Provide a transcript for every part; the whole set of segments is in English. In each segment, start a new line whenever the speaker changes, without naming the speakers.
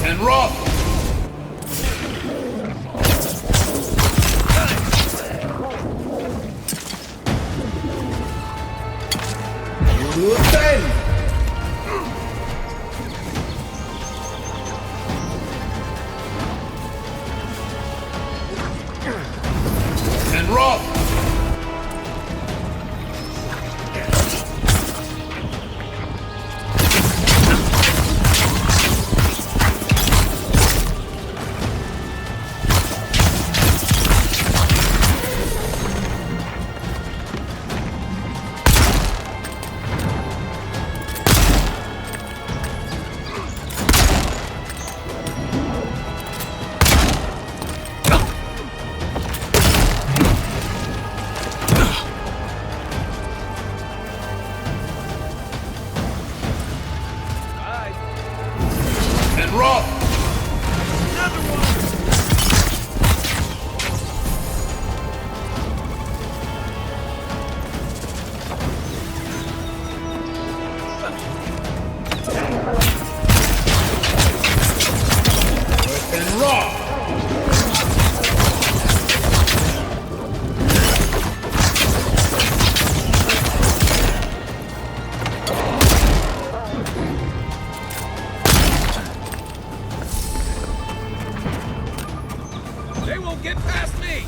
And rock! You bend! And rock! Rock! Another one! And rock!
They won't get past me!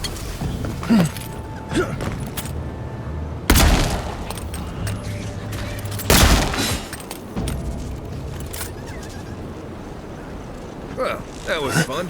Well, that was fun.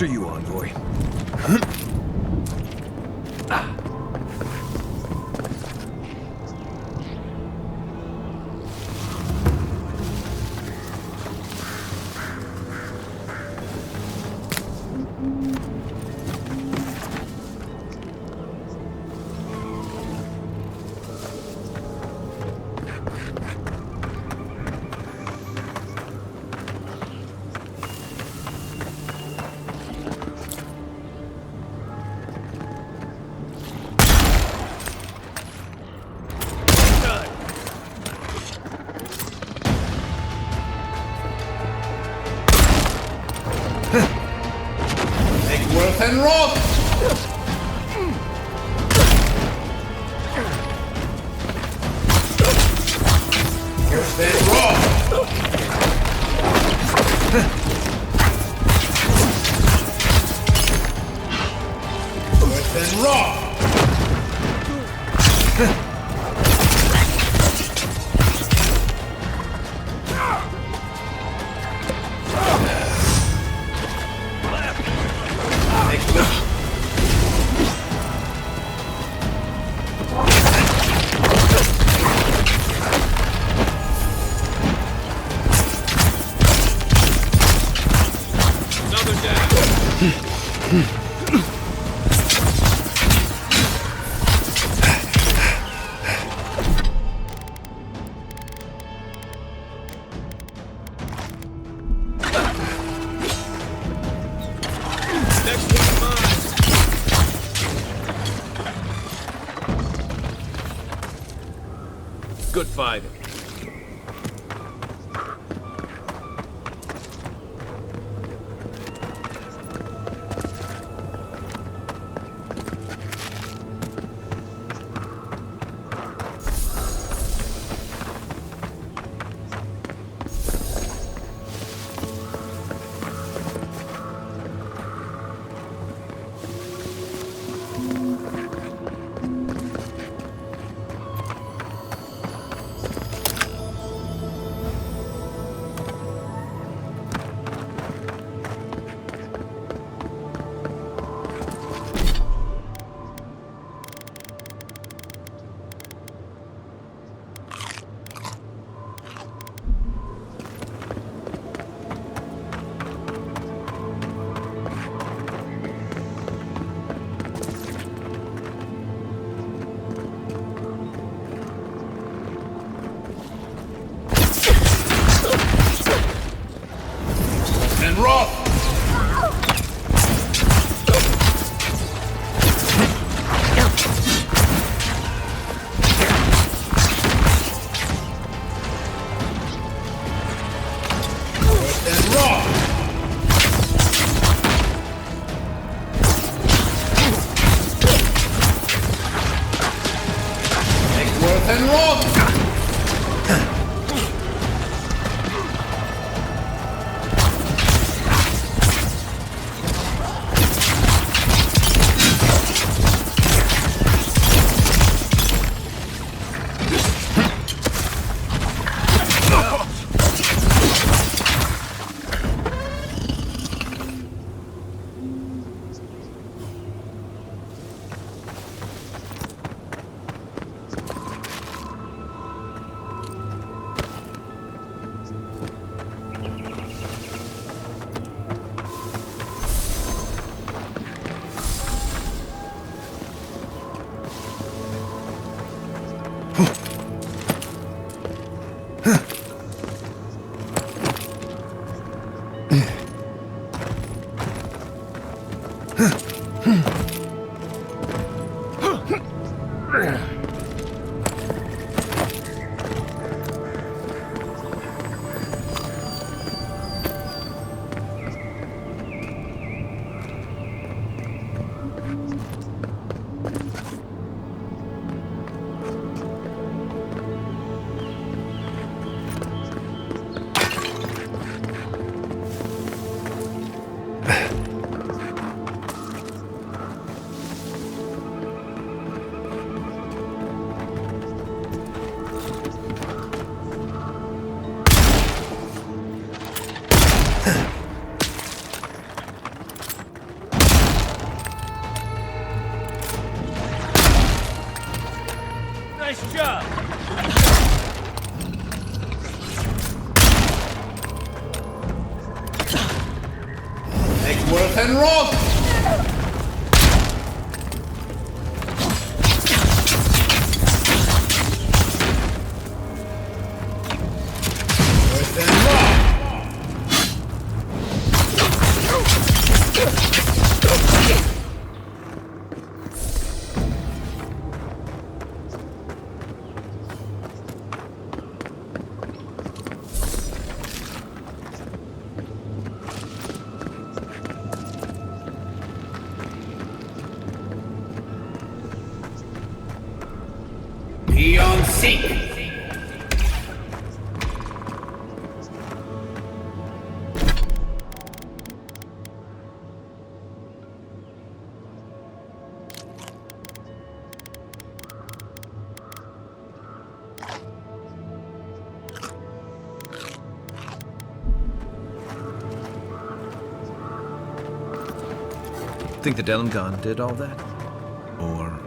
After you, envoy.
Worth and rot! Worth and rot! Worth and rot!
Good fighting. And rot! And rot! Make worth and rot!
Nice job!
Make worth and rot! Worth and rot! Beyond seek!
Think the Delum Gun did all that? Or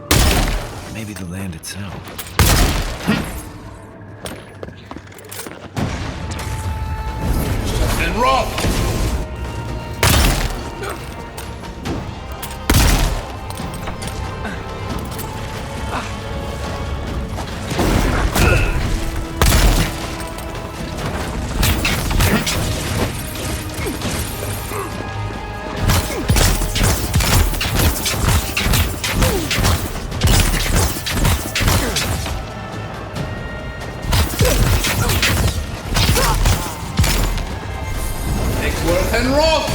maybe the land itself?
And rot! Worth and rot!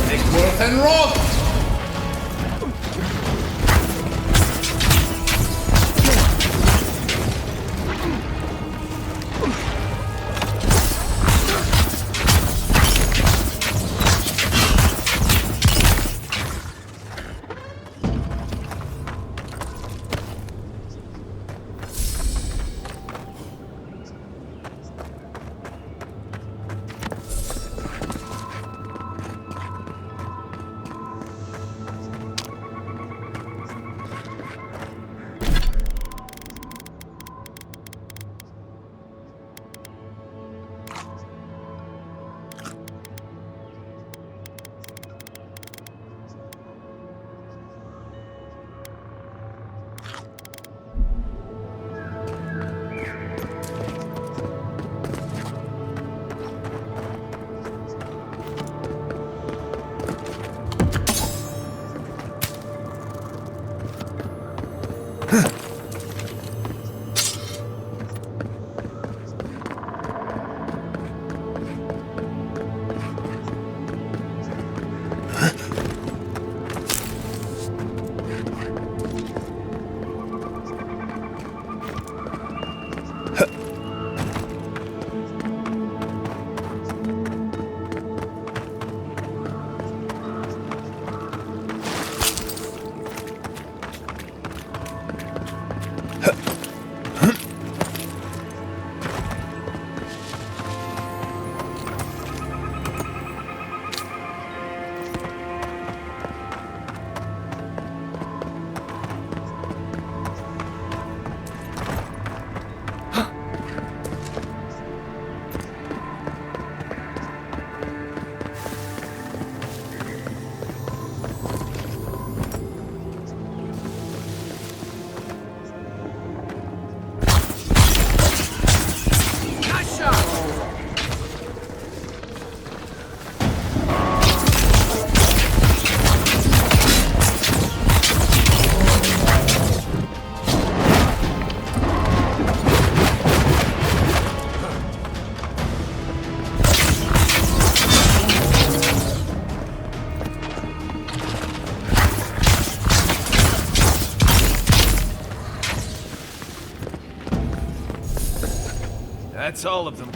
Make worth and rot!
That's all of them.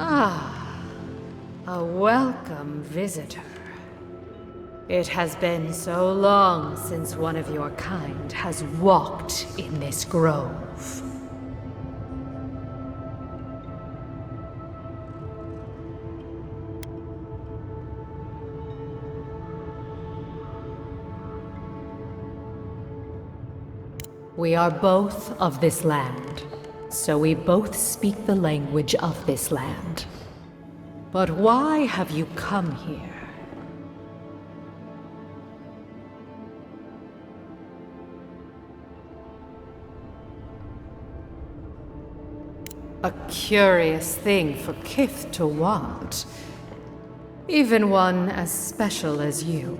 Ah, a welcome visitor. It has been so long since one of your kind has walked in this grove. We are both of this land, so we both speak the language of this land. But why have you come here? A curious thing for Kith to want. Even one as special as you.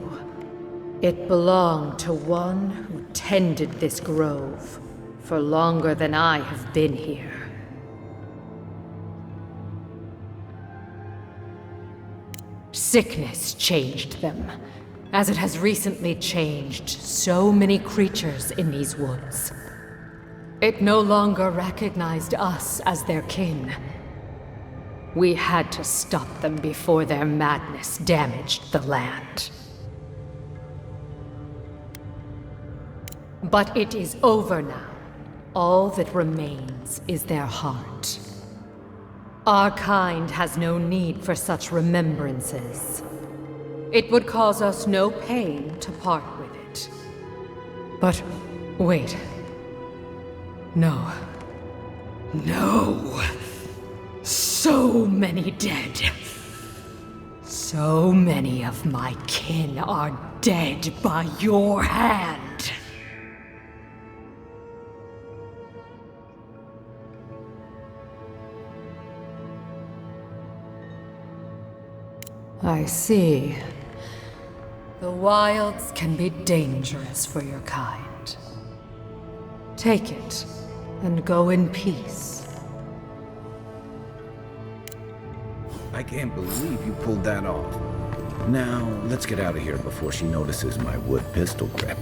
It belonged to one who tended this grove for longer than I have been here. Sickness changed them, as it has recently changed so many creatures in these woods. It no longer recognized us as their kin. We had to stop them before their madness damaged the land. But it is over now. All that remains is their heart. Our kind has no need for such remembrances. It would cause us no pain to part with it. But wait. No. No! So many dead. So many of my kin are dead by your hand. I see. The wilds can be dangerous for your kind. Take it, and go in peace.
I can't believe you pulled that off. Now, let's get out of here before she notices my wood pistol grip.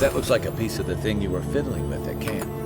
That looks like a piece of the thing you were fiddling with at camp.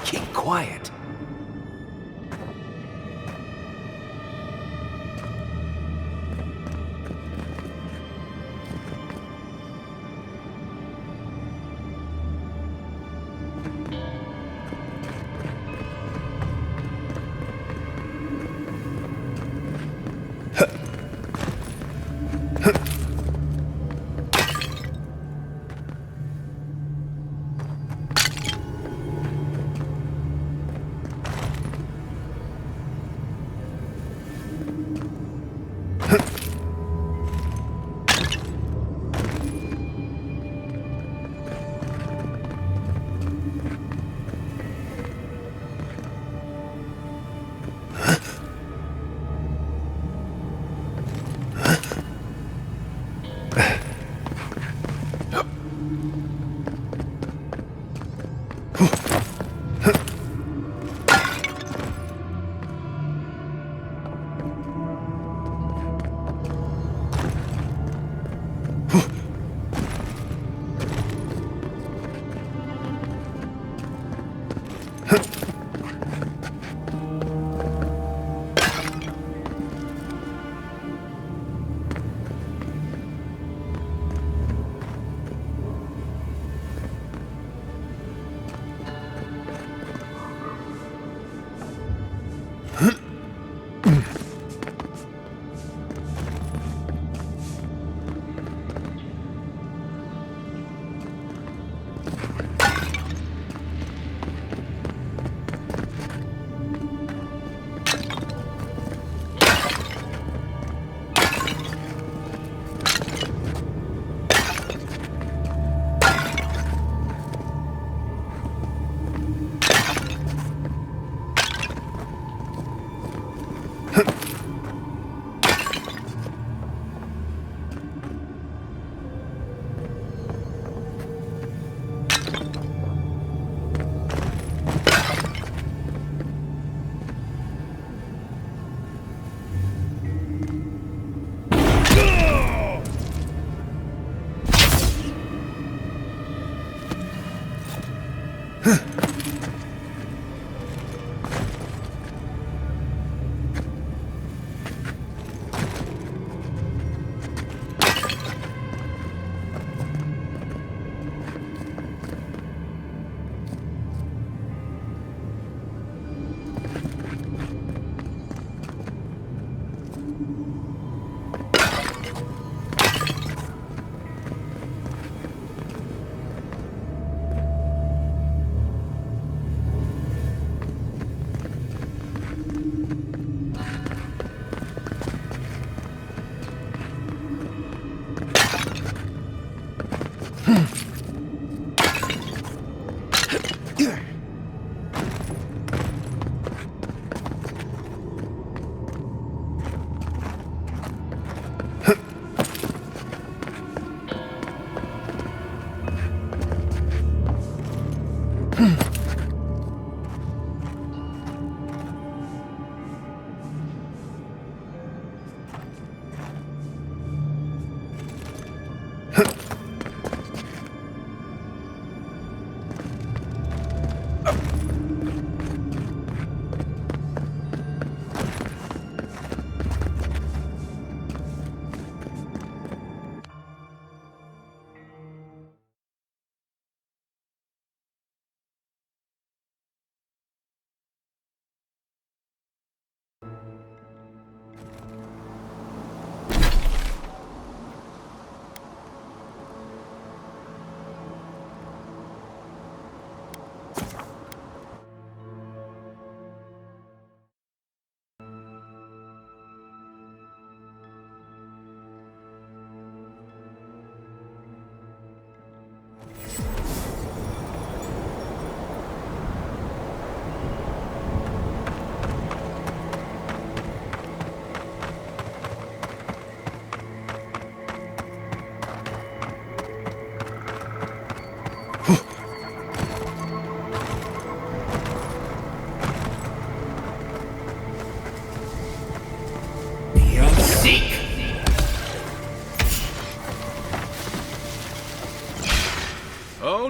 Keep quiet.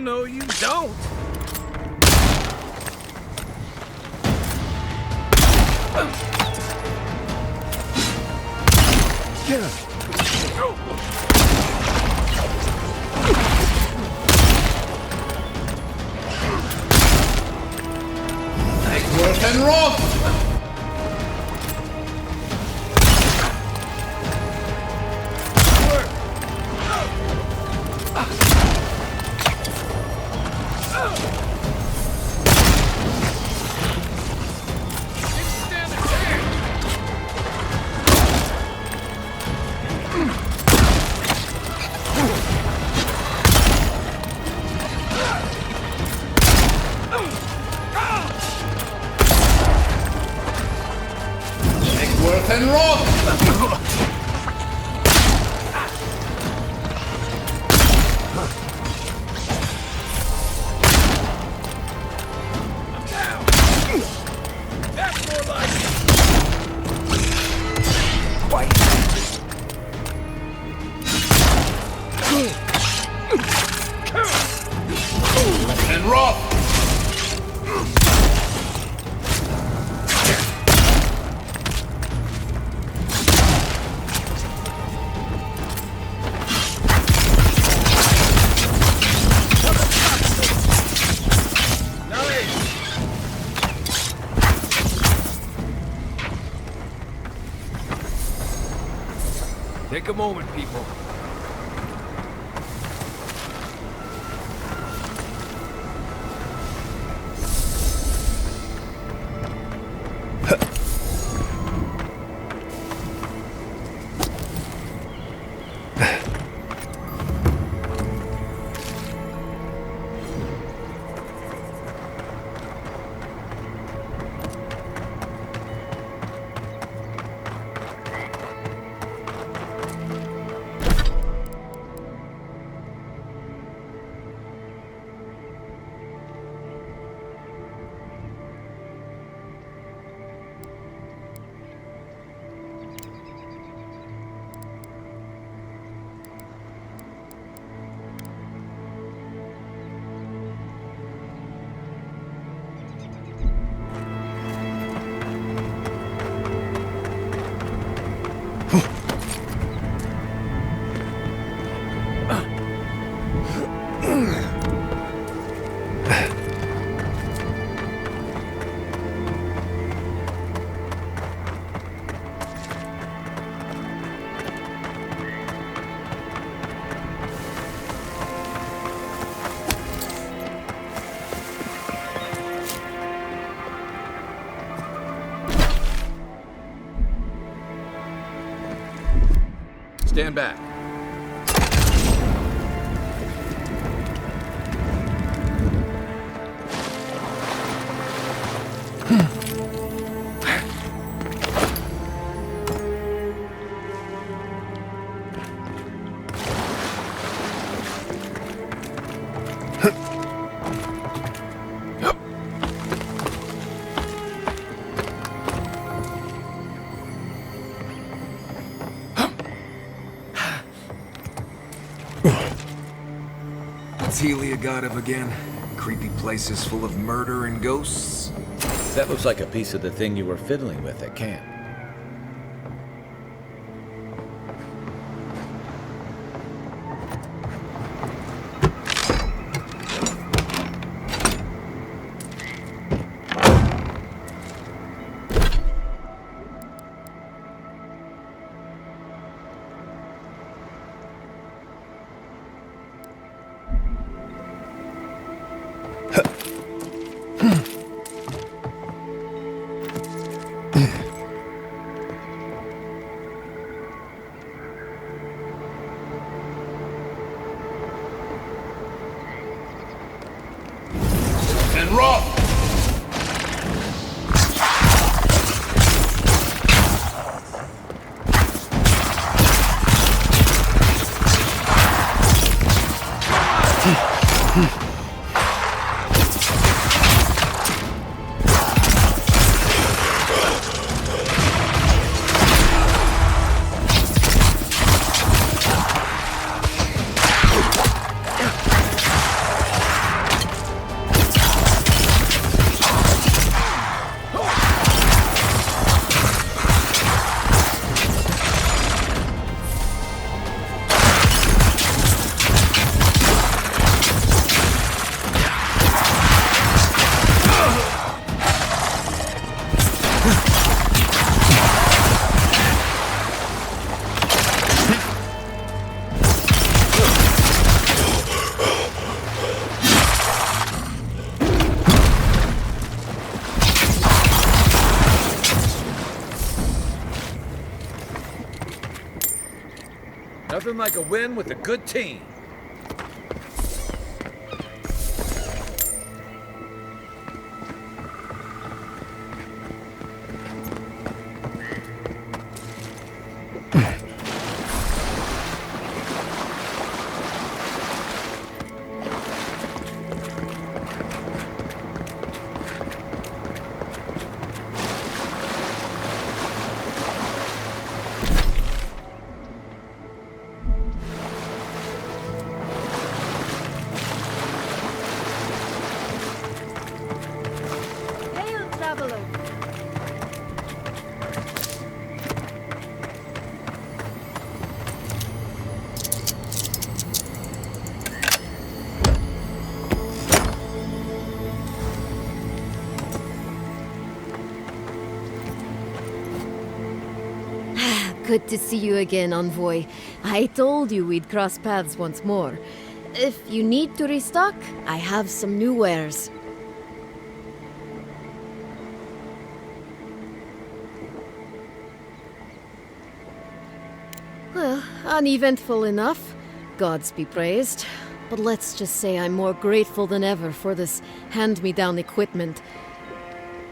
no, you don't!
Egworth and Roth! Egworth and Roth!
That's more like it!
And Roth!
Take a moment, people. Stand back.
Telia god of again? Creepy places full of murder and ghosts?
That looks like a piece of the thing you were fiddling with at camp.
And Roth!
Nothing like a win with a good team.
Hail, traveler! Good to see you again, Envoy. I told you we'd cross paths once more. If you need to restock, I have some new wares. Well, uneventful enough. Gods be praised. But let's just say I'm more grateful than ever for this hand-me-down equipment.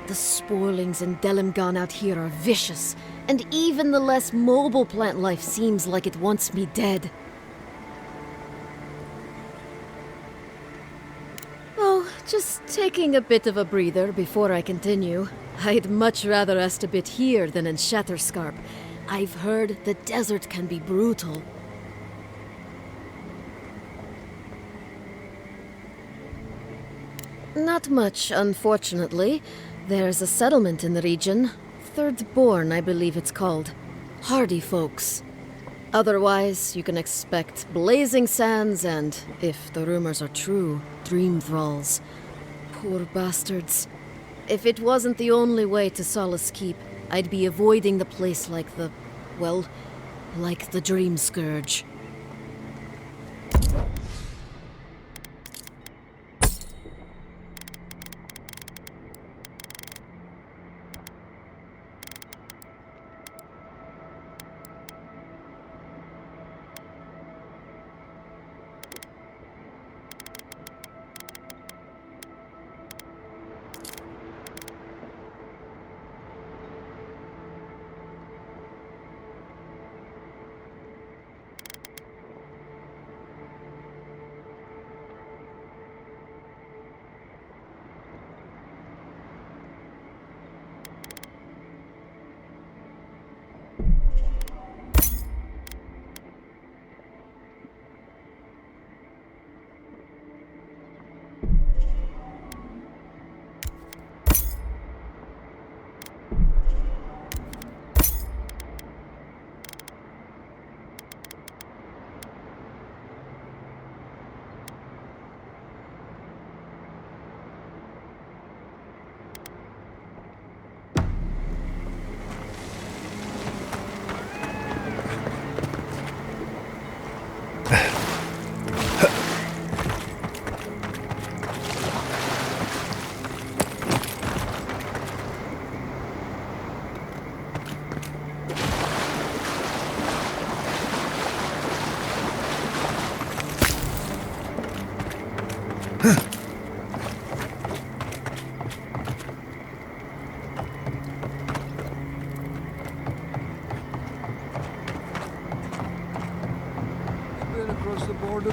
The spoilings in Delimgan out here are vicious, and even the less mobile plant life seems like it wants me dead. Oh, just taking a bit of a breather before I continue. I'd much rather rest a bit here than in Shatterscarp. I've heard the desert can be brutal. Not much, unfortunately. There's a settlement in the region. Third Born, I believe it's called. Hardy folks. Otherwise, you can expect blazing sands and, if the rumors are true, dream thralls. Poor bastards. If it wasn't the only way to Solace Keep, I'd be avoiding the place like the... well, like the Dream Scourge.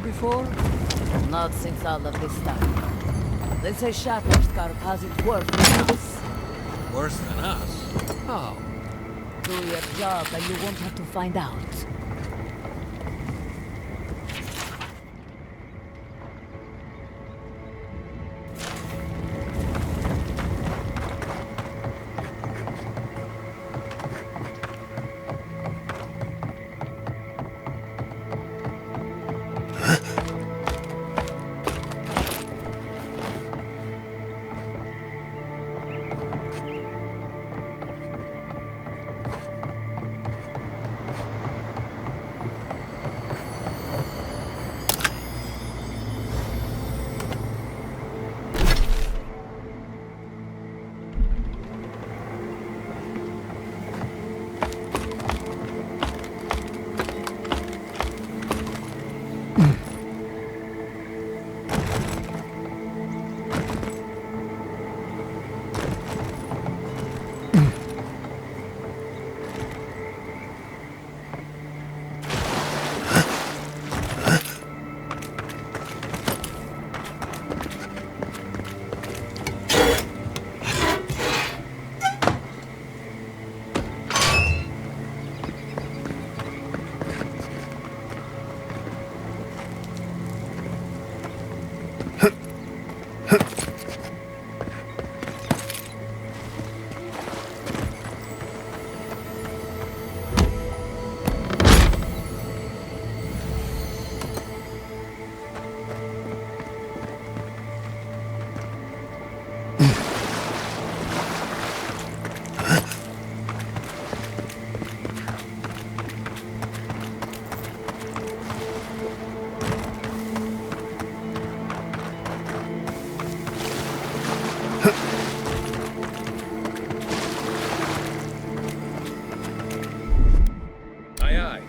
Before? Not since all of this stuff. They say Shatterscarp has it worse than us.
Worse than us? How?
Do your job and you won't have to find out.
Aye, aye.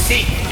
seek.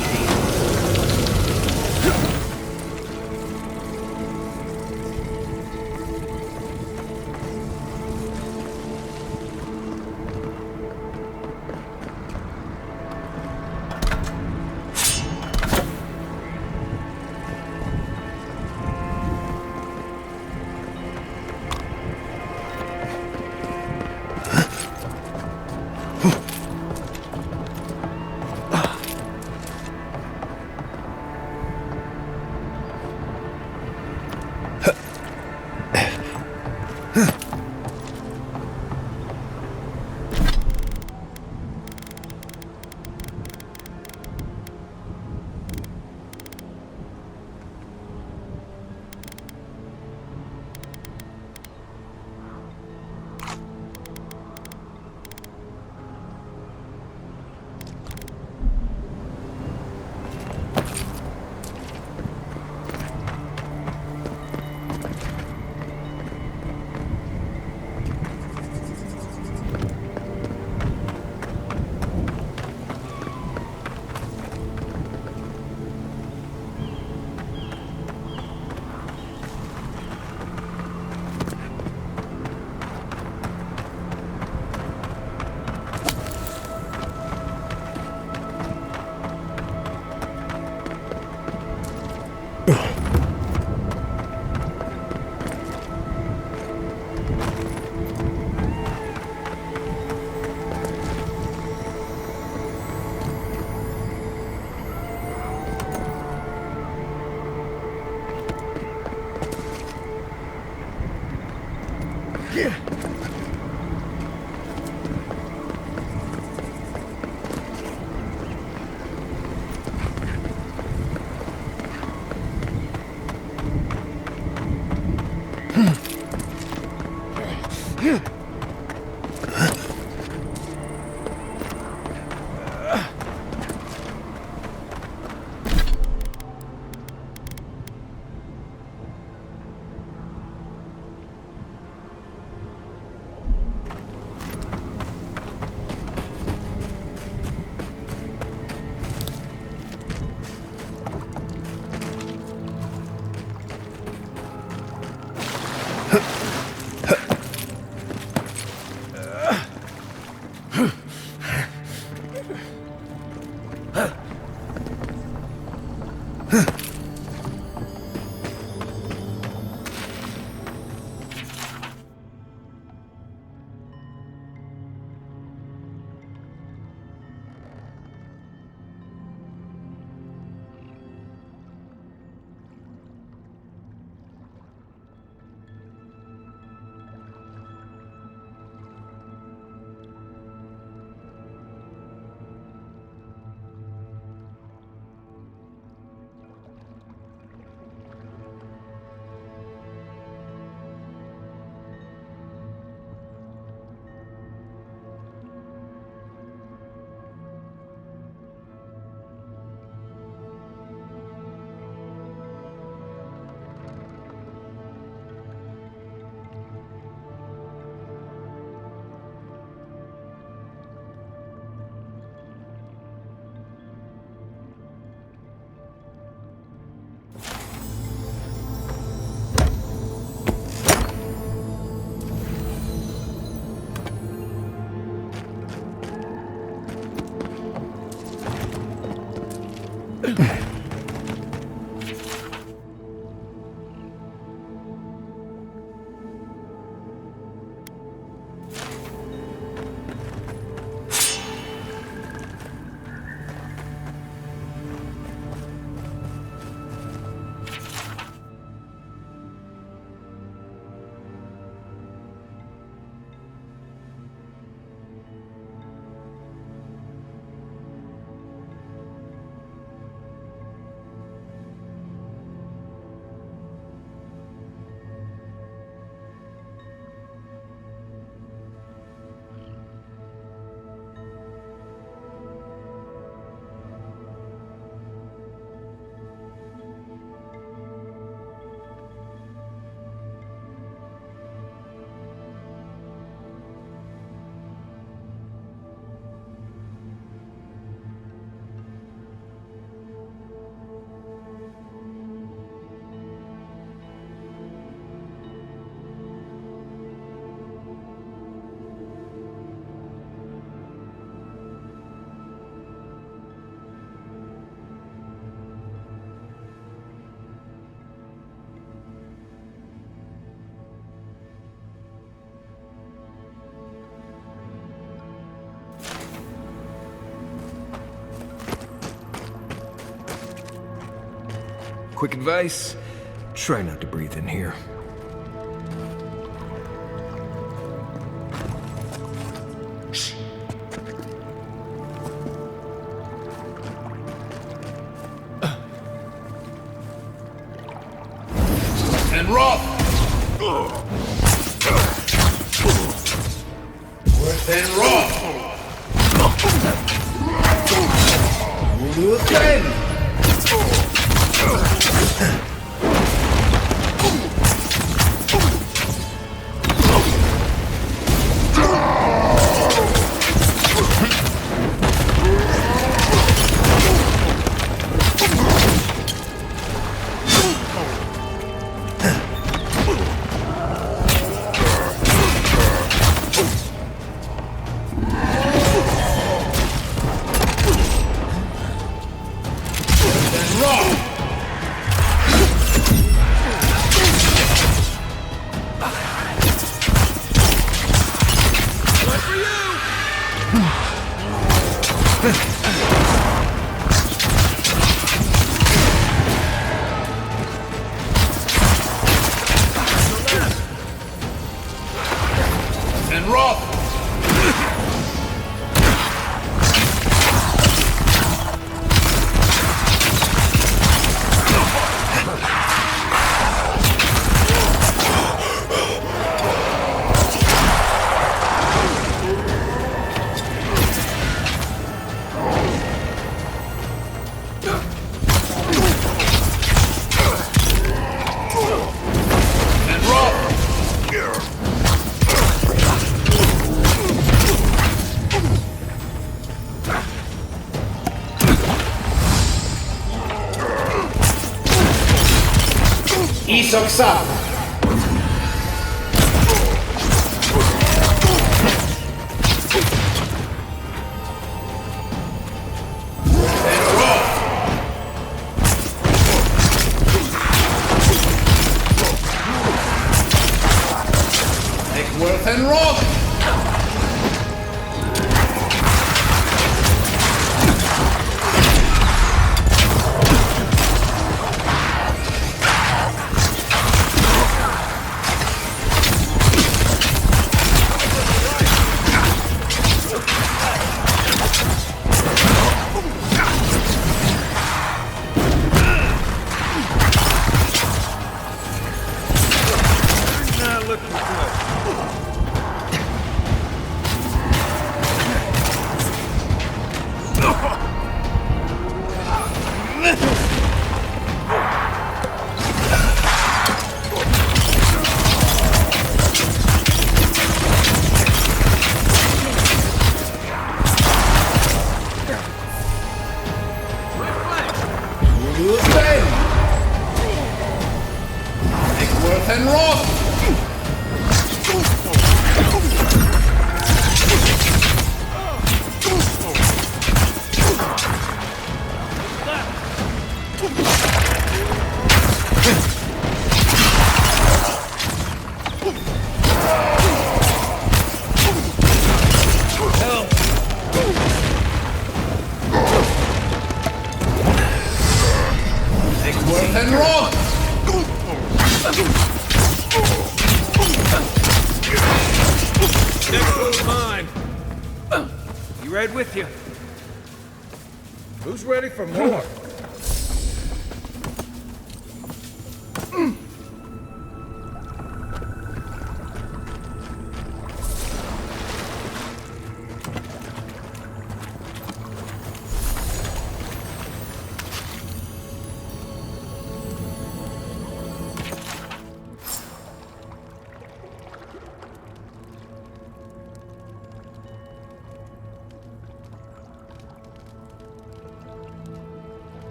quick advice. Try not to breathe in here.
And rough! Worse than rough! Ten! And rough! And rough! Isoksa! And rough! Eckworth and rough!
Not looking good.
Ten! Eckworth and rough! Eckworth and rough!
Next one's mine. You right with you.
Who's ready for more?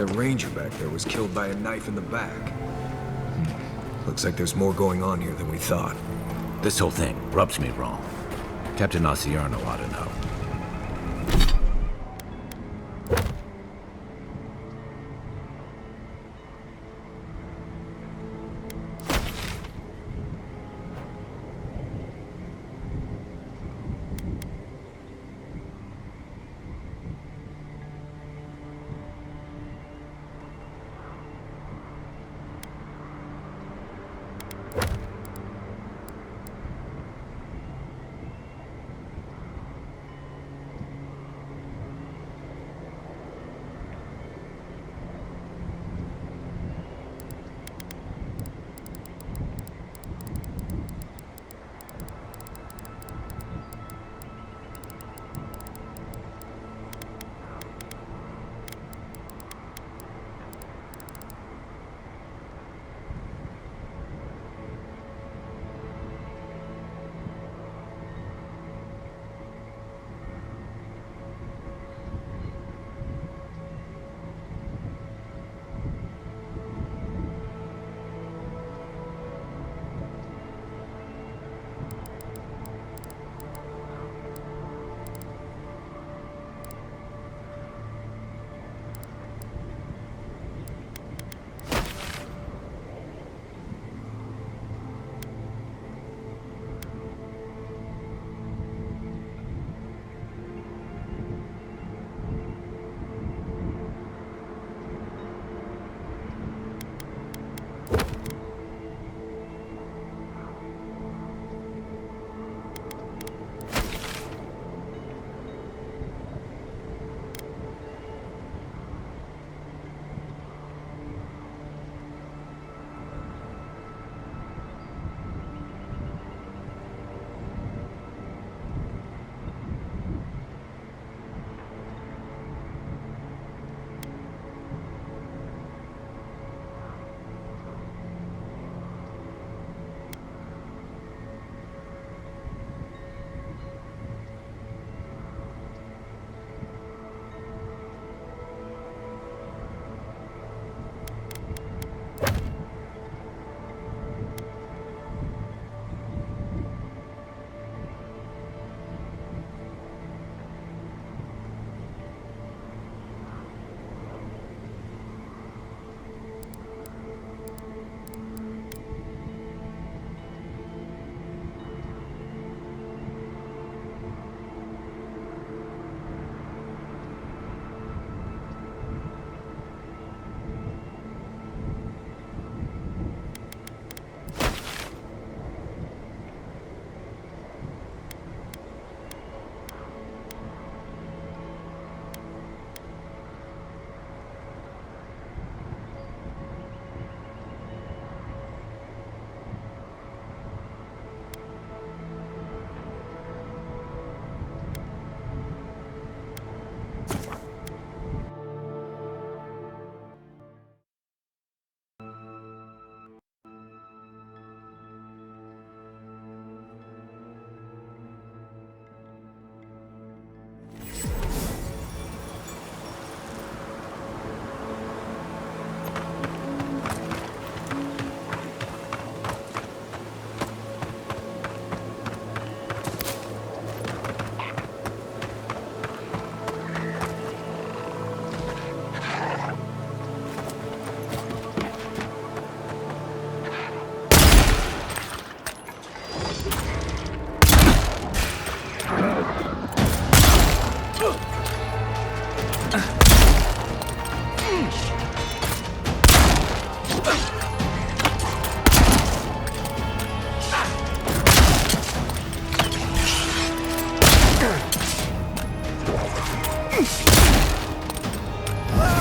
The ranger back there was killed by a knife in the back. Looks like there's more going on here than we thought.
This whole thing rubs me wrong. Captain Osierno ought to know.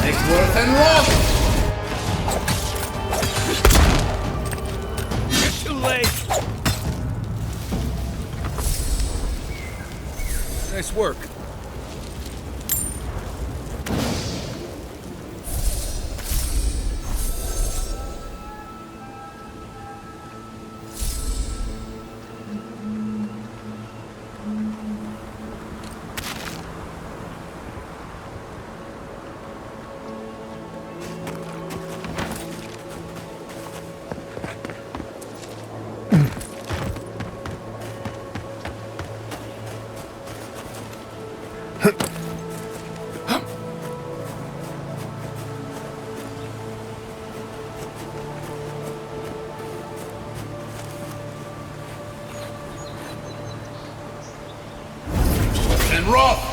Eggsworth and Roth!
Too late!
Nice work.
And Roth!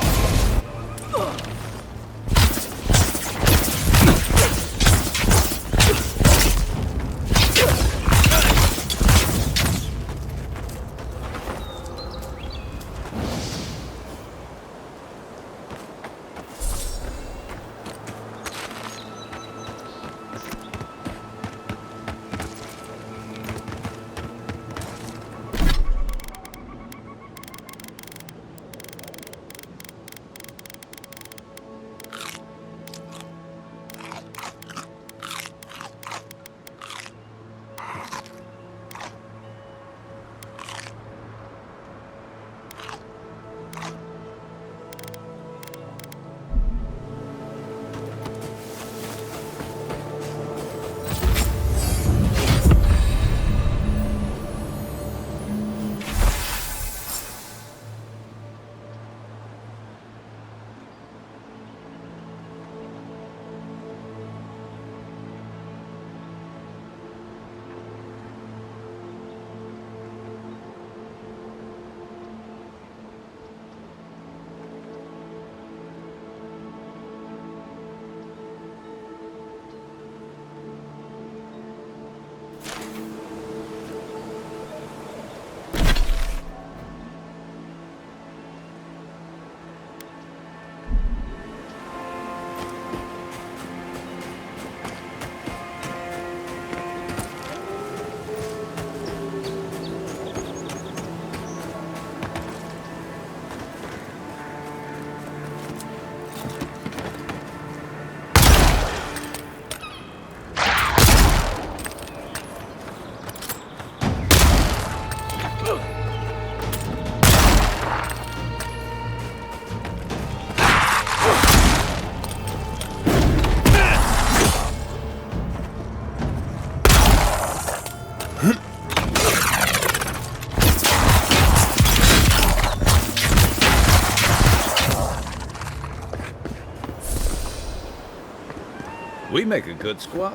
We make a good squad.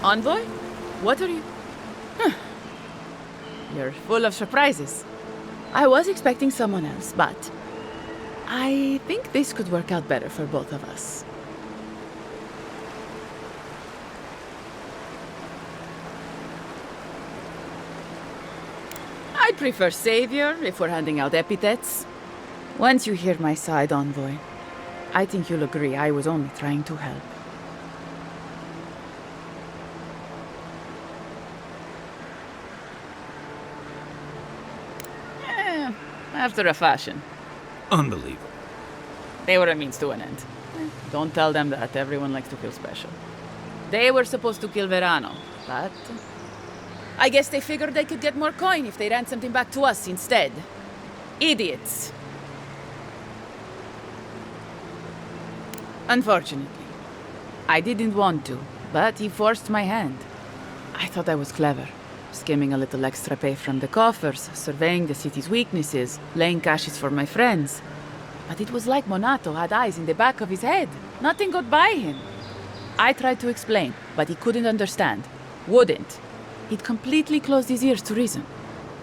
Envoy? What are you? Huh. You're full of surprises. I was expecting someone else, but I think this could work out better for both of us. I'd prefer Savior if we're handing out epithets. Once you hear my side, Envoy, I think you'll agree I was only trying to help. After a fashion.
Unbelievable.
They were a means to an end. Don't tell them that. Everyone likes to feel special. They were supposed to kill Verano, but I guess they figured they could get more coin if they ransomed him back to us instead. Idiots. Unfortunately, I didn't want to, but he forced my hand. I thought I was clever, skimming a little extra pay from the coffers, surveying the city's weaknesses, laying caches for my friends. But it was like Monato had eyes in the back of his head. Nothing got by him. I tried to explain, but he couldn't understand. Wouldn't. He'd completely closed his ears to reason.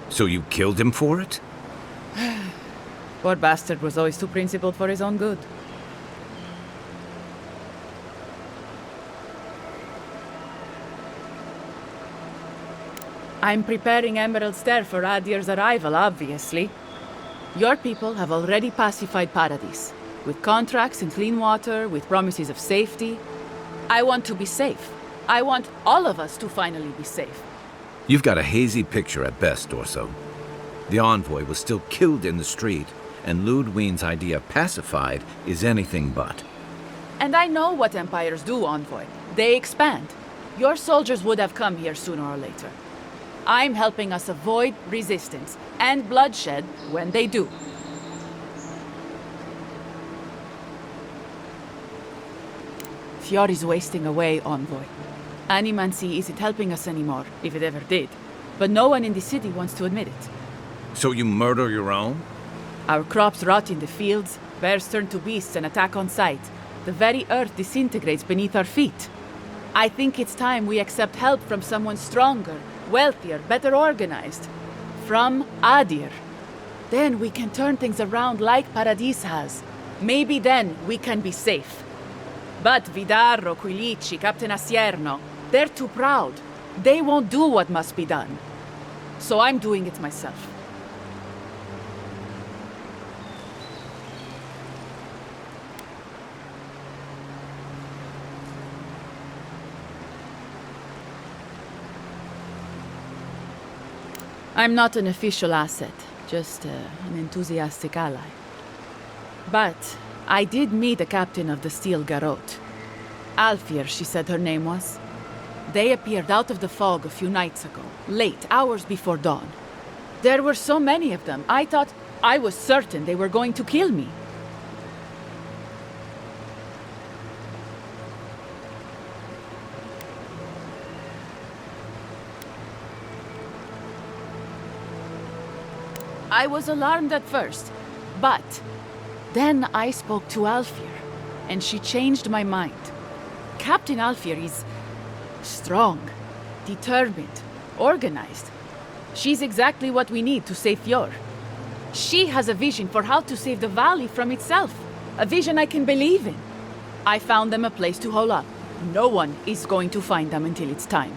So you killed him for it?
Poor bastard was always too principled for his own good. I'm preparing Emerald Stair for Adir's arrival, obviously. Your people have already pacified Paradise, with contracts and clean water, with promises of safety. I want to be safe. I want all of us to finally be safe.
You've got a hazy picture at best, Dorso. The envoy was still killed in the street, and Ludwine's idea of pacified is anything but.
And I know what empires do, Envoy. They expand. Your soldiers would have come here sooner or later. I'm helping us avoid resistance and bloodshed when they do. Fiori's wasting away, Envoy. Animancy isn't helping us anymore, if it ever did. But no one in the city wants to admit it.
So you murder your own?
Our crops rot in the fields, bears turn to beasts and attack on sight. The very earth disintegrates beneath our feet. I think it's time we accept help from someone stronger, wealthier, better organized. From Adir. Then we can turn things around like Paradis has. Maybe then we can be safe. But Vidarro, Quilici, Captain Asierno, they're too proud. They won't do what must be done. So I'm doing it myself. I'm not an official asset, just an enthusiastic ally. But I did meet the captain of the Steel Garrote. Alfir, she said her name was. They appeared out of the fog a few nights ago, late, hours before dawn. There were so many of them, I was certain they were going to kill me. I was alarmed at first, but then I spoke to Alfir, and she changed my mind. Captain Alfir is strong, determined, organized. She's exactly what we need to save Fjord. She has a vision for how to save the valley from itself, a vision I can believe in. I found them a place to hole up. No one is going to find them until it's time.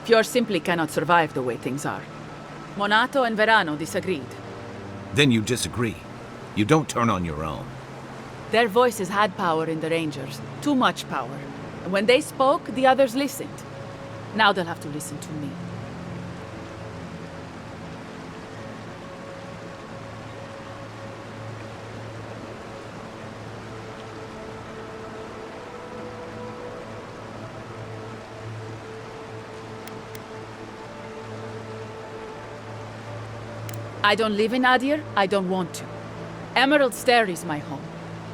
Fjord simply cannot survive the way things are. Monato and Verano disagreed.
Then you disagree. You don't turn on your own.
Their voices had power in the Rangers, too much power. And when they spoke, the others listened. Now they'll have to listen to me. I don't live in Adir, I don't want to. Emerald Stair is my home,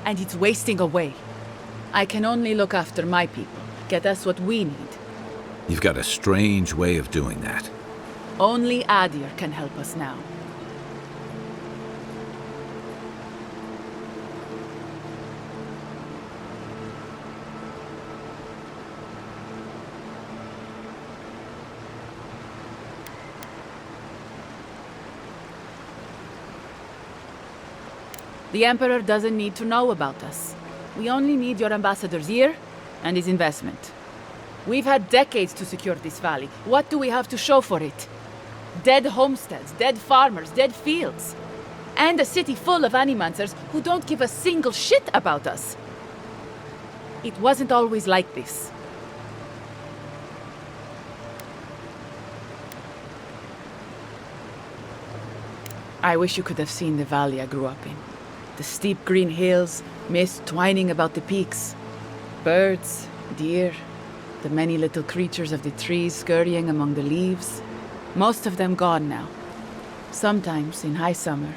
and it's wasting away. I can only look after my people, get us what we need.
You've got a strange way of doing that.
Only Adir can help us now. The Emperor doesn't need to know about us. We only need your ambassador's ear and his investment. We've had decades to secure this valley. What do we have to show for it? Dead homesteads, dead farmers, dead fields. And a city full of animancers who don't give a single shit about us. It wasn't always like this. I wish you could have seen the valley I grew up in. The steep green hills, mist twining about the peaks. Birds, deer, the many little creatures of the trees scurrying among the leaves. Most of them gone now. Sometimes, in high summer,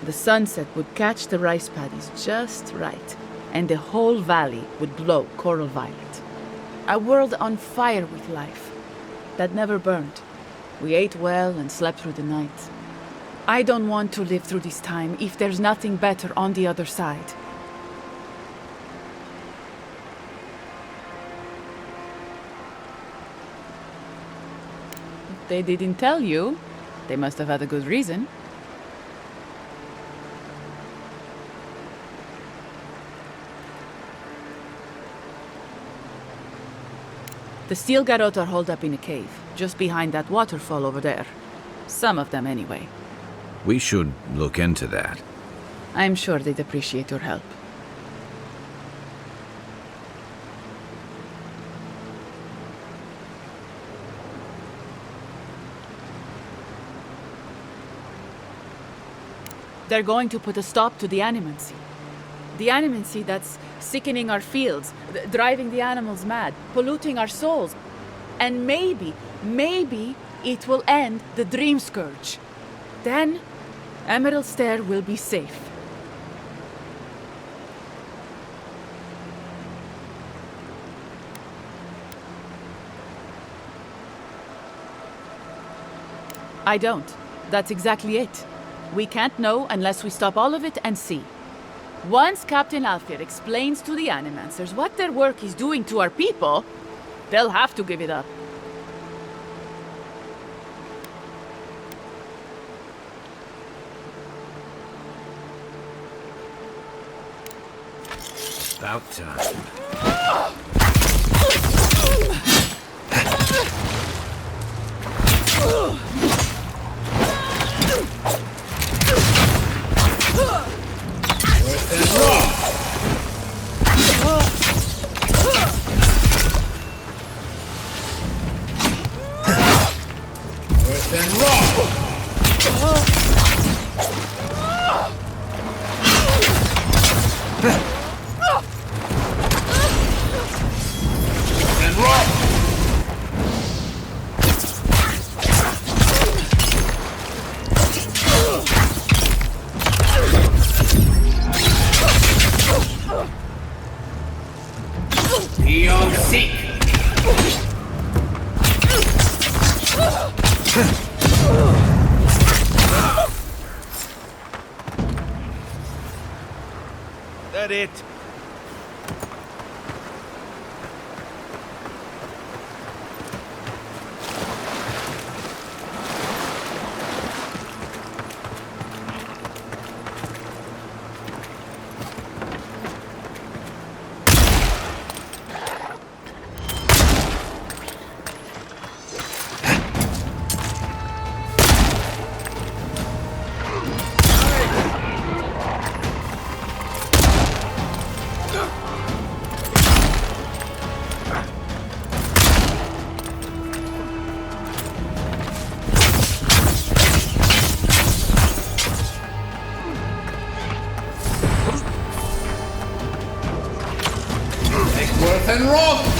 the sunset would catch the rice paddies just right, and the whole valley would glow coral violet. A world on fire with life, that never burned. We ate well and slept through the night. I don't want to live through this time if there's nothing better on the other side. If they didn't tell you, they must have had a good reason. The steel garrote are holed up in a cave, just behind that waterfall over there. Some of them, anyway.
We should look into that.
I'm sure they'd appreciate your help. They're going to put a stop to the animancy. The animancy that's sickening our fields, driving the animals mad, polluting our souls. And maybe it will end the dream scourge. Then, Emerald Stair will be safe. I don't. That's exactly it. We can't know unless we stop all of it and see. Once Captain Alfir explains to the Animancers what their work is doing to our people, they'll have to give it up.
About time.
That it?
And rock!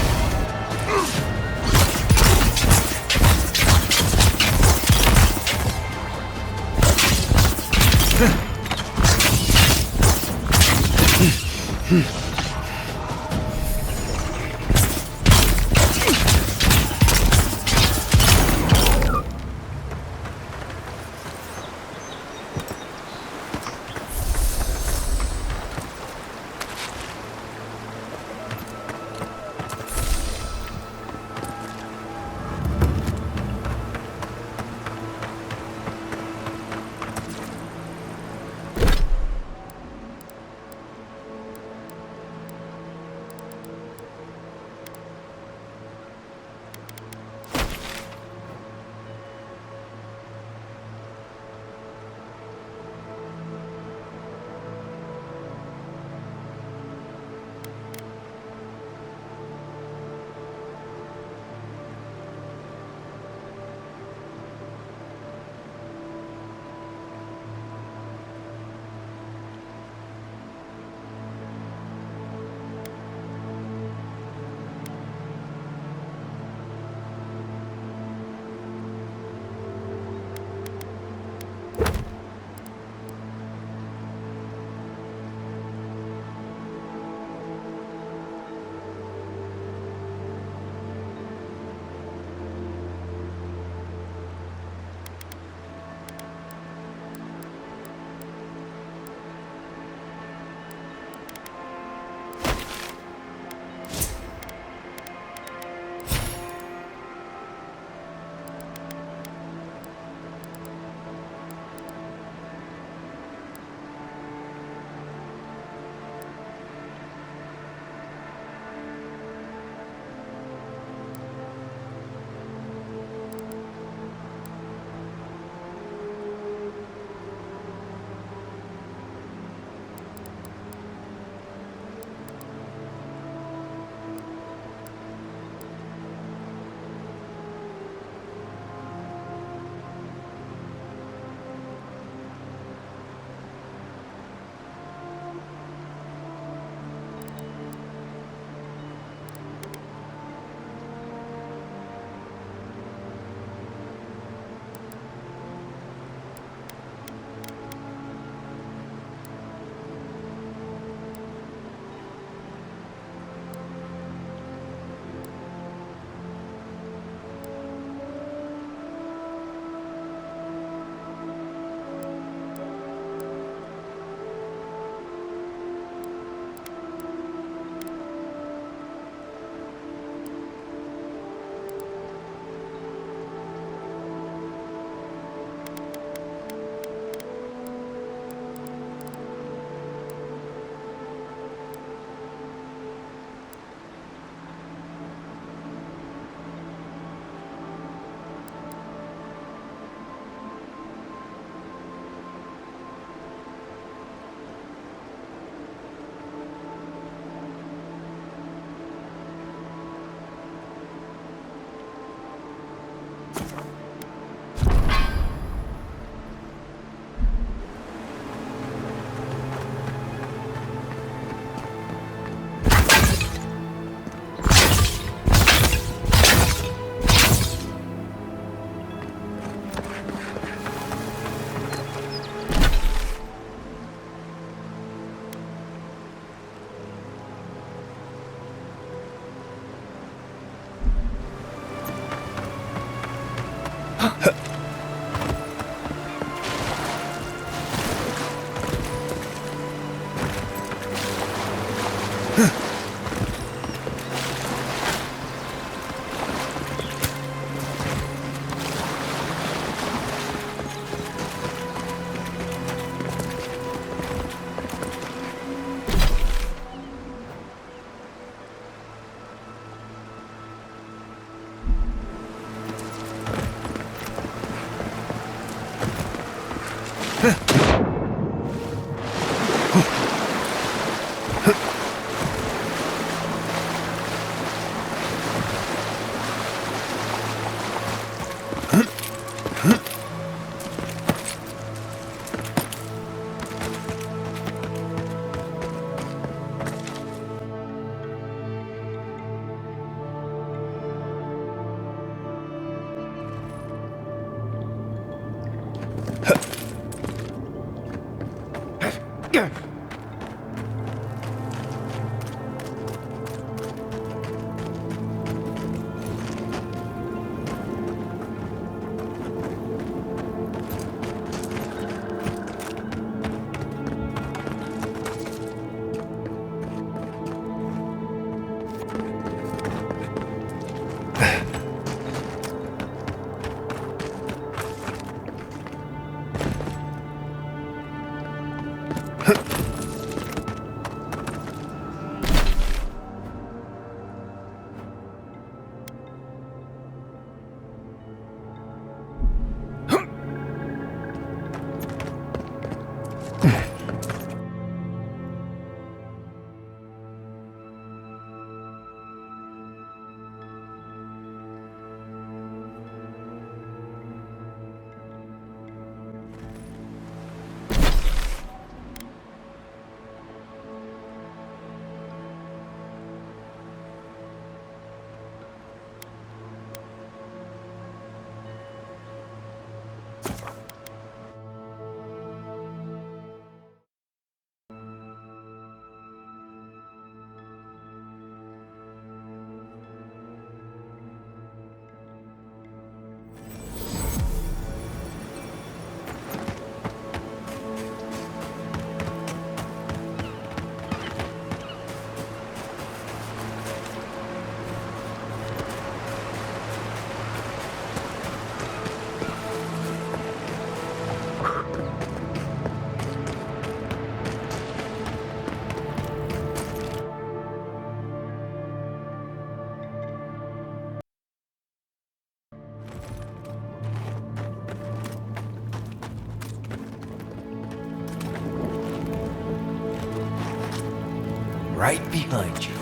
Right behind you.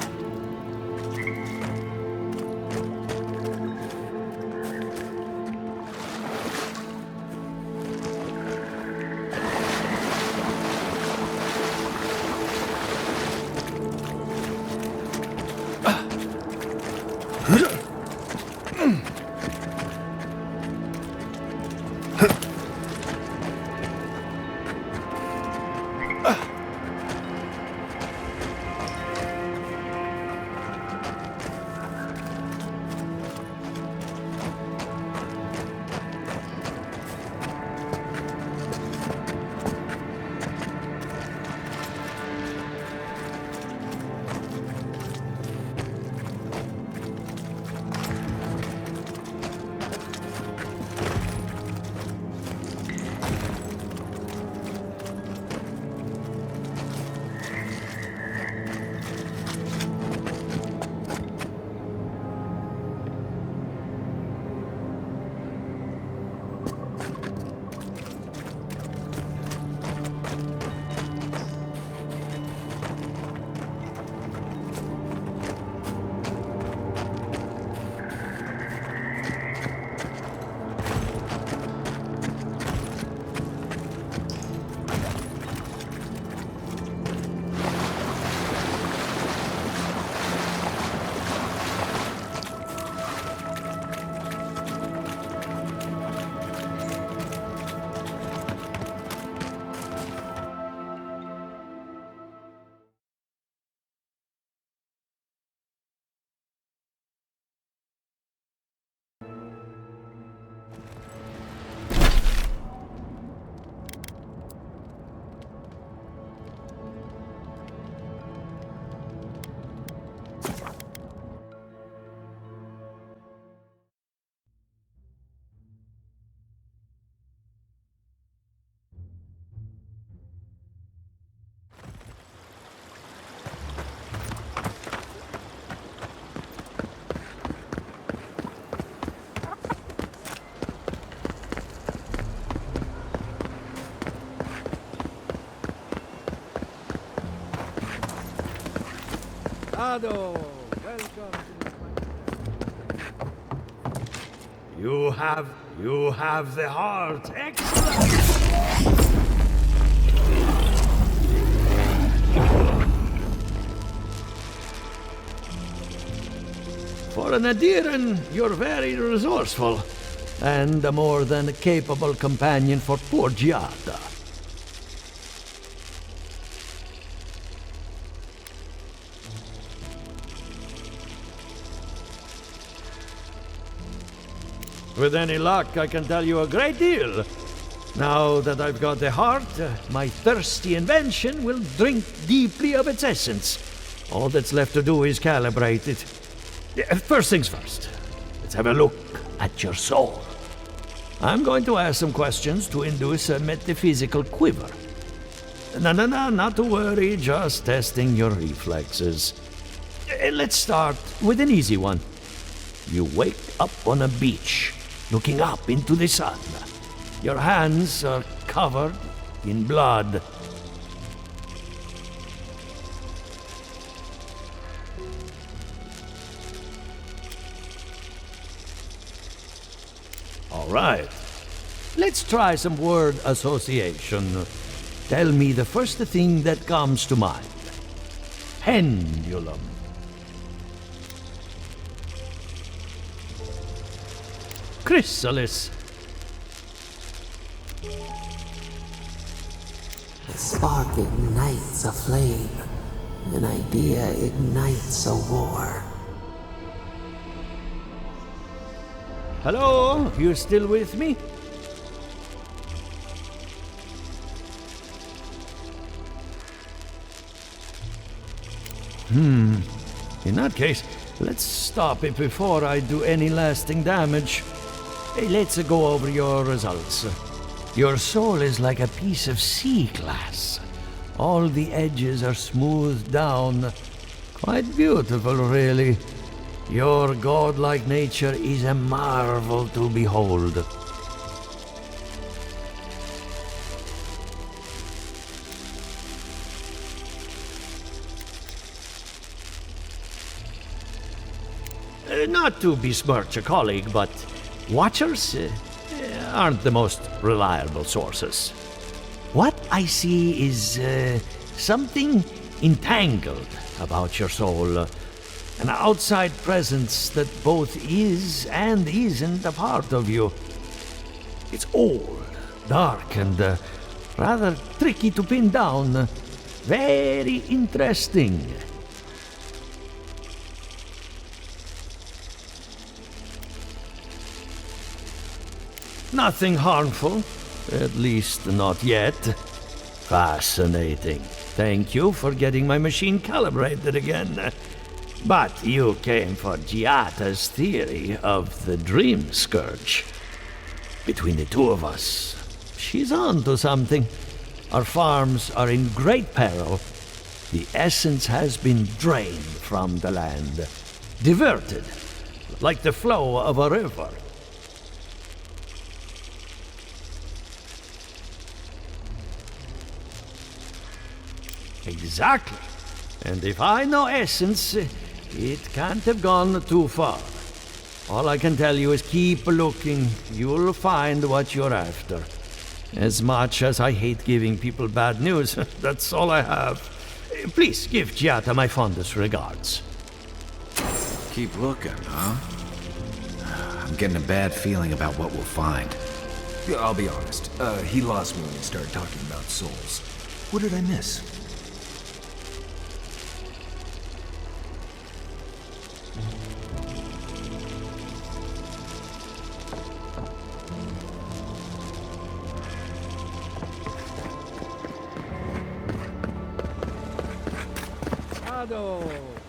Shadow, welcome to this. You have the heart. Excellent. For an Adiran, you're very resourceful, and a more than capable companion for poor Giada. With any luck, I can tell you a great deal. Now that I've got the heart, my thirsty invention will drink deeply of its essence. All that's left to do is calibrate it. First things first, let's have a look at your soul. I'm going to ask some questions to induce a metaphysical quiver. No, not to worry, just testing your reflexes. Let's start with an easy one. You wake up on a beach, looking up into the sun. Your hands are covered in blood. All right. Let's try some word association. Tell me the first thing that comes to mind. Pendulum. Chrysalis.
A spark ignites a flame. An idea ignites a war.
Hello? You still with me? In that case, let's stop it before I do any lasting damage. Hey, let's go over your results. Your soul is like a piece of sea glass. All the edges are smoothed down. Quite beautiful, really. Your godlike nature is a marvel to behold. Not to besmirch a colleague, but Watchers aren't the most reliable sources. What I see is something entangled about your soul. An outside presence that both is and isn't a part of you. It's old, dark, and rather tricky to pin down. Very interesting. Nothing harmful, at least not yet. Fascinating. Thank you for getting my machine calibrated again. But you came for Giata's theory of the Dream Scourge. Between the two of us, she's on to something. Our farms are in great peril. The essence has been drained from the land, diverted, like the flow of a river. Exactly. And if I know essence, it can't have gone too far. All I can tell you is keep looking. You'll find what you're after. As much as I hate giving people bad news, that's all I have. Please give Giata my fondest regards.
Keep looking, huh? I'm getting a bad feeling about what we'll find.
Yeah, I'll be honest. He lost me when he started talking about souls. What did I miss?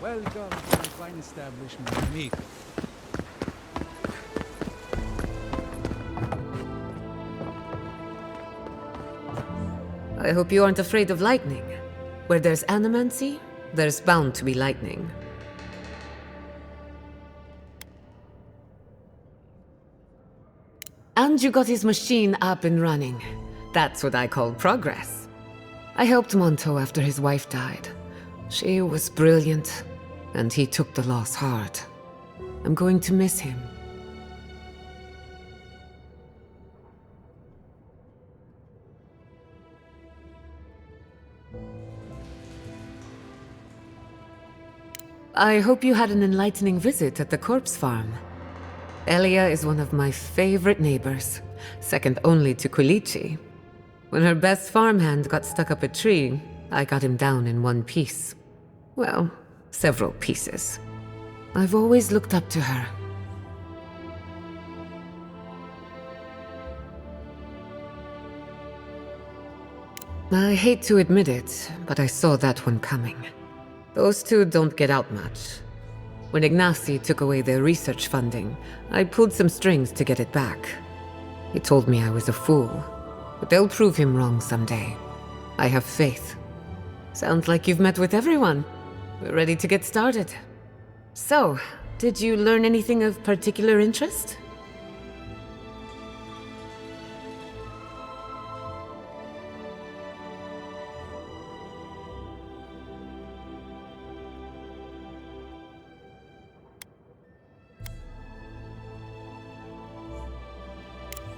Welcome to my fine establishment, amigo.
I hope you aren't afraid of lightning. Where there's animancy, there's bound to be lightning. And you got his machine up and running. That's what I call progress. I helped Monto after his wife died. She was brilliant. and he took the loss hard. I'm going to miss him. I hope you had an enlightening visit at the corpse farm. Elia is one of my favorite neighbors, second only to Quilici. When her best farmhand got stuck up a tree, I got him down in one piece. Well, several pieces. I've always looked up to her. I hate to admit it, but I saw that one coming. Those two don't get out much. When Ignacy took away their research funding, I pulled some strings to get it back. He told me I was a fool, but they'll prove him wrong someday. I have faith. Sounds like you've met with everyone. We're ready to get started. So, did you learn anything of particular interest?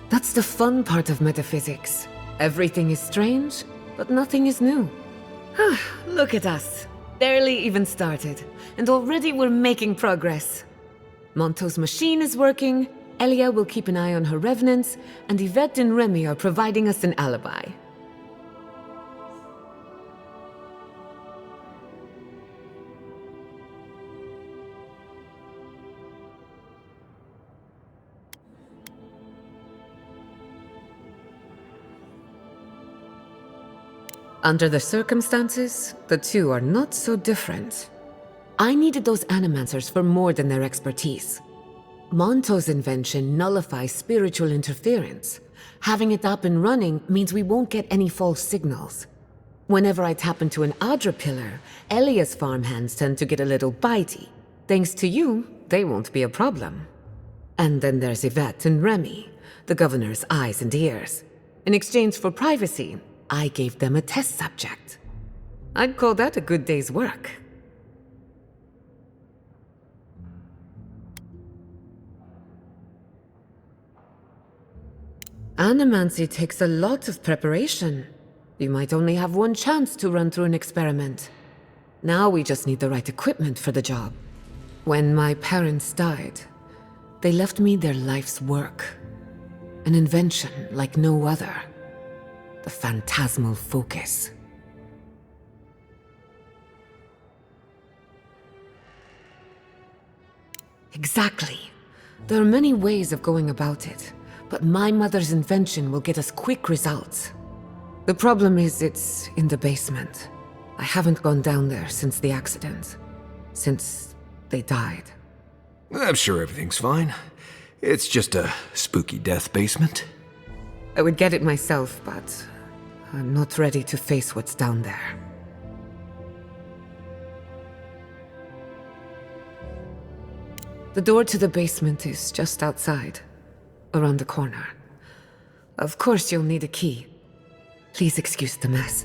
That's the fun part of metaphysics. Everything is strange, but nothing is new. Look at us. Barely even started, and already we're making progress. Monto's machine is working, Elia will keep an eye on her revenants, and Yvette and Remy are providing us an alibi. Under the circumstances, the two are not so different. I needed those animancers for more than their expertise. Monto's invention nullifies spiritual interference. Having it up and running means we won't get any false signals. Whenever I tap into an Adra pillar, Elia's farmhands tend to get a little bitey. Thanks to you, they won't be a problem. And then there's Yvette and Remy, the governor's eyes and ears. In exchange for privacy, I gave them a test subject. I'd call that a good day's work. Animancy takes a lot of preparation. You might only have one chance to run through an experiment. Now we just need the right equipment for the job. When my parents died, they left me their life's work. An invention like no other. The phantasmal focus. Exactly. There are many ways of going about it, but my mother's invention will get us quick results. The problem is it's in the basement. I haven't gone down there since the accident. Since they died.
I'm sure everything's fine. It's just a spooky death basement.
I would get it myself, but I'm not ready to face what's down there. The door to the basement is just outside, around the corner. Of course you'll need a key. Please excuse the mess.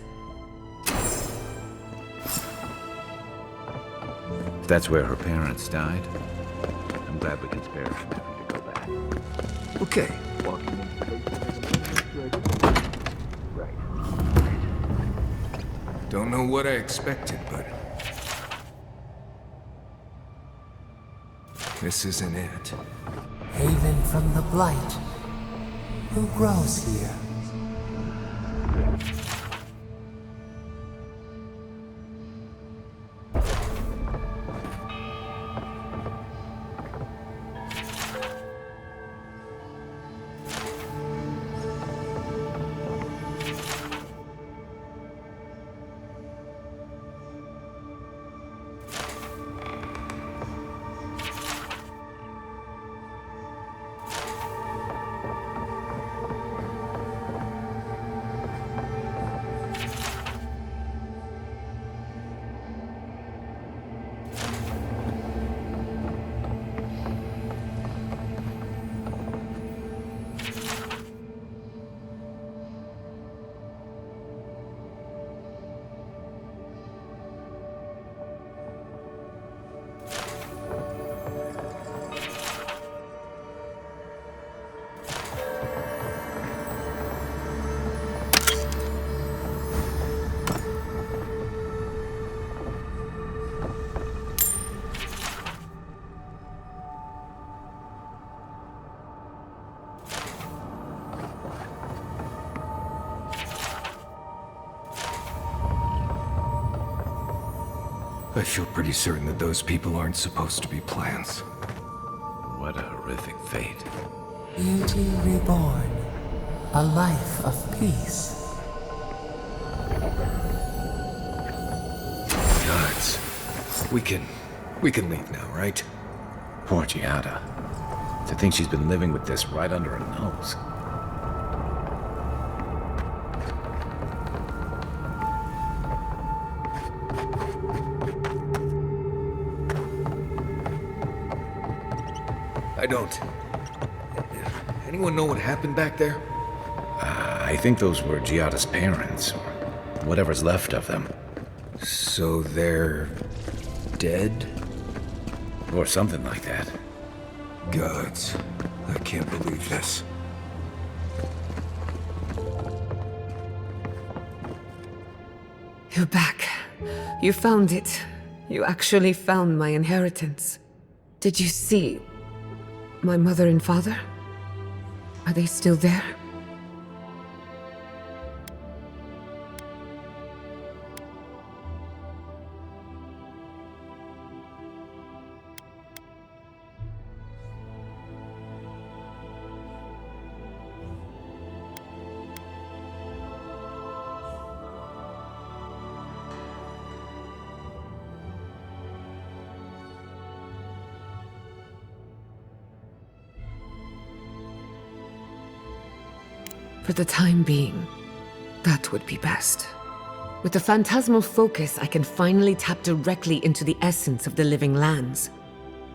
If that's where her parents died, I'm glad we can spare her from having to go back.
Okay. Don't know what I expected, but this isn't it.
Haven from the Blight. Who grows here?
I feel pretty certain that those people aren't supposed to be plants.
What a horrific fate.
Beauty reborn. A life of peace.
Guards. We can leave now, right?
Poor Giada. To think she's been living with this right under her nose.
I don't. Anyone know what happened back there?
I think those were Giada's parents, or whatever's left of them.
So they're dead?
Or something like that.
Gods, I can't believe this.
You're back. You found it. You actually found my inheritance. Did you see my mother and father? Are they still there? For the time being, that would be best. With the phantasmal focus, I can finally tap directly into the essence of the living lands.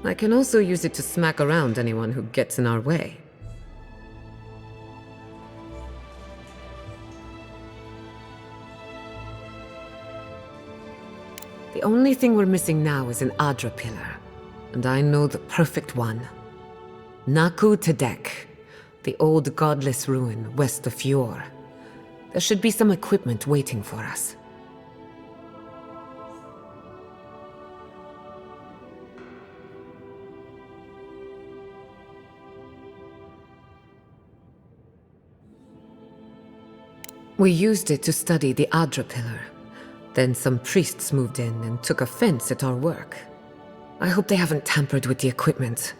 I can also use it to smack around anyone who gets in our way. The only thing we're missing now is an Adra pillar, and I know the perfect one. Naku Tedek. The old godless ruin west of Fjord. There should be some equipment waiting for us. We used it to study the Adra pillar. Then some priests moved in and took offense at our work. I hope they haven't tampered with the equipment,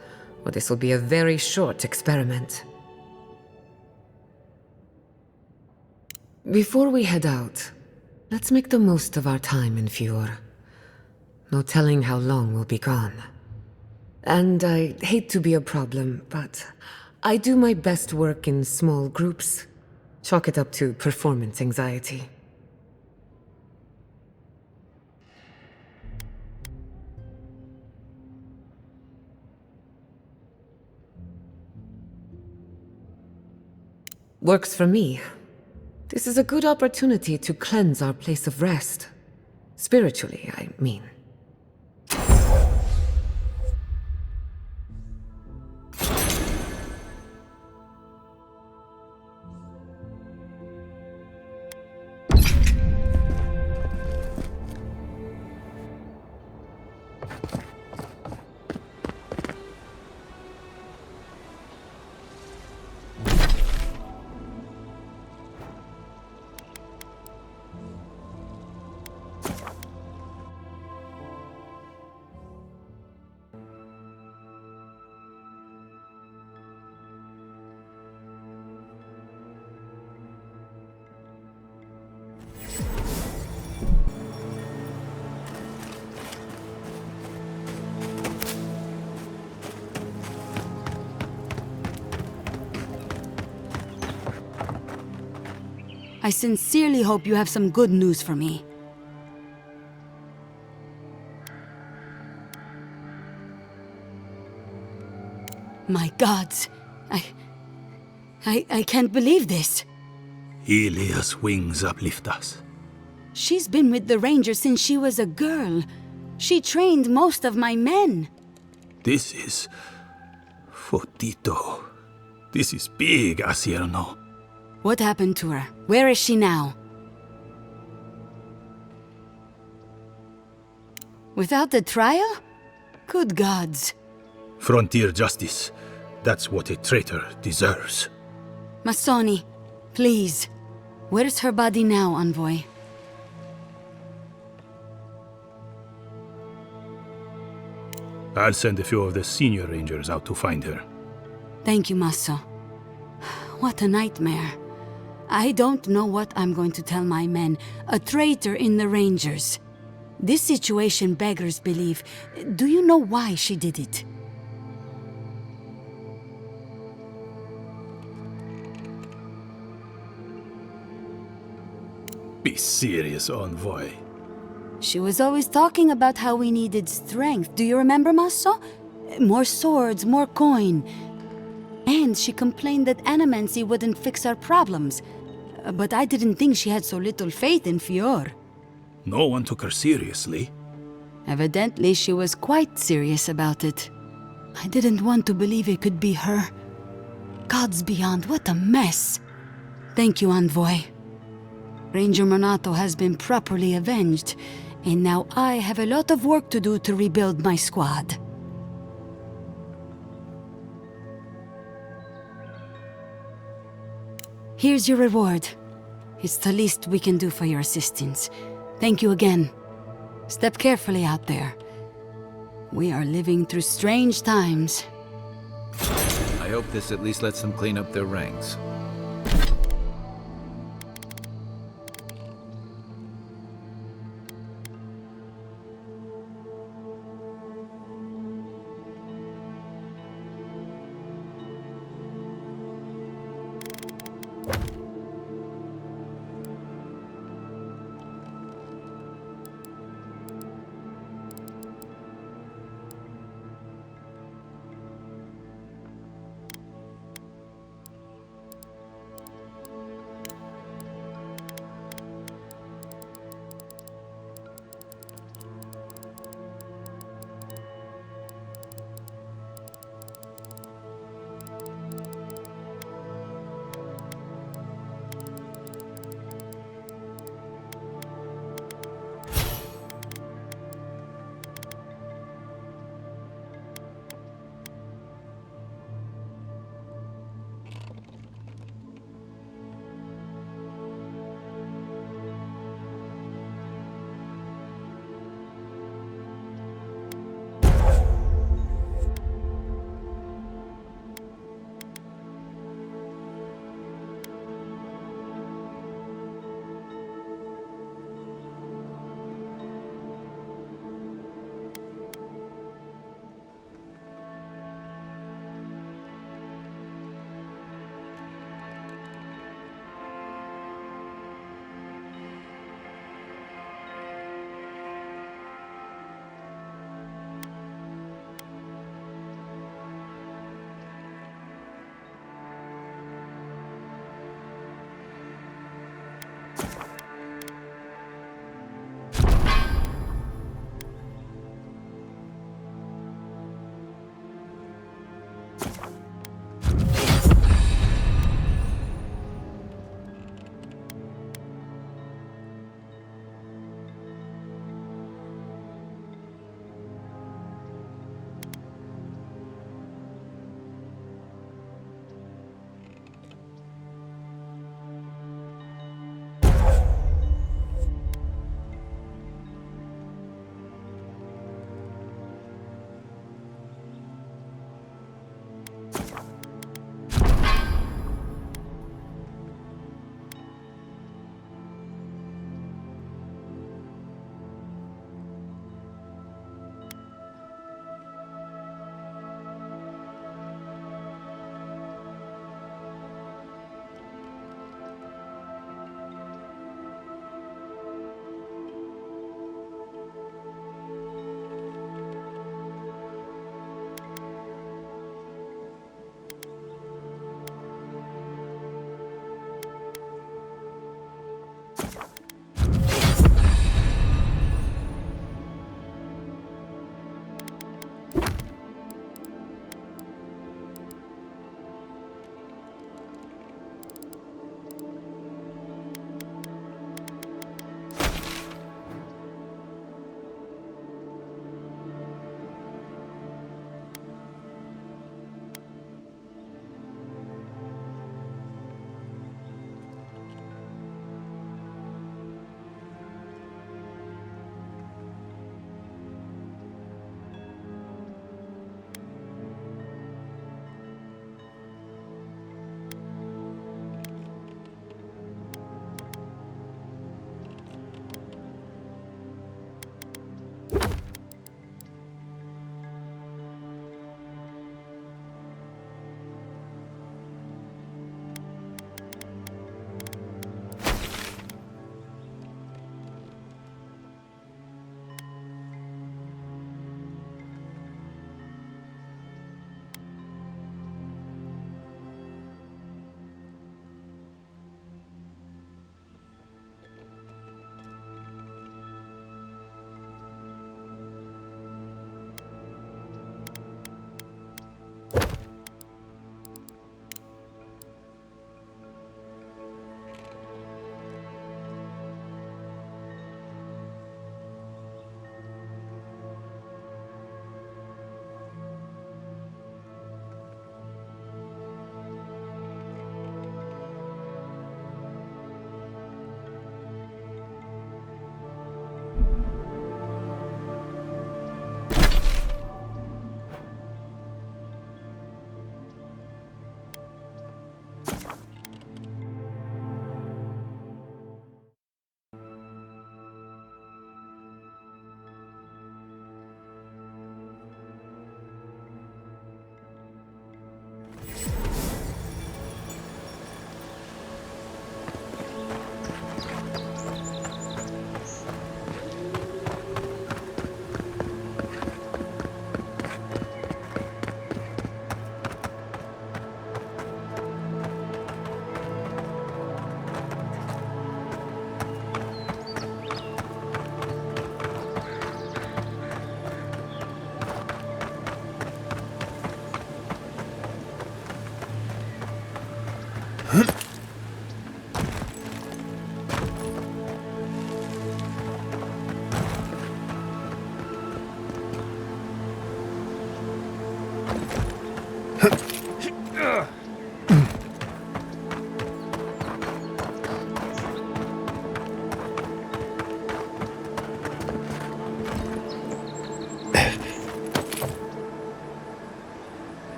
or this will be a very short experiment. Before we head out, let's make the most of our time in Fjord. No telling how long we'll be gone. And I hate to be a problem, but I do my best work in small groups. Chalk it up to performance anxiety. Works for me. This is a good opportunity to cleanse our place of rest. Spiritually, I mean.
I sincerely hope you have some good news for me. My gods, I can't believe this.
Ilia's wings uplift us.
She's been with the Rangers since she was a girl. She trained most of my men.
This is... Fotito. This is big, Asierno.
What happened to her? Where is she now? Without the trial? Good gods.
Frontier justice. That's what a traitor deserves.
Masoni, please. Where's her body now, Envoy?
I'll send a few of the senior rangers out to find her.
Thank you, Maso. What a nightmare. I don't know what I'm going to tell my men. A traitor in the Rangers. This situation beggars belief. Do you know why she did it?
Be serious, Envoy.
She was always talking about how we needed strength. Do you remember, Maso? More swords, more coin. And she complained that animancy wouldn't fix our problems. But I didn't think she had so little faith in Fior.
No one took her seriously.
Evidently, she was quite serious about it. I didn't want to believe it could be her. Gods beyond, what a mess. Thank you, Envoy. Ranger Monato has been properly avenged, and now I have a lot of work to do to rebuild my squad. Here's your reward. It's the least we can do for your assistance. Thank you again. Step carefully out there. We are living through strange times.
I hope this at least lets them clean up their ranks.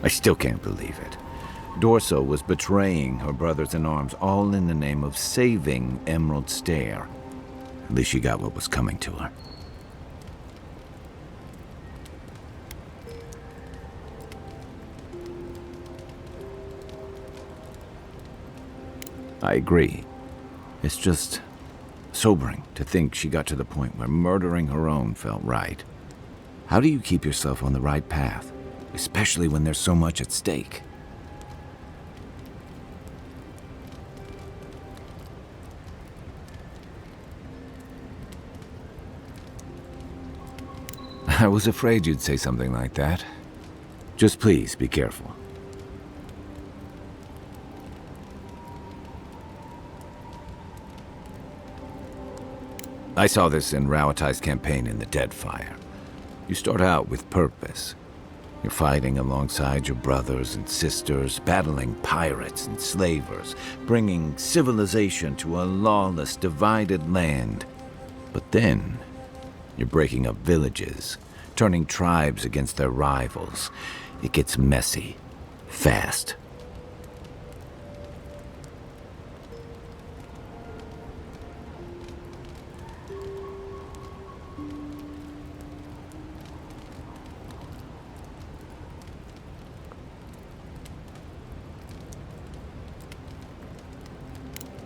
I still can't believe it. Dorso was betraying her brothers-in-arms, all in the name of saving Emerald Stair. At least she got what was coming to her. I agree. It's just sobering to think she got to the point where murdering her own felt right. How do you keep yourself on the right path, especially when there's so much at stake? I was afraid you'd say something like that. Just please be careful. I saw this in Rauatai's campaign in the Deadfire. You start out with purpose. You're fighting alongside your brothers and sisters, battling pirates and slavers, bringing civilization to a lawless, divided land. But then, you're breaking up villages, turning tribes against their rivals. It gets messy, fast.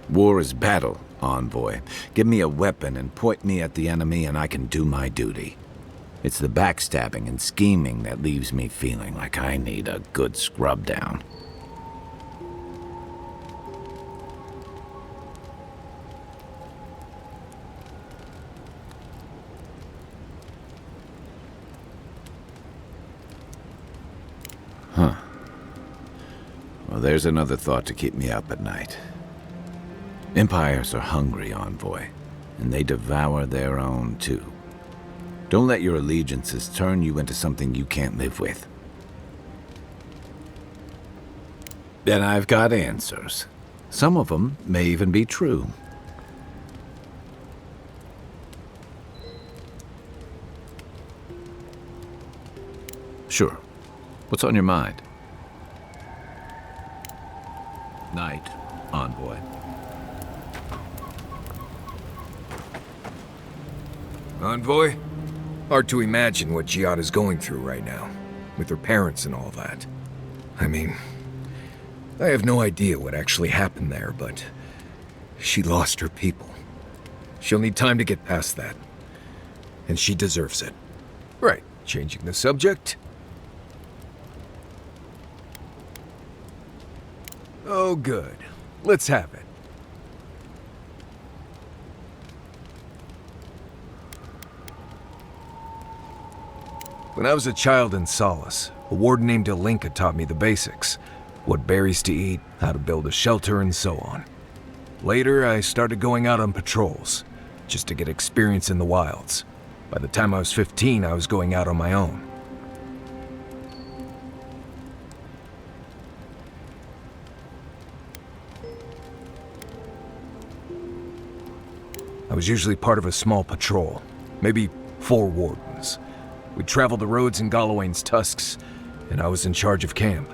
War is battle, Envoy. Give me a weapon and point me at the enemy and I can do my duty. It's the backstabbing and scheming that leaves me feeling like I need a good scrub down. Huh. Well, there's another thought to keep me up at night. Empires are hungry, Envoy, and they devour their own, too. Don't let your allegiances turn you into something you can't live with. And I've got answers. Some of them may even be true. Sure. What's on your mind? Night, Envoy.
Envoy? Hard to imagine what Giada's going through right now, with her parents and all that. I mean, I have no idea what actually happened there, but she lost her people. She'll need time to get past that. And she deserves it. Right, changing the subject. Oh, good. Let's have it. When I was a child in Solace, a warden named Ilinka taught me the basics. What berries to eat, how to build a shelter, and so on. Later, I started going out on patrols, just to get experience in the wilds. By the time I was 15, I was going out on my own. I was usually part of a small patrol, maybe 4 wardens. We'd travel the roads in Galawain's tusks, and I was in charge of camp.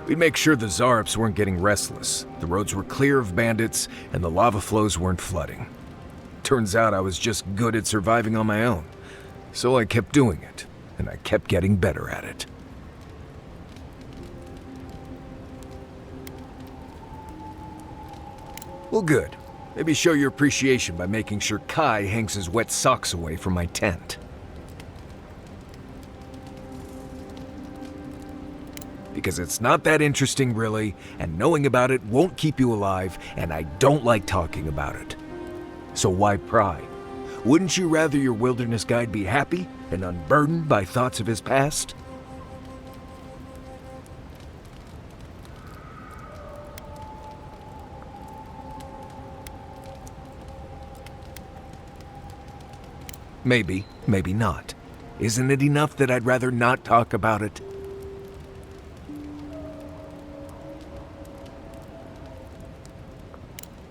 We'd make sure the Zarps weren't getting restless, the roads were clear of bandits, and the lava flows weren't flooding. Turns out I was just good at surviving on my own, so I kept doing it, and I kept getting better at it. Well, good. Maybe show your appreciation by making sure Kai hangs his wet socks away from my tent. Because it's not that interesting, really, and knowing about it won't keep you alive, and I don't like talking about it. So why pry? Wouldn't you rather your wilderness guide be happy and unburdened by thoughts of his past? Maybe, maybe not. Isn't it enough that I'd rather not talk about it?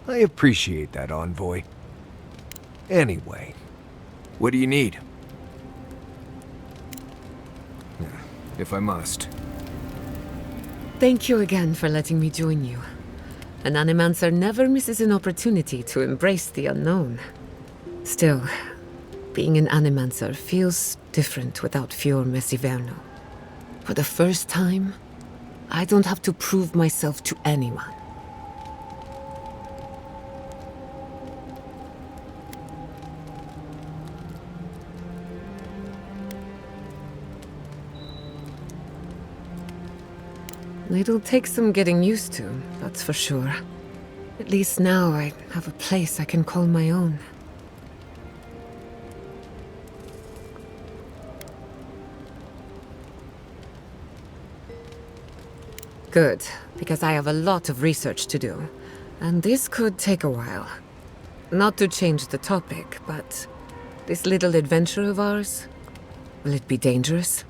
I appreciate that, Envoy. Anyway, what do you need? If I must.
Thank you again for letting me join you. An Animancer never misses an opportunity to embrace the unknown. Still, being an Animancer feels different without Fior Mesiverno. For the first time, I don't have to prove myself to anyone. It'll take some getting used to, that's for sure. At least now I have a place I can call my own. Good, because I have a lot of research to do, and this could take a while. Not to change the topic, but this little adventure of ours, will it be dangerous?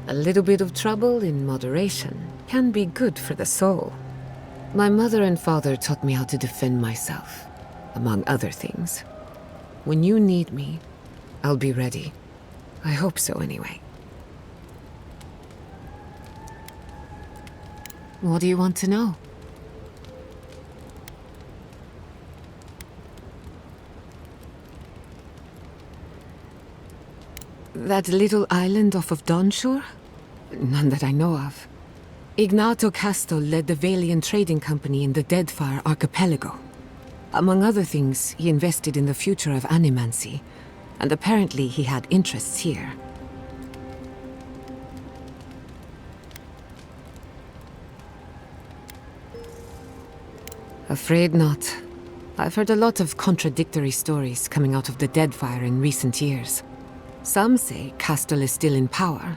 A little bit of trouble in moderation can be good for the soul. My mother and father taught me how to defend myself, among other things. When you need me, I'll be ready. I hope so, anyway. What do you want to know? That little island off of Dawnshore? None that I know of. Ignato Casto led the Valian trading company in the Deadfire Archipelago. Among other things, he invested in the future of animancy, and apparently he had interests here. Afraid not. I've heard a lot of contradictory stories coming out of the Deadfire in recent years. Some say Castle is still in power,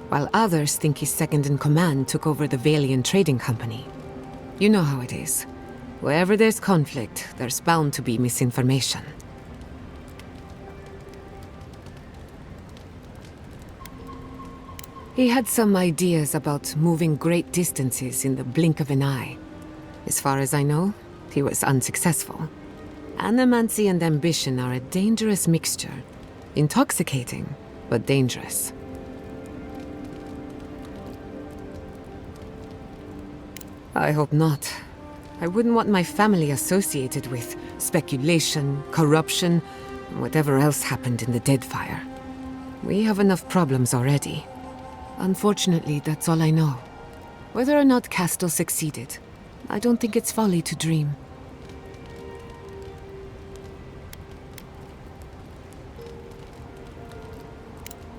while others think his second-in-command took over the Valian trading company. You know how it is. Wherever there's conflict, there's bound to be misinformation. He had some ideas about moving great distances in the blink of an eye. As far as I know, he was unsuccessful. Animancy and ambition are a dangerous mixture. Intoxicating, but dangerous. I hope not. I wouldn't want my family associated with speculation, corruption, and whatever else happened in the Deadfire. We have enough problems already. Unfortunately, that's all I know. Whether or not Castle succeeded, I don't think it's folly to dream.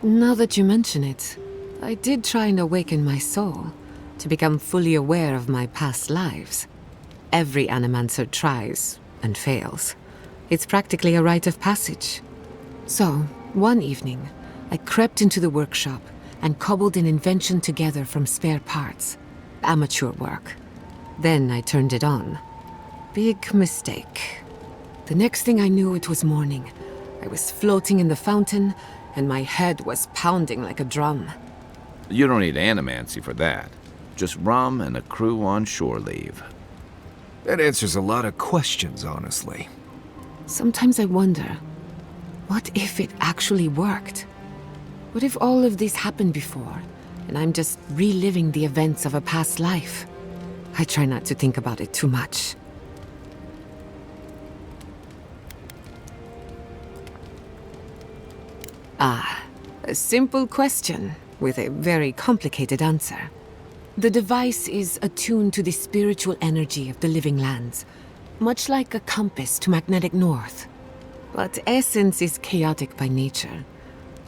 Now that you mention it, I did try and awaken my soul, to become fully aware of my past lives. Every Animancer tries, and fails. It's practically a rite of passage. So, one evening, I crept into the workshop and cobbled an invention together from spare parts. Amateur work. Then I turned it on. Big mistake. The next thing I knew, it was morning. I was floating in the fountain, and my head was pounding like a drum.
You don't need animancy for that. Just rum and a crew on shore leave.
That answers a lot of questions, honestly.
Sometimes I wonder, what if it actually worked? What if all of this happened before, and I'm just reliving the events of a past life? I try not to think about it too much. Ah, a simple question with a very complicated answer. The device is attuned to the spiritual energy of the living lands, much like a compass to magnetic north. But essence is chaotic by nature.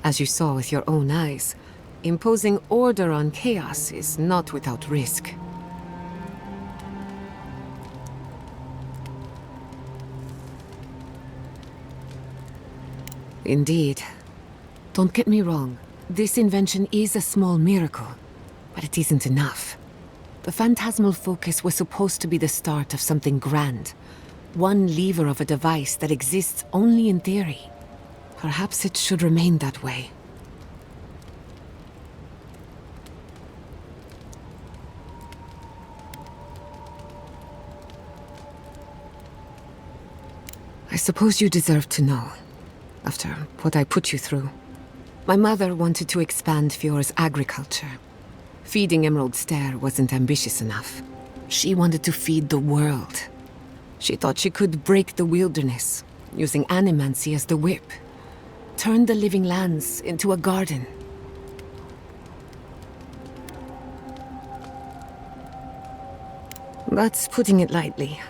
As you saw with your own eyes, imposing order on chaos is not without risk. Indeed. Don't get me wrong, this invention is a small miracle, but it isn't enough. The phantasmal focus was supposed to be the start of something grand, one lever of a device that exists only in theory. Perhaps it should remain that way. I suppose you deserve to know. after what I put you through. My mother wanted to expand Fiore's agriculture. Feeding Emerald Stair wasn't ambitious enough. She wanted to feed the world. She thought she could break the wilderness, using animancy as the whip. Turn the living lands into a garden. That's putting it lightly.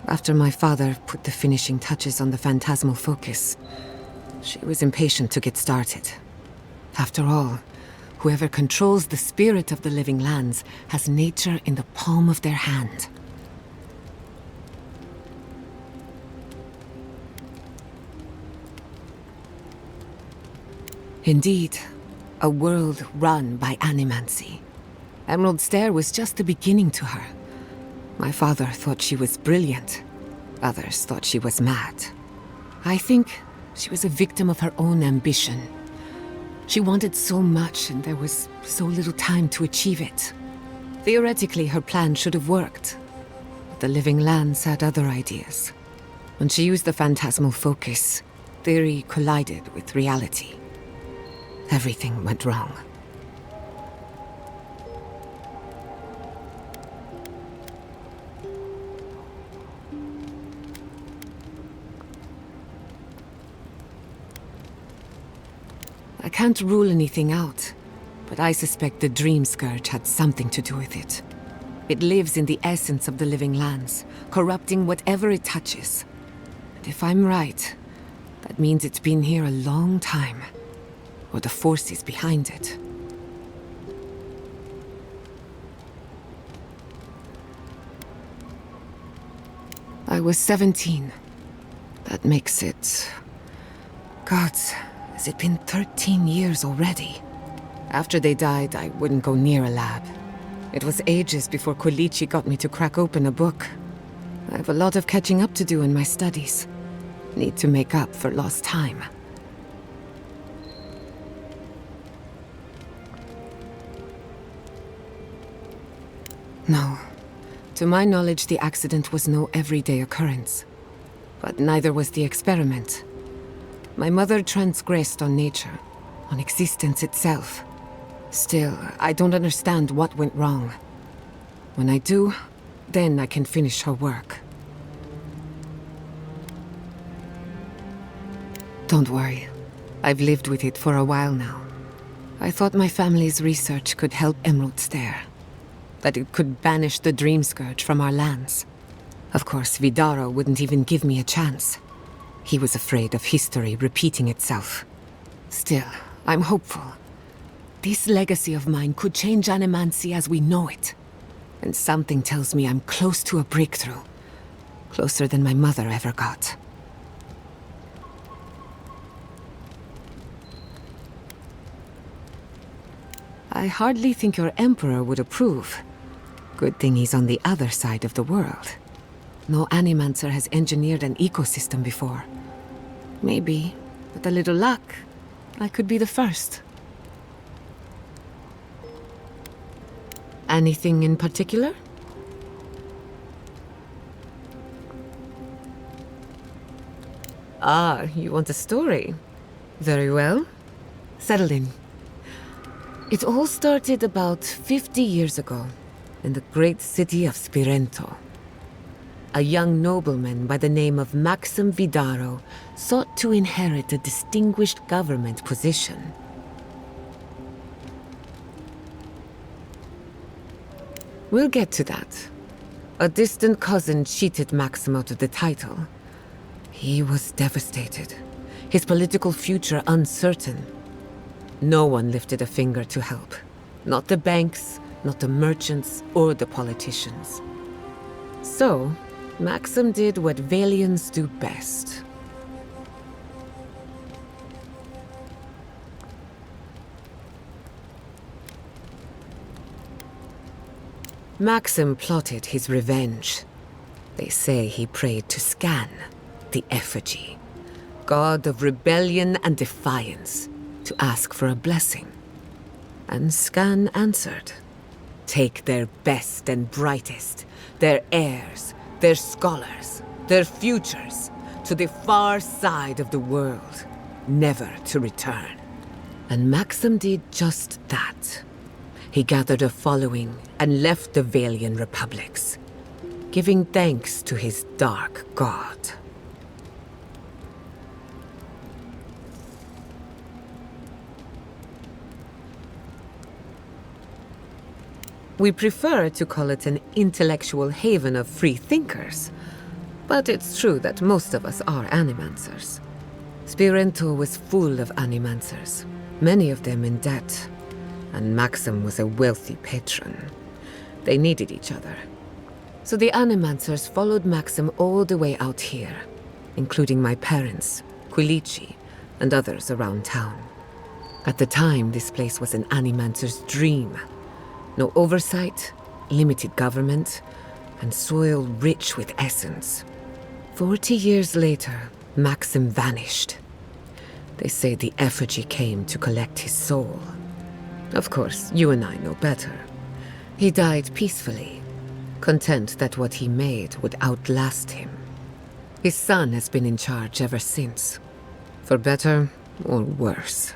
After my father put the finishing touches on the phantasmal focus, she was impatient to get started. After all, whoever controls the spirit of the living lands has nature in the palm of their hand. Indeed, a world run by animancy. Emerald Stair was just the beginning to her. My father thought she was brilliant. Others thought she was mad. I think she was a victim of her own ambition. She wanted so much, and there was so little time to achieve it. Theoretically, her plan should have worked. But the living lands had other ideas. When she used the phantasmal focus, theory collided with reality. Everything went wrong. I can't rule anything out, but I suspect the Dream Scourge had something to do with it. It lives in the essence of the living lands, corrupting whatever it touches. And if I'm right, that means it's been here a long time. Or the forces behind it. I was 17. That makes it... Gods, has it been 13 years already? After they died, I wouldn't go near a lab. It was ages before Kolichi got me to crack open a book. I have a lot of catching up to do in my studies. Need to make up for lost time. No. To my knowledge, the accident was no everyday occurrence. But neither was the experiment. My mother transgressed on nature, on existence itself. Still, I don't understand what went wrong. When I do, then I can finish her work. Don't worry. I've lived with it for a while now. I thought my family's research could help Emerald Stair. That it could banish the Dream Scourge from our lands. Of course, Vidaro wouldn't even give me a chance. He was afraid of history repeating itself. Still, I'm hopeful. This legacy of mine could change animancy as we know it. And something tells me I'm close to a breakthrough. Closer than my mother ever got. I hardly think your Emperor would approve. Good thing he's on the other side of the world. No Animancer has engineered an ecosystem before. Maybe, with a little luck, I could be the first. Anything in particular? Ah, you want a story? Very well. Settle in. It all started about 50 years ago, in the great city of Spirento. A young nobleman by the name of Maxim Vidaro sought to inherit a distinguished government position. We'll get to that. A distant cousin cheated Maxim out of the title. He was devastated, his political future uncertain. No one lifted a finger to help. Not the banks, not the merchants, or the politicians. So, Maxim did what Valians do best. Maxim plotted his revenge. They say he prayed to Scan, the effigy, god of rebellion and defiance, to ask for a blessing. And Scan answered. Take their best and brightest, their heirs, their scholars, their futures, to the far side of the world, never to return. And Maxim did just that. He gathered a following and left the Valian republics, giving thanks to his dark god. We prefer to call it an intellectual haven of free thinkers, but it's true that most of us are animancers. Spirento was full of animancers, many of them in debt, and Maxim was a wealthy patron. They needed each other. So the animancers followed Maxim all the way out here, including my parents, Quilici, and others around town. At the time, this place was an animancer's dream. No oversight, limited government, and soil rich with essence. 40 years later, Maxim vanished. They say the effigy came to collect his soul. Of course, you and I know better. He died peacefully, content that what he made would outlast him. His son has been in charge ever since, for better or worse.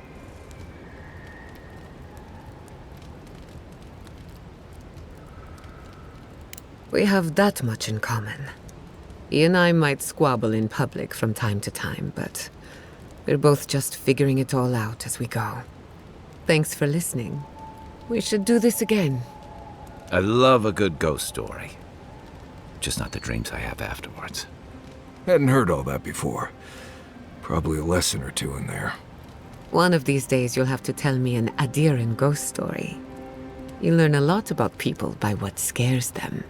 We have that much in common. He and I might squabble in public from time to time, but we're both just figuring it all out as we go. Thanks for listening. We should do this again.
I love a good ghost story. Just not the dreams I have afterwards.
Hadn't heard all that before. Probably a lesson or two in there.
One of these days you'll have to tell me an Adiran ghost story. You learn a lot about people by what scares them.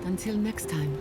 Until next time.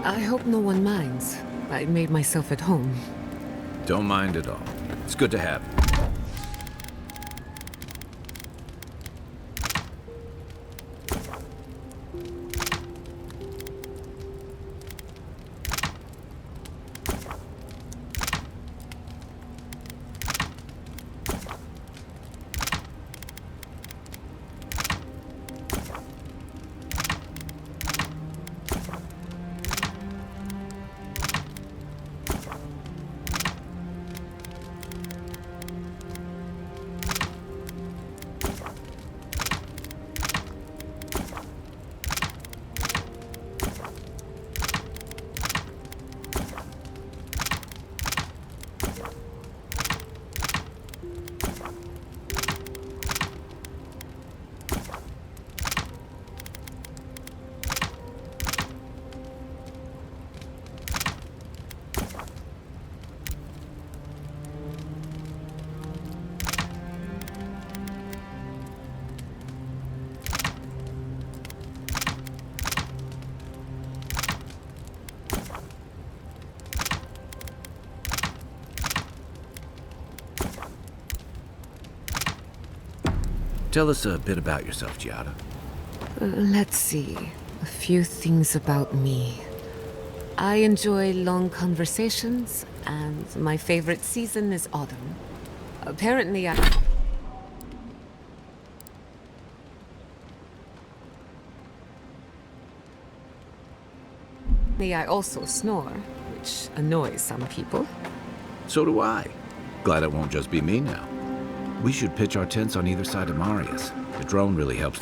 I hope no one minds. I made myself at home.
Don't mind at all. It's good to have you. Tell us a bit about yourself, Giada.
Let's see. A few things about me. I enjoy long conversations, and my favorite season is autumn. Apparently, May I also snore, which annoys some people.
So do I. Glad it won't just be me now. We should pitch our tents on either side of Marius. The drone really helps.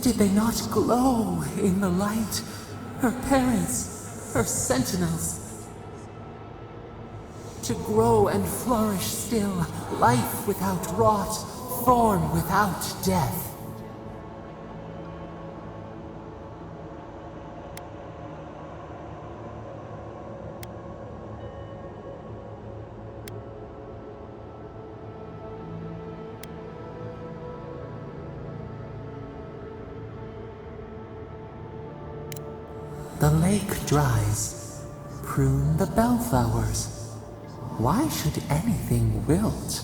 Did they not glow in the light? Her parents, her sentinels. To grow and flourish still, life without rot, form without death. The lake dries. Prune the bellflowers. Why should anything wilt?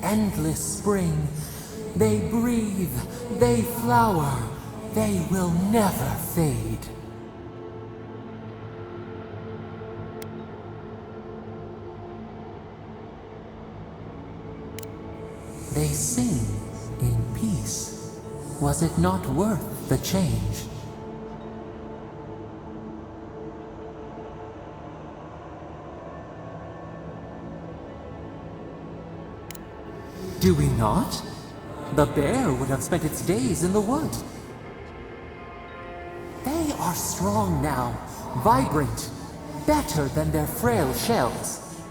Endless spring. They breathe. They flower. They will never fade. They sing in peace. Was it not worth the change? Do we not? The bear would have spent its days in the wood. They are strong now, vibrant, better than their frail shells.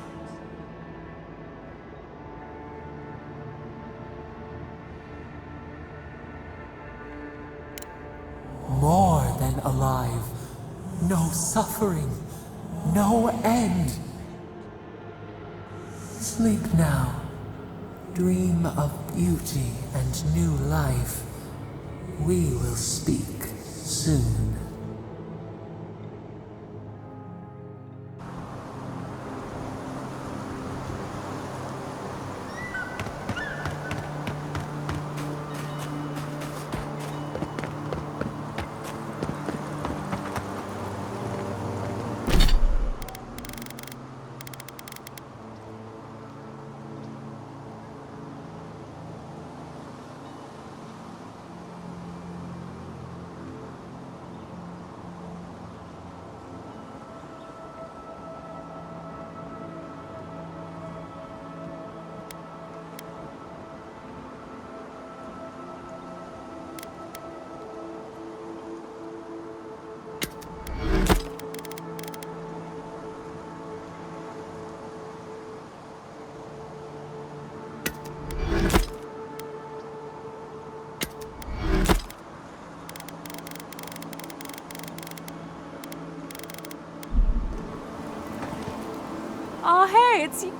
More than alive. No suffering, no end. Sleep now. Dream of beauty and new life. We will speak soon.
Oh, hey, it's you.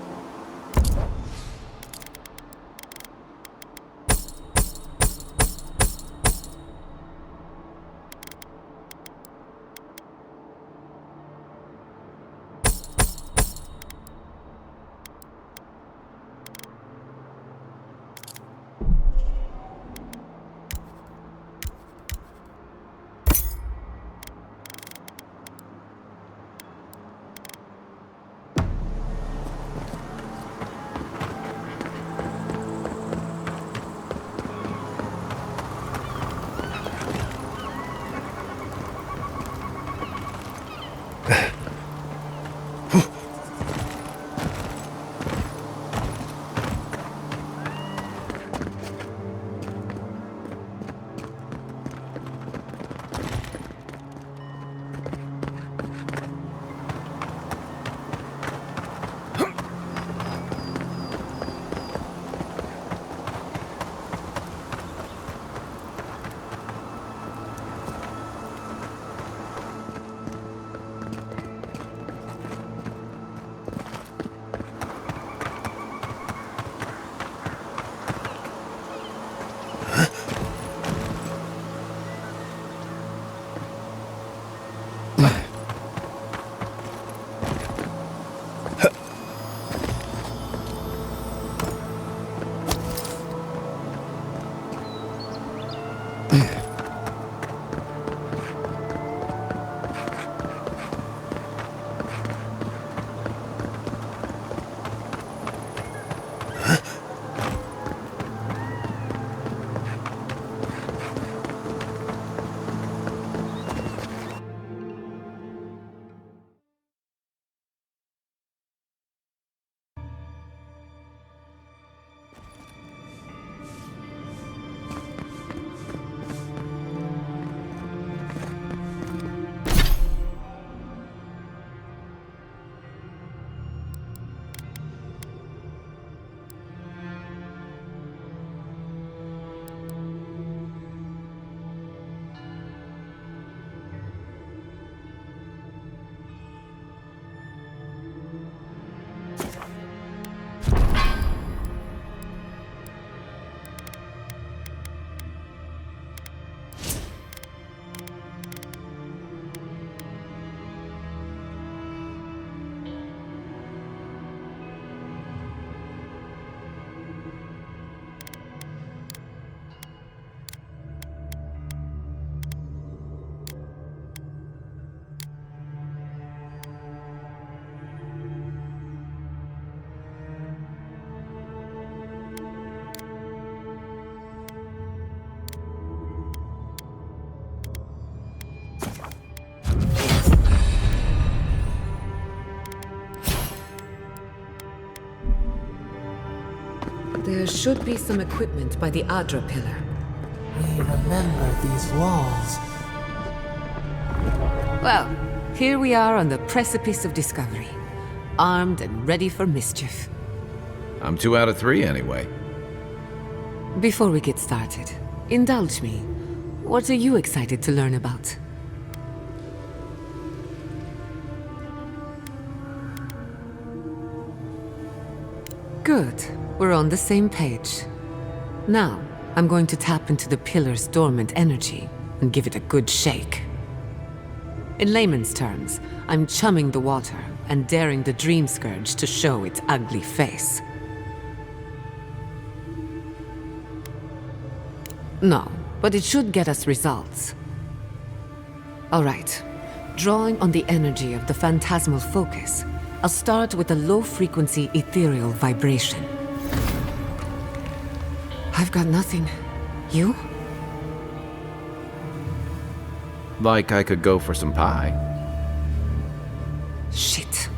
There should be some equipment by the Adra pillar.
We remember these walls.
Well, here we are on the precipice of discovery. Armed and ready for mischief.
I'm 2 out of 3 anyway.
Before we get started, indulge me. What are you excited to learn about? Good. We're on the same page. Now, I'm going to tap into the pillar's dormant energy and give it a good shake. In layman's terms, I'm chumming the water and daring the Dream Scourge to show its ugly face. No, but it should get us results. All right. Drawing on the energy of the phantasmal focus, I'll start with a low-frequency ethereal vibration. I've got nothing. You?
Like I could go for some pie.
Shit.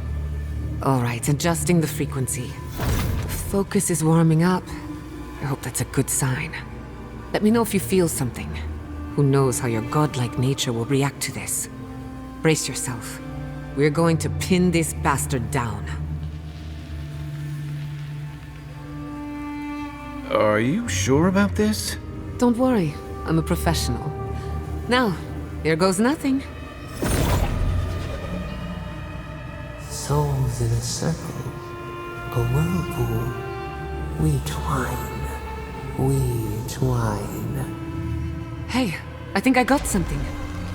All right, adjusting the frequency. Focus is warming up. I hope that's a good sign. Let me know if you feel something. Who knows how your godlike nature will react to this. Brace yourself. We're going to pin this bastard down.
Are you sure about this?
Don't worry, I'm a professional. Now, here goes nothing.
Souls in a circle, a whirlpool. We twine, we twine.
Hey, I think I got something.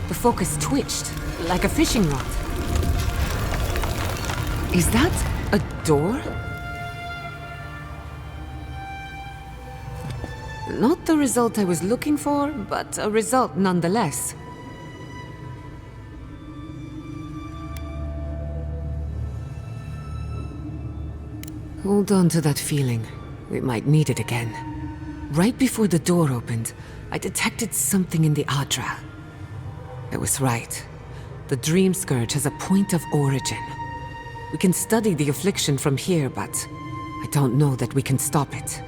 The focus twitched, like a fishing rod. Is that a door? Not the result I was looking for, but a result nonetheless. Hold on to that feeling. We might need it again. Right before the door opened, I detected something in the Adra. I was right. The Dream Scourge has a point of origin. We can study the affliction from here, but I don't know that we can stop it.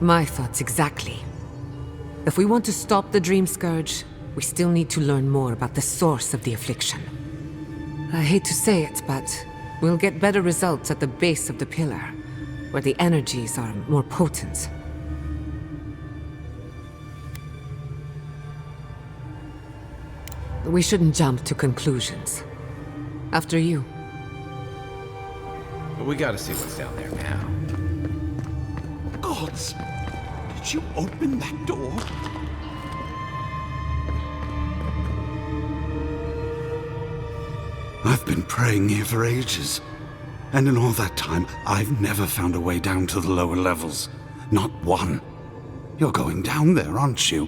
My thoughts exactly. If we want to stop the Dream Scourge, we still need to learn more about the source of the affliction. I hate to say it, but we'll get better results at the base of the pillar, where the energies are more potent. We shouldn't jump to conclusions. After you.
But we gotta see what's down there now.
Gods! Did you open that door? I've been praying here for ages. And in all that time, I've never found a way down to the lower levels. Not one. You're going down there, aren't you?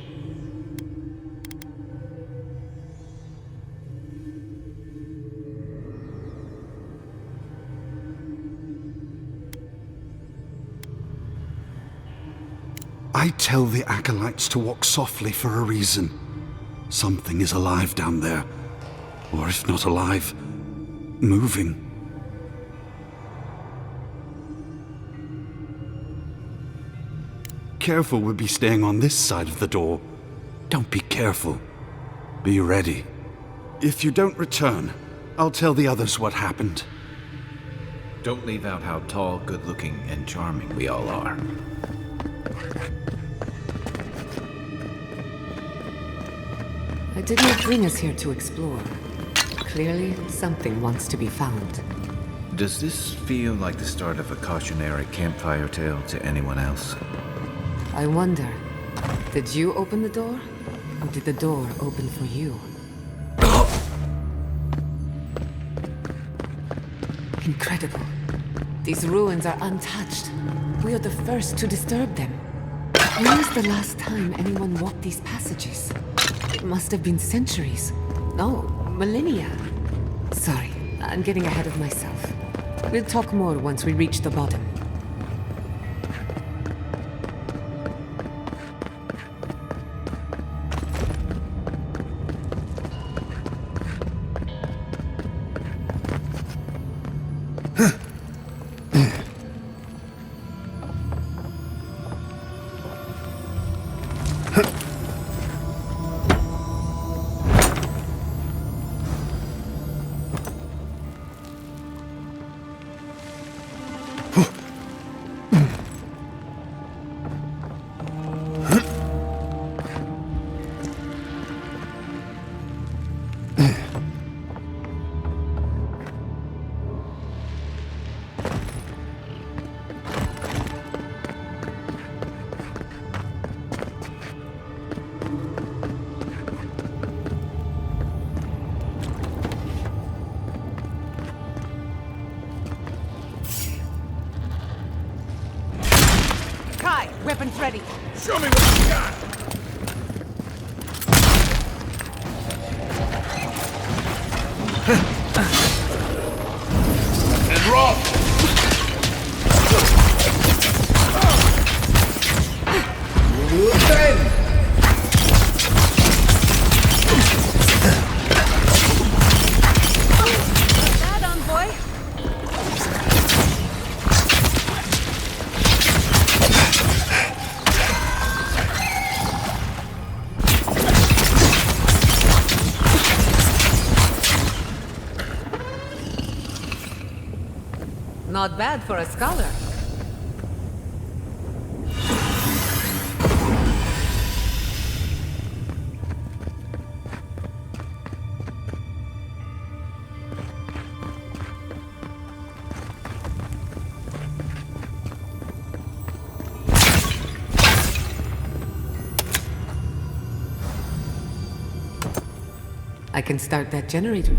I tell the acolytes to walk softly for a reason. Something is alive down there. Or if not alive, moving. Careful would be staying on this side of the door. Don't be careful. Be ready. If you don't return, I'll tell the others what happened.
Don't leave out how tall, good-looking, and charming we all are.
I did not bring us here to explore. Clearly, something wants to be found.
Does this feel like the start of a cautionary campfire tale to anyone else?
I wonder, did you open the door? Or did the door open for you? Incredible. These ruins are untouched. We are the first to disturb them. When was the last time anyone walked these passages? It must have been centuries. No, millennia. Sorry, I'm getting ahead of myself. We'll talk more once we reach the bottom.
Weapons ready.
Show me what you got! And roll!
Bad, envoy.
Not bad for a scholar. I can start that generator.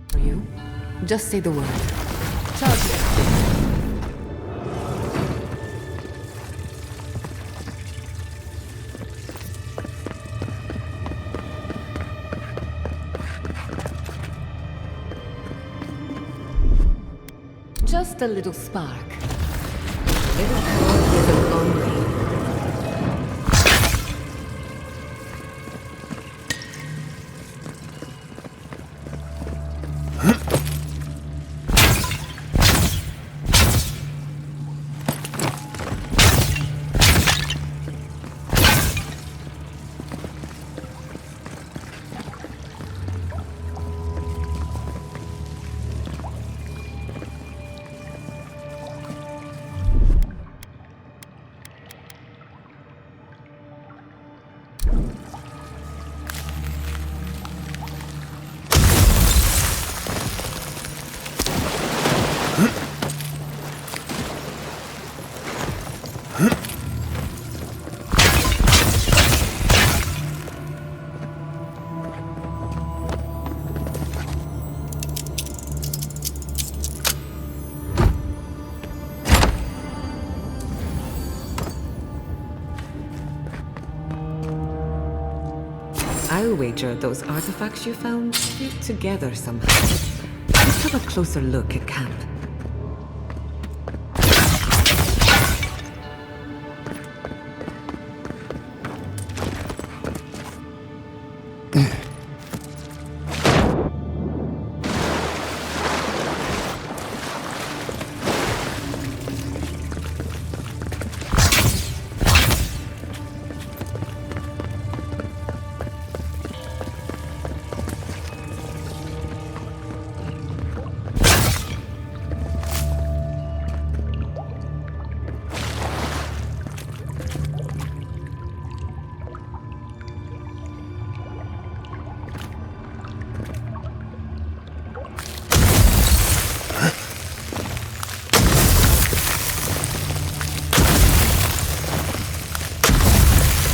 For you? Just say the word.
Charge it.
Just a little spark. Little power goes a long way. I'll wager those artifacts you found fit together somehow. Let's have a closer look at camp.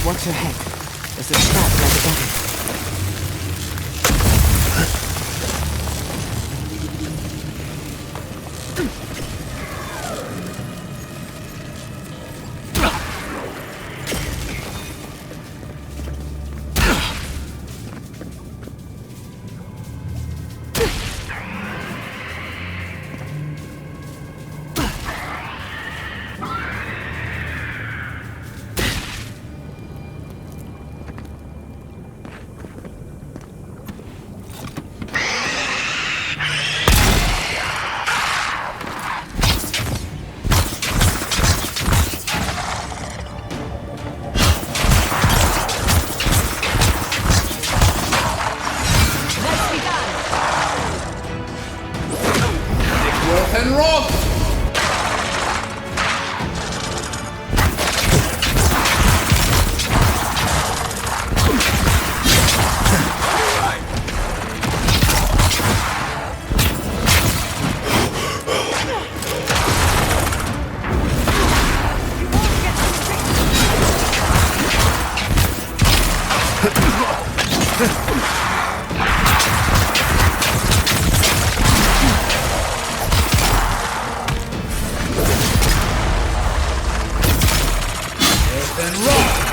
Watch your head. There's a trap right above it.
then rock!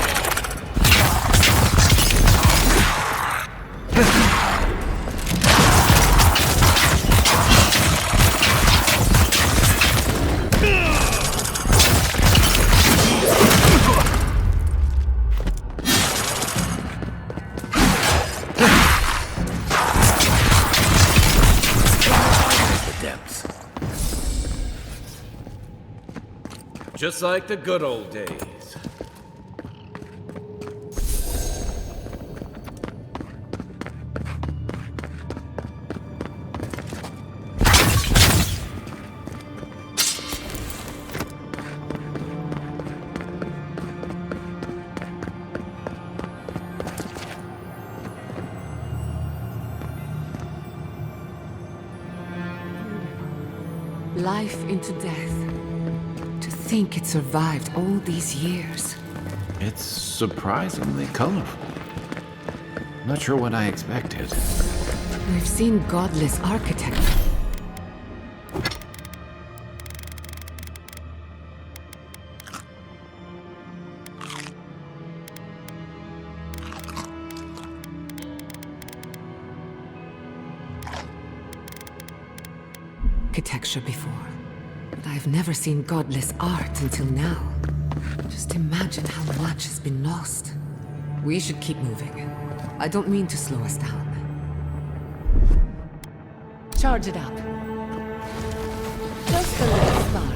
Just like the good old days.
Life into death. To think it survived all these years.
It's surprisingly colorful. Not sure what I expected.
We've seen godless architecture. Architecture before. But I've never seen godless art until now. Just imagine how much has been lost. We should keep moving. I don't mean to slow us down.
Charge it up. Just a little spark.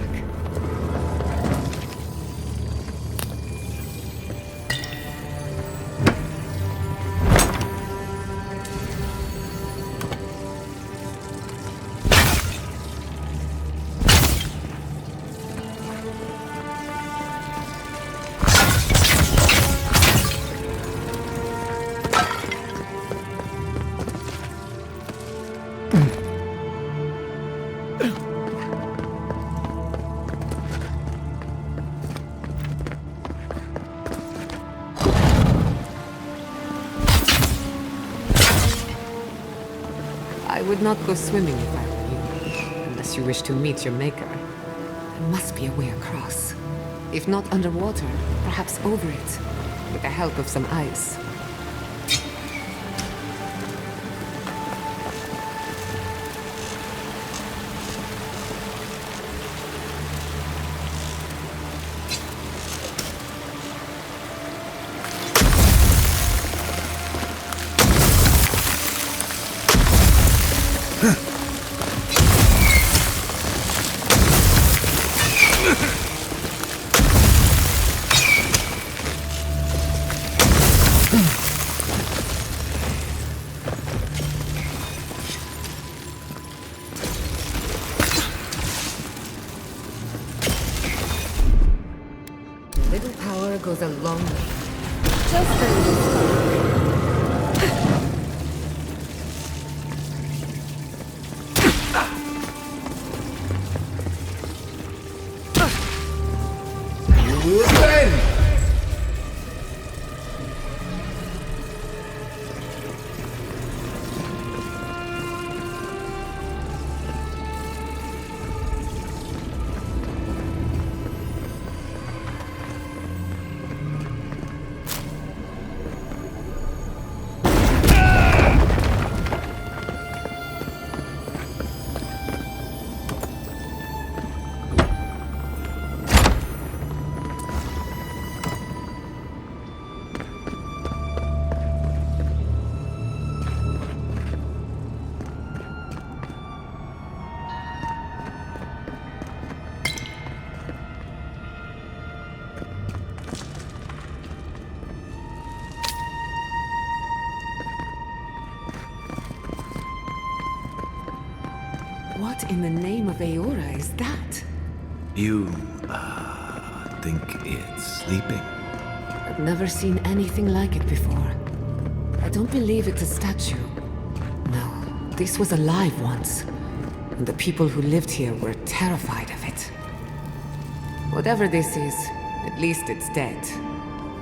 I would not go swimming if I were you, unless you wish to meet your maker. There must be a way across. If not underwater, perhaps over it, with the help of some ice. Little power goes a long way. Just a little What in the name of Aora is that?
You, think it's sleeping?
I've never seen anything like it before. I don't believe it's a statue. No, this was alive once. And the people who lived here were terrified of it. Whatever this is, at least it's dead.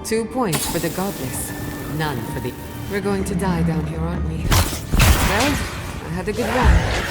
2 points for the godless, none for the... We're going to die down here, aren't we? Well, I had a good run.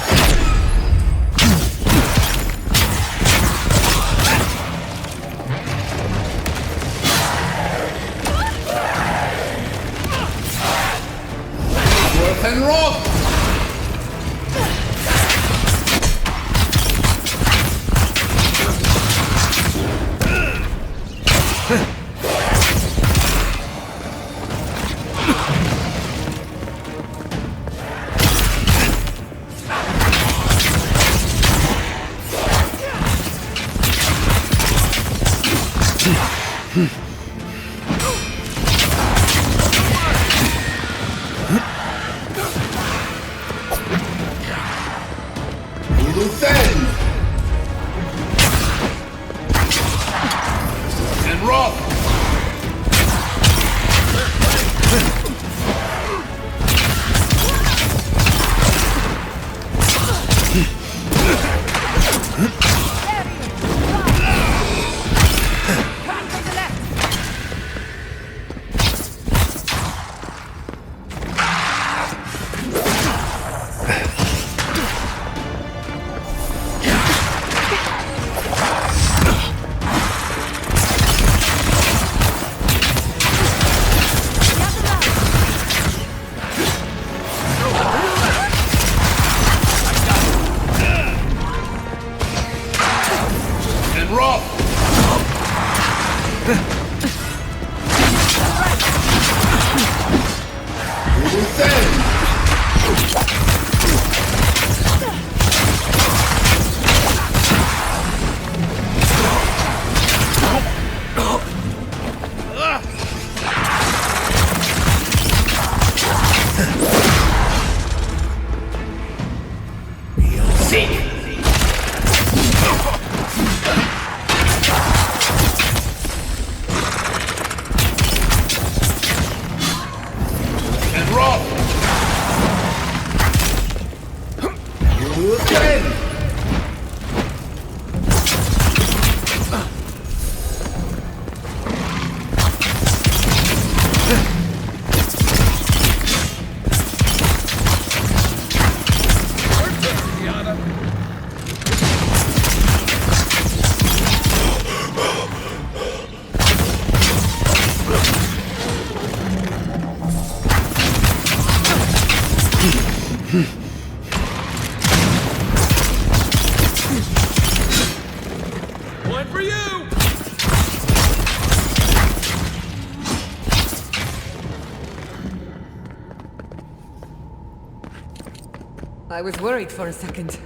One for you!
I was worried for a second.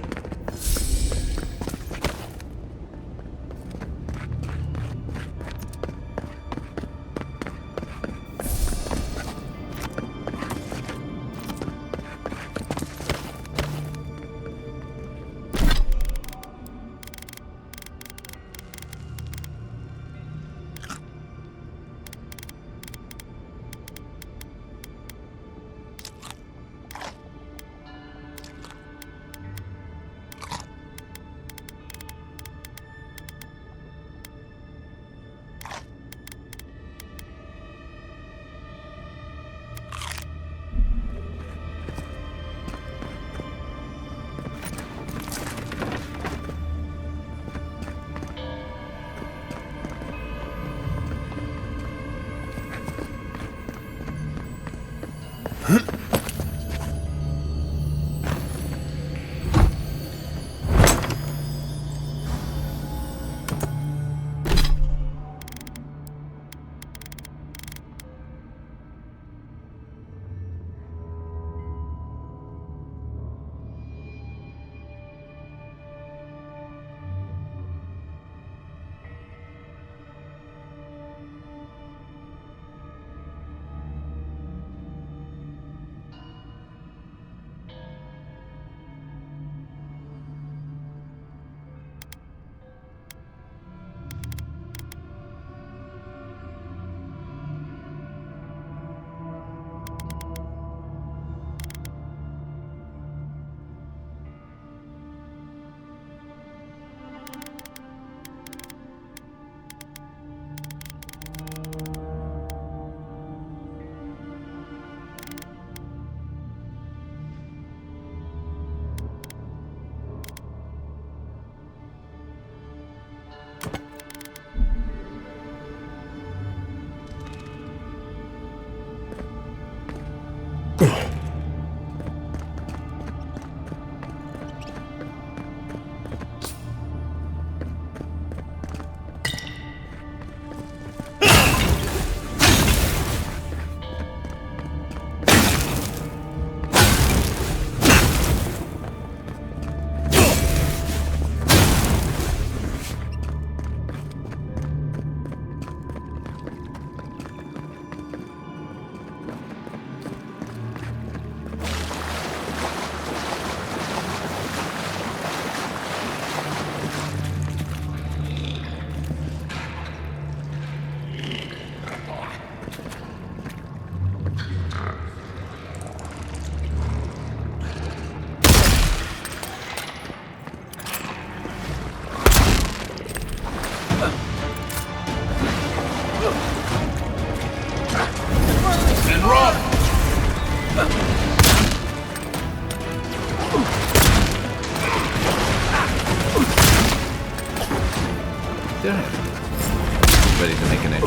Ready to make an end?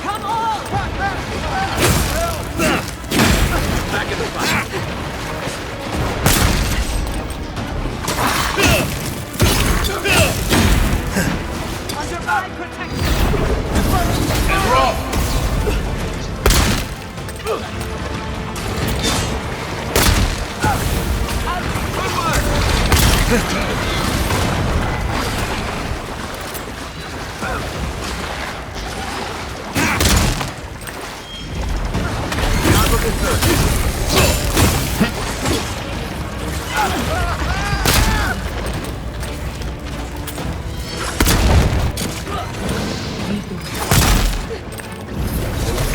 Come on!
Back in the fight.
Under my protection!
And roll! Not looking good.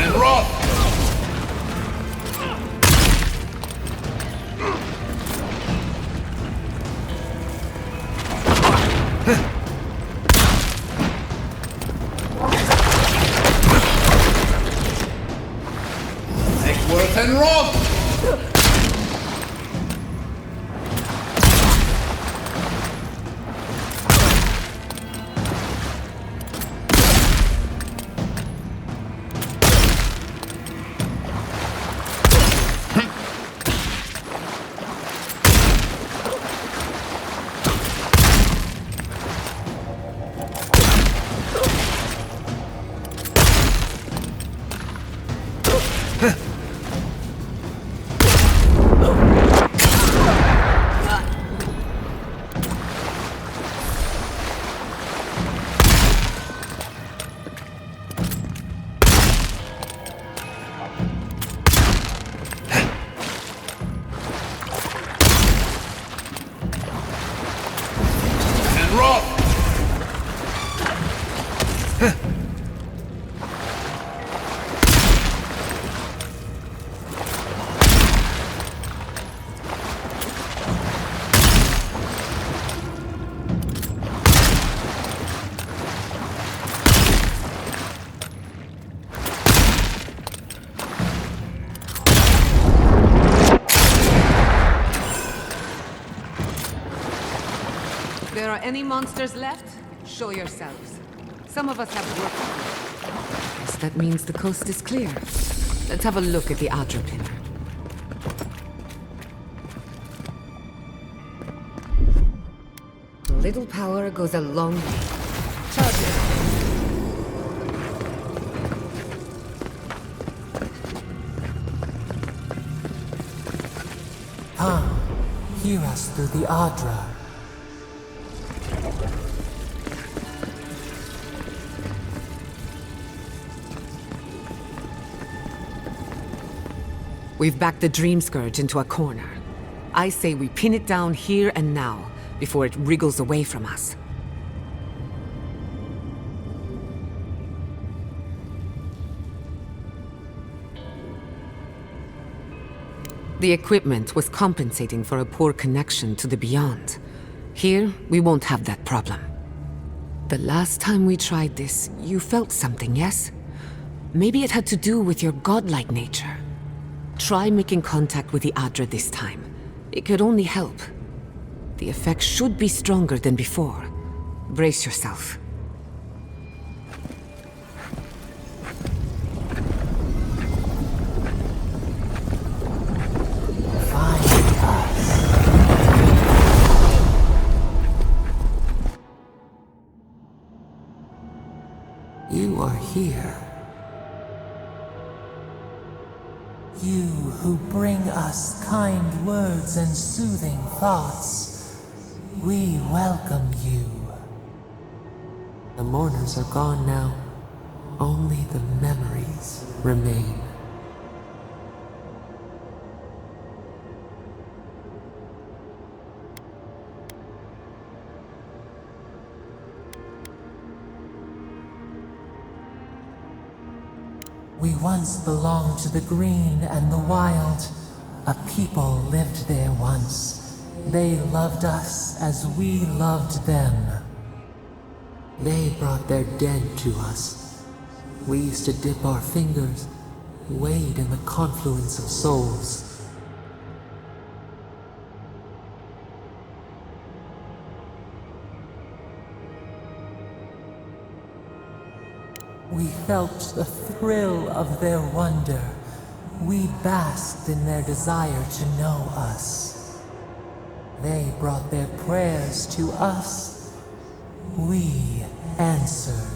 And roll! Neckworth and roll! And roll!
If there are any monsters left, show yourselves. Some of us have work to do. Guess that means the coast is clear. Let's have a look at the Adra Pillar. A little power goes a long way. Charge it.
Come, hear us through the Adra.
We've backed the Dream Scourge into a corner. I say we pin it down here and now, before it wriggles away from us. The equipment was compensating for a poor connection to the Beyond. Here, we won't have that problem. The last time we tried this, you felt something, yes? Maybe it had to do with your godlike nature. Try making contact with the Adra this time. It could only help. The effect should be stronger than before. Brace yourself.
You are here. You who bring us kind words and soothing thoughts, we welcome you. The mourners are gone now. Only the memories remain. We once belonged to the green and the wild. A people lived there once. They loved us as we loved them. They brought their dead to us. We used to dip our fingers, wade in the confluence of souls. We felt the thrill of their wonder. We basked in their desire to know us. They brought their prayers to us. We answered.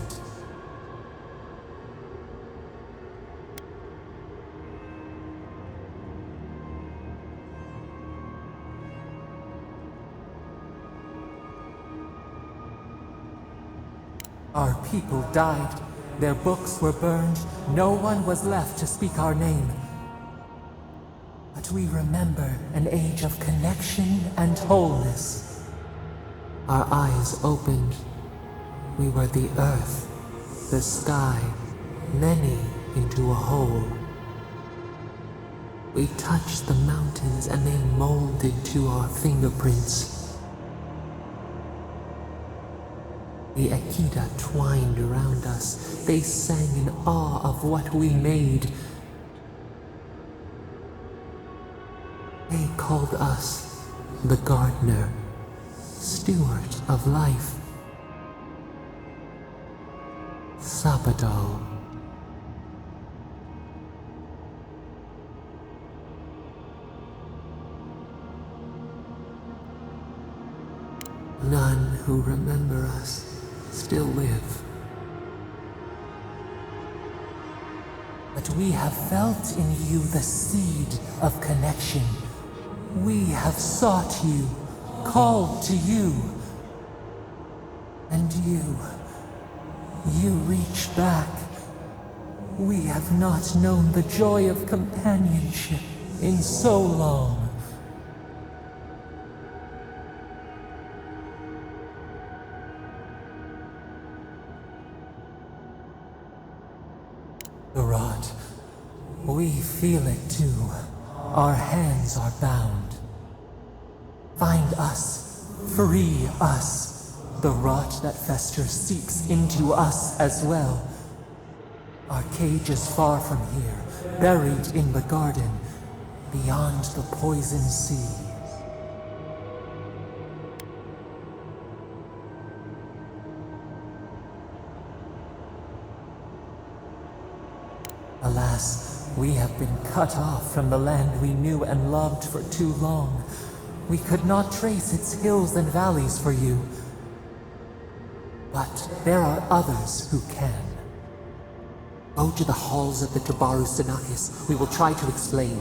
Our people died. Their books were burned. No one was left to speak our name. But we remember an age of connection and wholeness. Our eyes opened. We were the earth, the sky, many into a whole. We touched the mountains and they molded to our fingerprints. The Akita twined around us. They sang in awe of what we made. They called us the gardener, steward of life. Sabado. None who remember us still live. But we have felt in you the seed of connection. We have sought you, called to you. And you reach back. We have not known the joy of companionship in so long. The rot. We feel it too. Our hands are bound. Find us. Free us. The rot that festers seeps into us as well. Our cage is far from here, buried in the garden, beyond the poison sea. Alas, we have been cut off from the land we knew and loved for too long. We could not trace its hills and valleys for you. But there are others who can. Go to the halls of the Tabaru Sinakis. We will try to explain.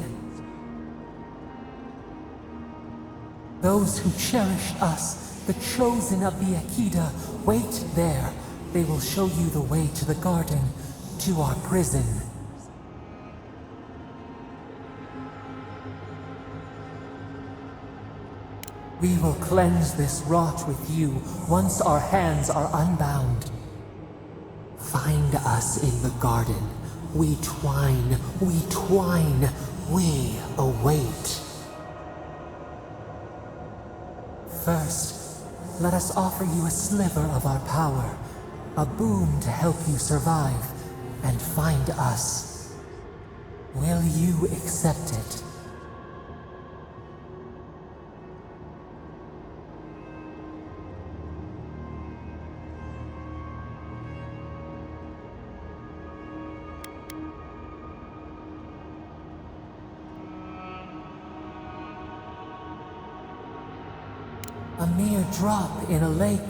Those who cherish us, the chosen of the Akita, wait there. They will show you the way to the garden, to our prison. We will cleanse this rot with you once our hands are unbound. Find us in the garden. We twine, we await. First, let us offer you a sliver of our power, a boon to help you survive and find us. Will you accept it? A mere drop in a lake,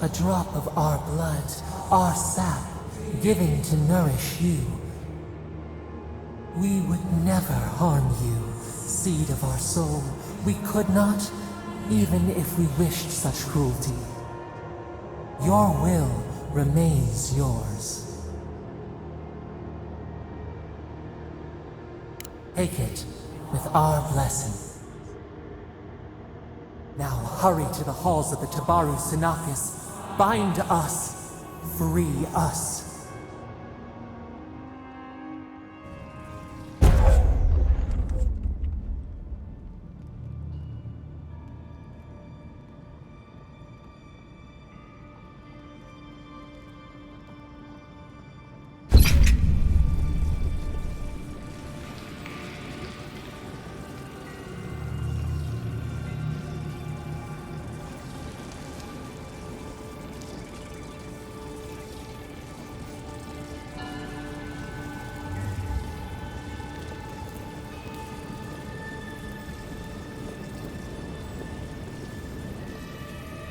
a drop of our blood, our sap, given to nourish you. We would never harm you, seed of our soul. We could not, even if we wished such cruelty. Your will remains yours. Take it with our blessing. Now hurry to the halls of the Tabaru Sinakis. Bind us. Free us.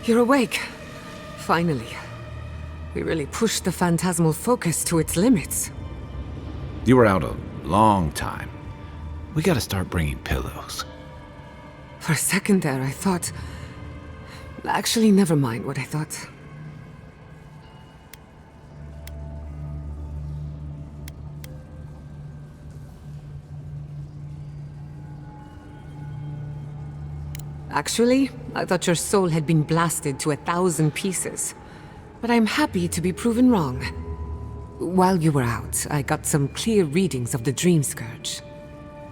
You're awake. Finally. We really pushed the phantasmal focus to its limits.
You were out a long time. We gotta start bringing pillows.
For a second there, I thought... Actually, never mind what I thought. Actually, I thought your soul had been blasted to 1,000 pieces. But I'm happy to be proven wrong. While you were out, I got some clear readings of the Dream Scourge.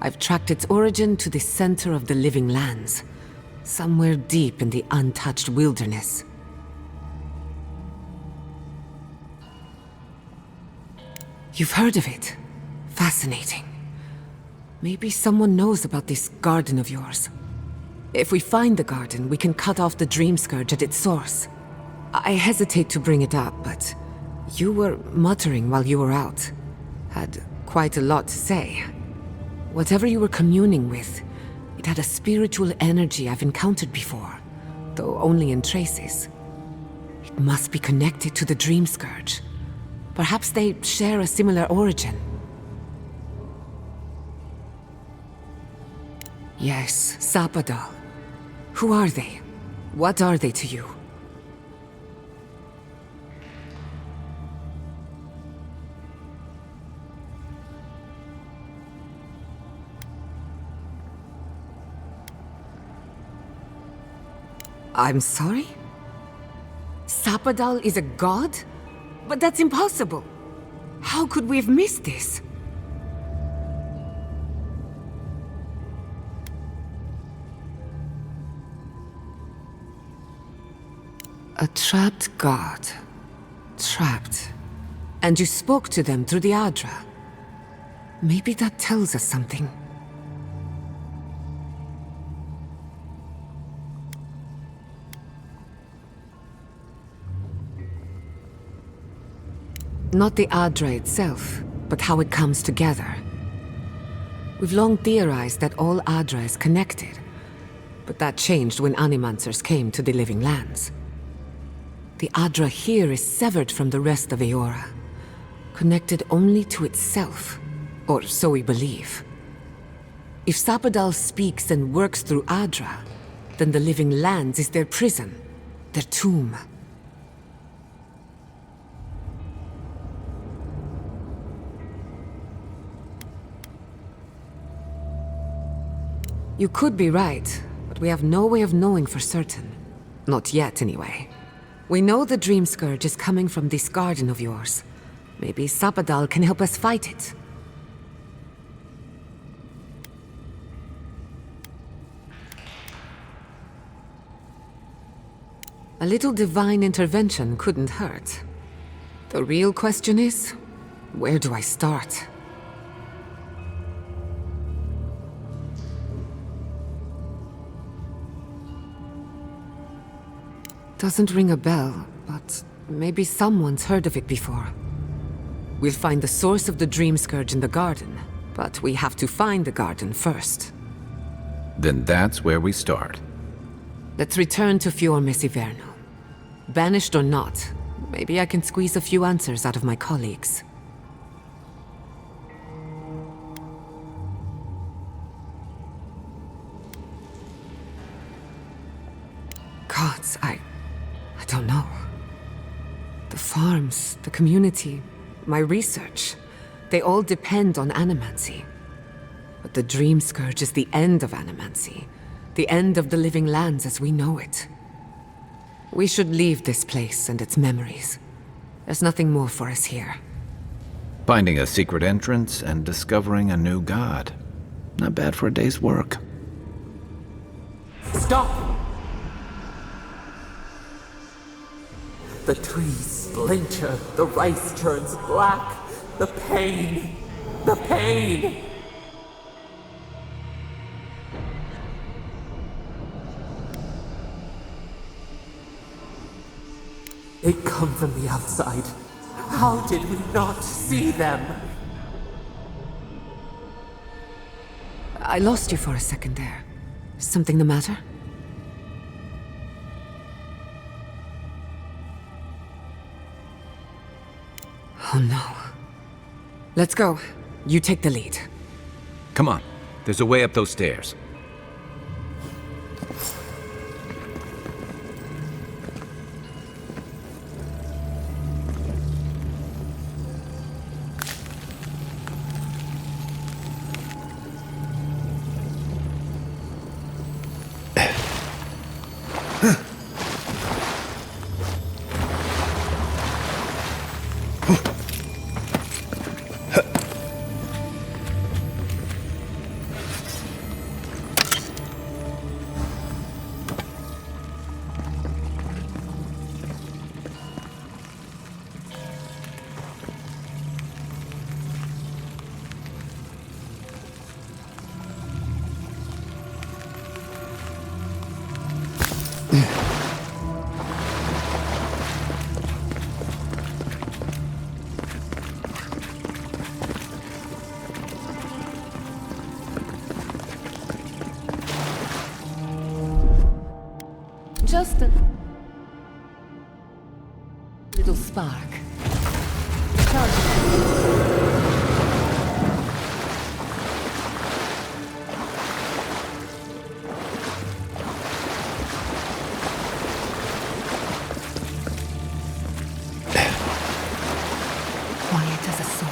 I've tracked its origin to the center of the living lands, somewhere deep in the untouched wilderness. You've heard of it? Fascinating. Maybe someone knows about this garden of yours. If we find the garden, we can cut off the Dream Scourge at its source. I hesitate to bring it up, but you were muttering while you were out. Had quite a lot to say. Whatever you were communing with, it had a spiritual energy I've encountered before, though only in traces. It must be connected to the Dream Scourge. Perhaps they share a similar origin. Yes, Sapadal. Who are they? What are they to you? I'm sorry? Sapadal is a god? But that's impossible. How could we have missed this? A trapped god. Trapped. And you spoke to them through the Adra. Maybe that tells us something. Not the Adra itself, but how it comes together. We've long theorized that all Adra is connected, but that changed when Animancers came to the Living Lands. The Adra here is severed from the rest of Eora, connected only to itself, or so we believe. If Sapadal speaks and works through Adra, then the Living Lands is their prison, their tomb. You could be right, but we have no way of knowing for certain. Not yet, anyway. We know the Dream Scourge is coming from this garden of yours. Maybe Sapadal can help us fight it. A little divine intervention couldn't hurt. The real question is, where do I start? Doesn't ring a bell, but maybe someone's heard of it before. We'll find the source of the Dream Scourge in the garden, but we have to find the garden first.
Then that's where we start.
Let's return to Fior Messiverno. Banished or not, maybe I can squeeze a few answers out of my colleagues. Gods, I don't know. The farms, the community, my research, they all depend on animancy. But the Dream Scourge is the end of animancy, the end of the Living Lands as we know it. We should leave this place and its memories. There's nothing more for us here.
Finding a secret entrance and discovering a new god. Not bad for a day's work.
Stop! The trees splinter, the rice turns black. The pain! The pain! They come from the outside. How did we not see them?
I lost you for a second there. Something the matter? Oh no. Let's go. You take the lead.
Come on. There's a way up those stairs.
Just a little spark. Quiet as a soul.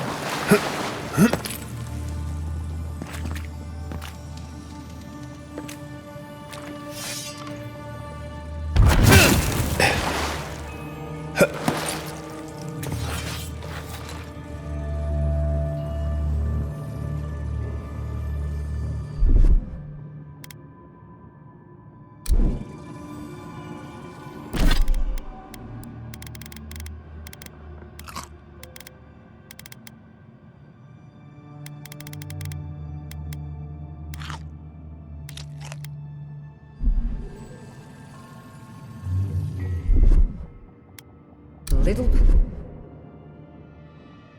Little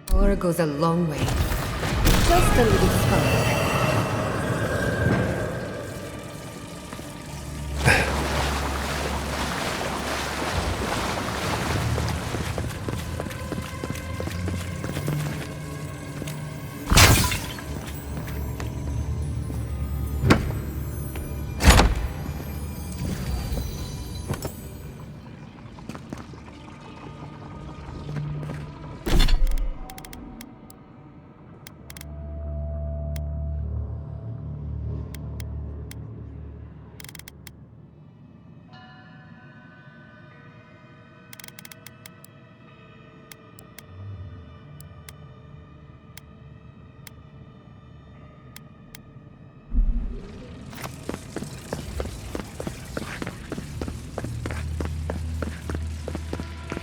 power goes a long way. Just a little spark.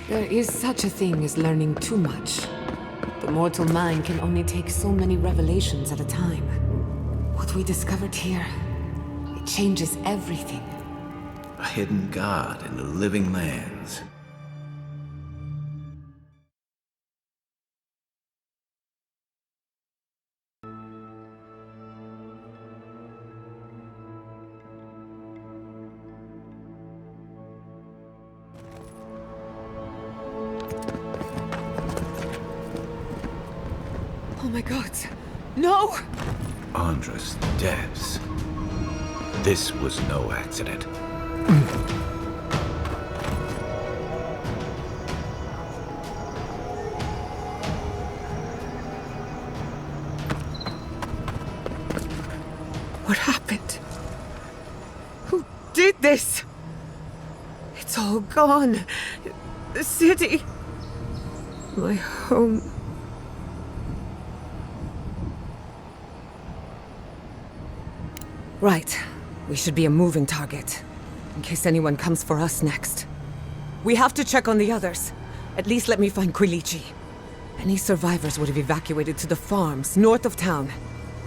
There is such a thing as learning too much. The mortal mind can only take so many revelations at a time. What we discovered here, it changes everything.
A hidden god in the living lands.
Oh my god. No!
Andra's depths. This was no accident.
What happened? Who did this? It's all gone. The city. My home. Right. We should be a moving target, in case anyone comes for us next. We have to check on the others. At least let me find Quilici. Any survivors would have evacuated to the farms north of town.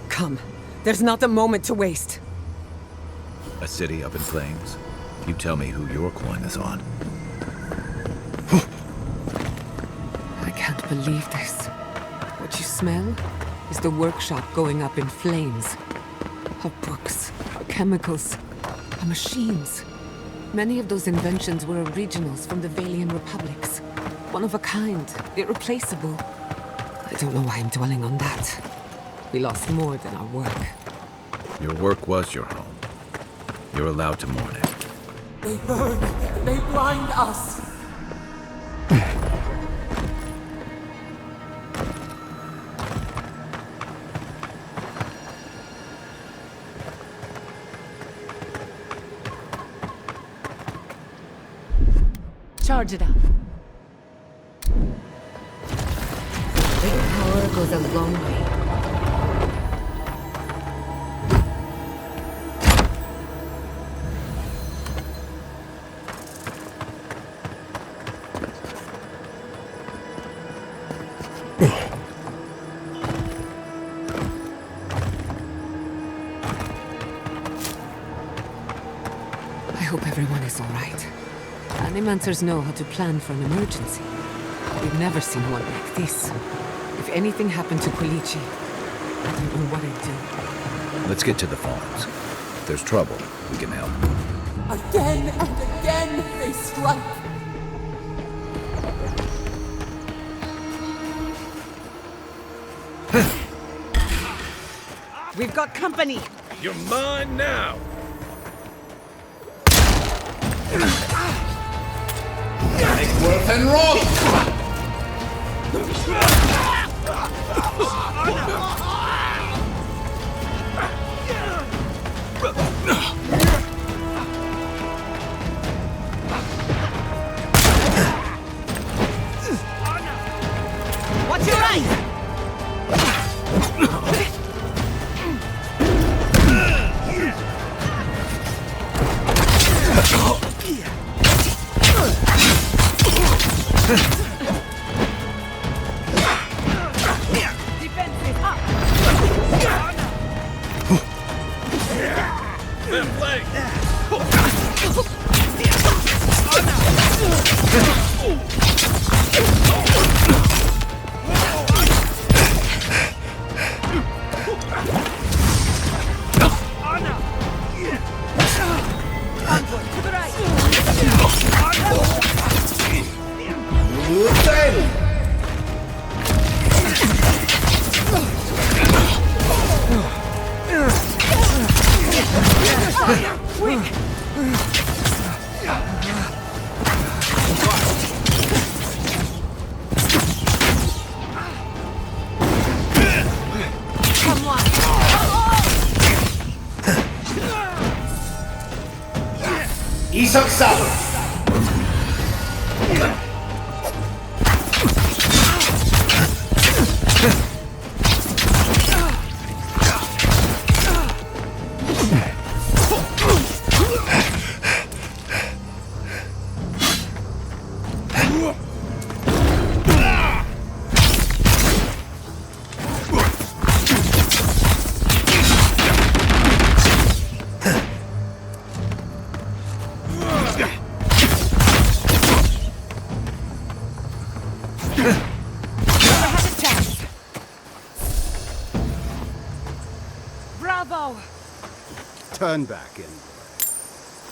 Come. There's not a moment to waste.
A city up in flames? You tell me who your coin is on.
I can't believe this. What you smell is the workshop going up in flames. Our books, our chemicals, our machines. Many of those inventions were originals from the Valian republics. One of a kind, irreplaceable. I don't know why I'm dwelling on that. We lost more than our work.
Your work was your home. You're allowed to mourn it.
They burn. They blind us.
Charge it up.
Big power goes a long way. I hope everyone is all right. Animancers know how to plan for an emergency. We've never seen one like this. If anything happened to Quilici, I don't know what I'd do.
Let's get to the farms. If there's trouble, we can help.
Again and again they strike.
We've got company.
You're mine now!
Worth and wrong!
Watch your eyes! Defenses up!
Left leg!
To the right!
Isok Salo!
Bravo!
Turn back in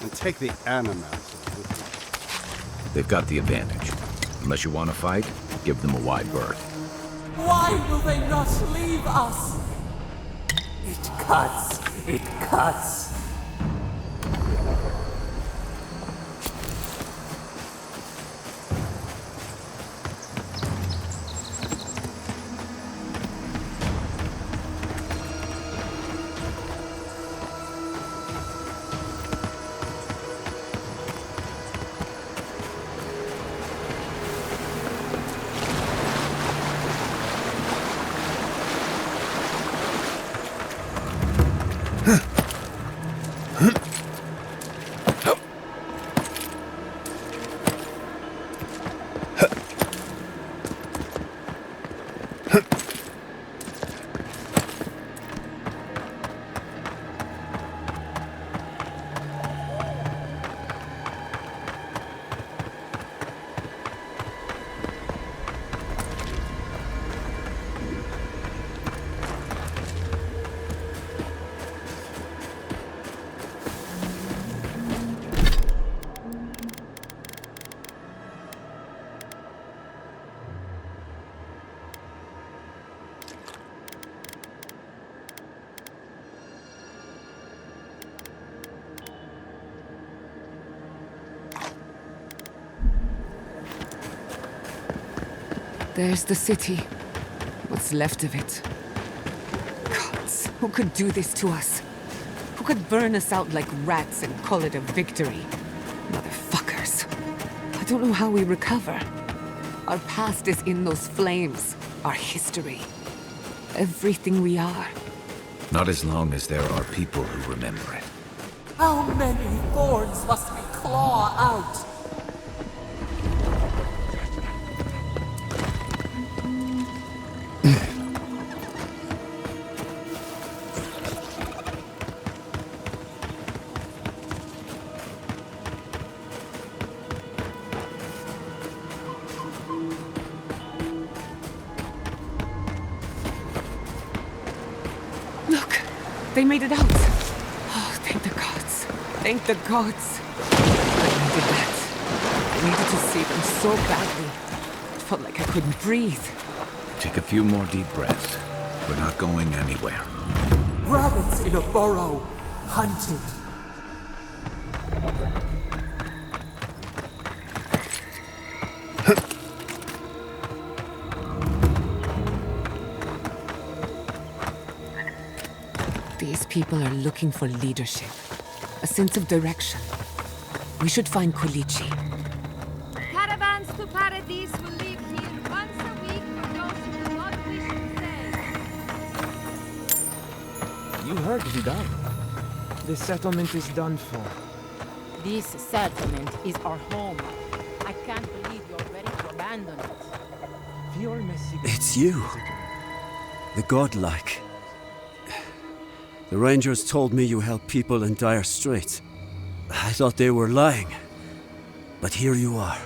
and take the Animancers with you.
They've got the advantage. Unless you want to fight, give them a wide berth.
Why will they not leave us? It cuts. It cuts.
There's the city. What's left of it. Gods, who could do this to us? Who could burn us out like rats and call it a victory? Motherfuckers. I don't know how we recover. Our past is in those flames. Our history. Everything we are.
Not as long as there are people who remember it.
How many thorns must we claw out?
Look! They made it out! Oh, thank the gods. Thank the gods. I needed that. I needed to see them so badly. It felt like I couldn't breathe.
Take a few more deep breaths. We're not going anywhere.
Rabbits in a burrow, hunted.
These people are looking for leadership, a sense of direction. We should find Kulichi.
Caravans to Paradise will leave here once a week for those who do not wish to stay.
You heard Vidal. The settlement is done for.
This settlement is our home. I can't believe you're ready to abandon it.
It's you. The godlike. The Rangers told me you help people in dire straits. I thought they were lying. But here you are.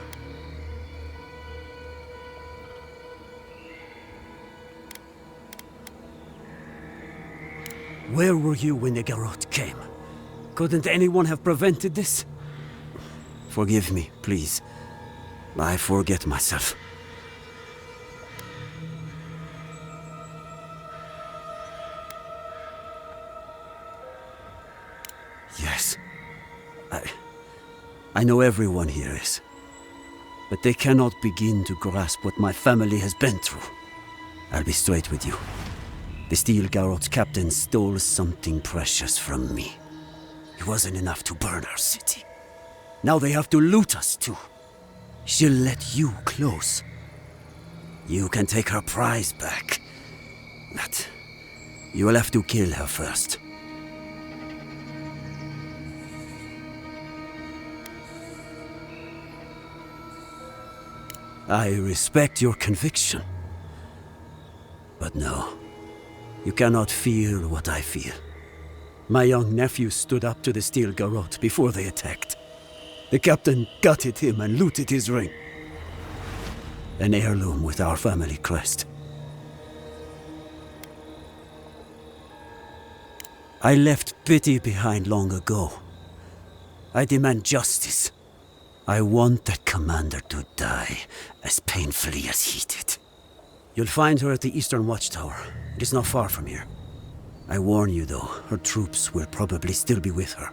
Where were you when the Garrote came? Couldn't anyone have prevented this? Forgive me, please. I forget myself. Yes. I know everyone here is. But they cannot begin to grasp what my family has been through. I'll be straight with you. The Steel Garrote's captain stole something precious from me. It wasn't enough to burn our city. Now they have to loot us too. She'll let you close. You can take her prize back. But you will have to kill her first. I respect your conviction. But no, you cannot feel what I feel. My young nephew stood up to the Steel Garrote before they attacked. The captain gutted him and looted his ring. An heirloom with our family crest. I left pity behind long ago. I demand justice. I want that commander to die as painfully as he did. You'll find her at the Eastern Watchtower. It is not far from here. I warn you though, her troops will probably still be with her.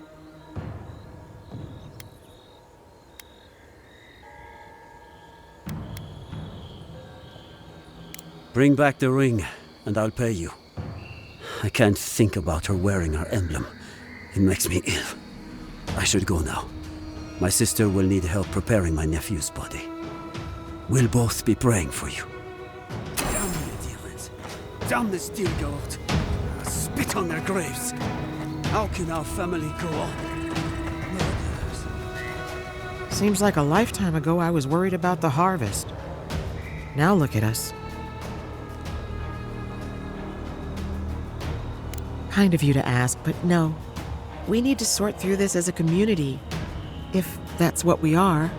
Bring back the ring, and I'll pay you. I can't think about her wearing her emblem. It makes me ill. I should go now. My sister will need help preparing my nephew's body. We'll both be praying for you. Damn the demons! Damn the Steel Garrote! Spit on their graves! How can our family go on?
Seems like a lifetime ago I was worried about the harvest. Now look at us. Kind of you to ask, but no. We need to sort through this as a community. If that's what we are.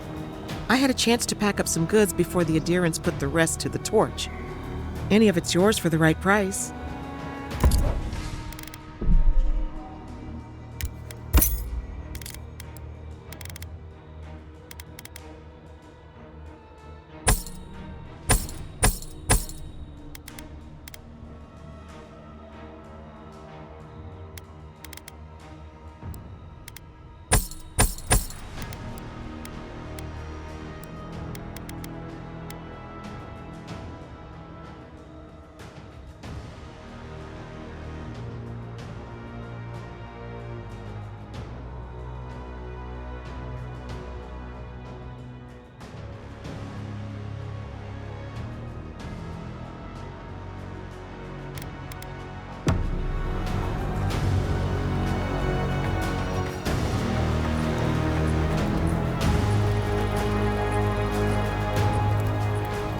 I had a chance to pack up some goods before the adherents put the rest to the torch. Any of it's yours for the right price.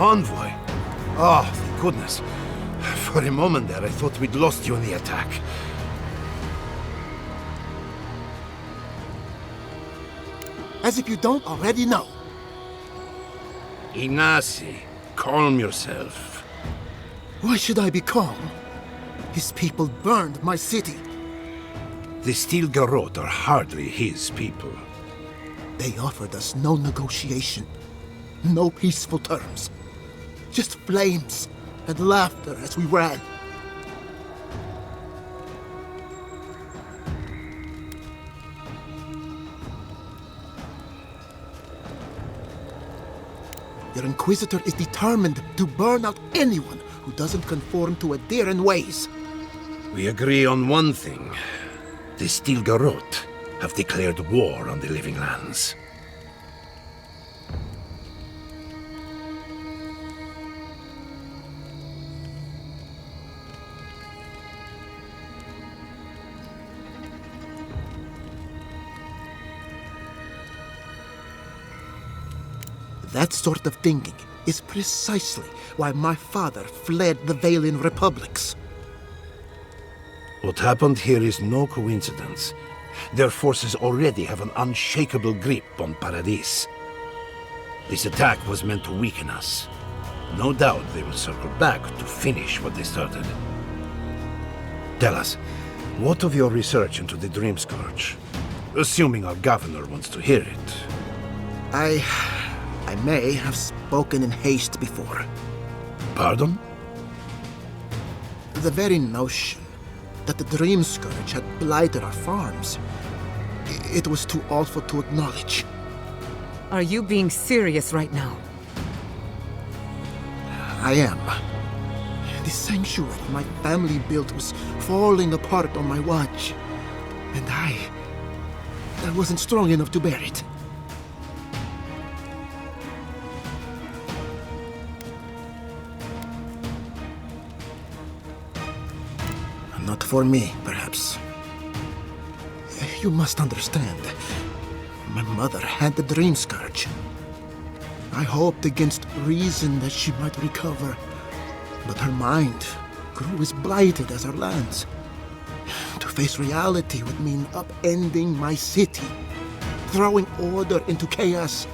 Envoy! Oh, thank goodness. For a moment there, I thought we'd lost you in the attack.
As if you don't already know.
Ignacy, calm yourself.
Why should I be calm? His people burned my city.
The Steel Garrote are hardly his people.
They offered us no negotiation, no peaceful terms. Just flames and laughter as we ran. Your Inquisitor is determined to burn out anyone who doesn't conform to Adheran ways.
We agree on one thing. The Steel Garrote have declared war on the Living Lands.
That sort of thinking is precisely why my father fled the Valian republics.
What happened here is no coincidence. Their forces already have an unshakable grip on Paradis. This attack was meant to weaken us. No doubt they will circle back to finish what they started. Tell us, what of your research into the Dream Scourge? Assuming our governor wants to hear it.
I may have spoken in haste before.
Pardon?
The very notion that the Dream Scourge had blighted our farms, it was too awful to acknowledge.
Are you being serious right now?
I am. The sanctuary my family built was falling apart on my watch, and I wasn't strong enough to bear it. Not for me, perhaps. You must understand. My mother had the Dream Scourge. I hoped against reason that she might recover, but her mind grew as blighted as her lands. To face reality would mean upending my city, throwing order into chaos,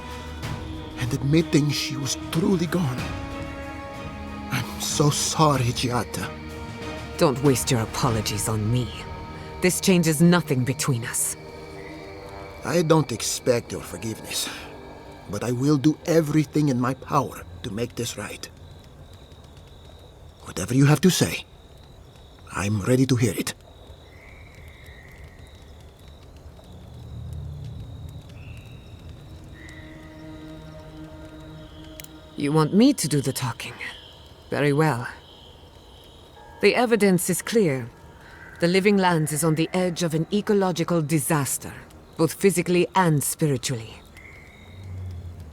and admitting she was truly gone. I'm so sorry, Giata.
Don't waste your apologies on me. This changes nothing between us.
I don't expect your forgiveness, but I will do everything in my power to make this right. Whatever you have to say, I'm ready to hear it.
You want me to do the talking? Very well. The evidence is clear. The Living Lands is on the edge of an ecological disaster, both physically and spiritually.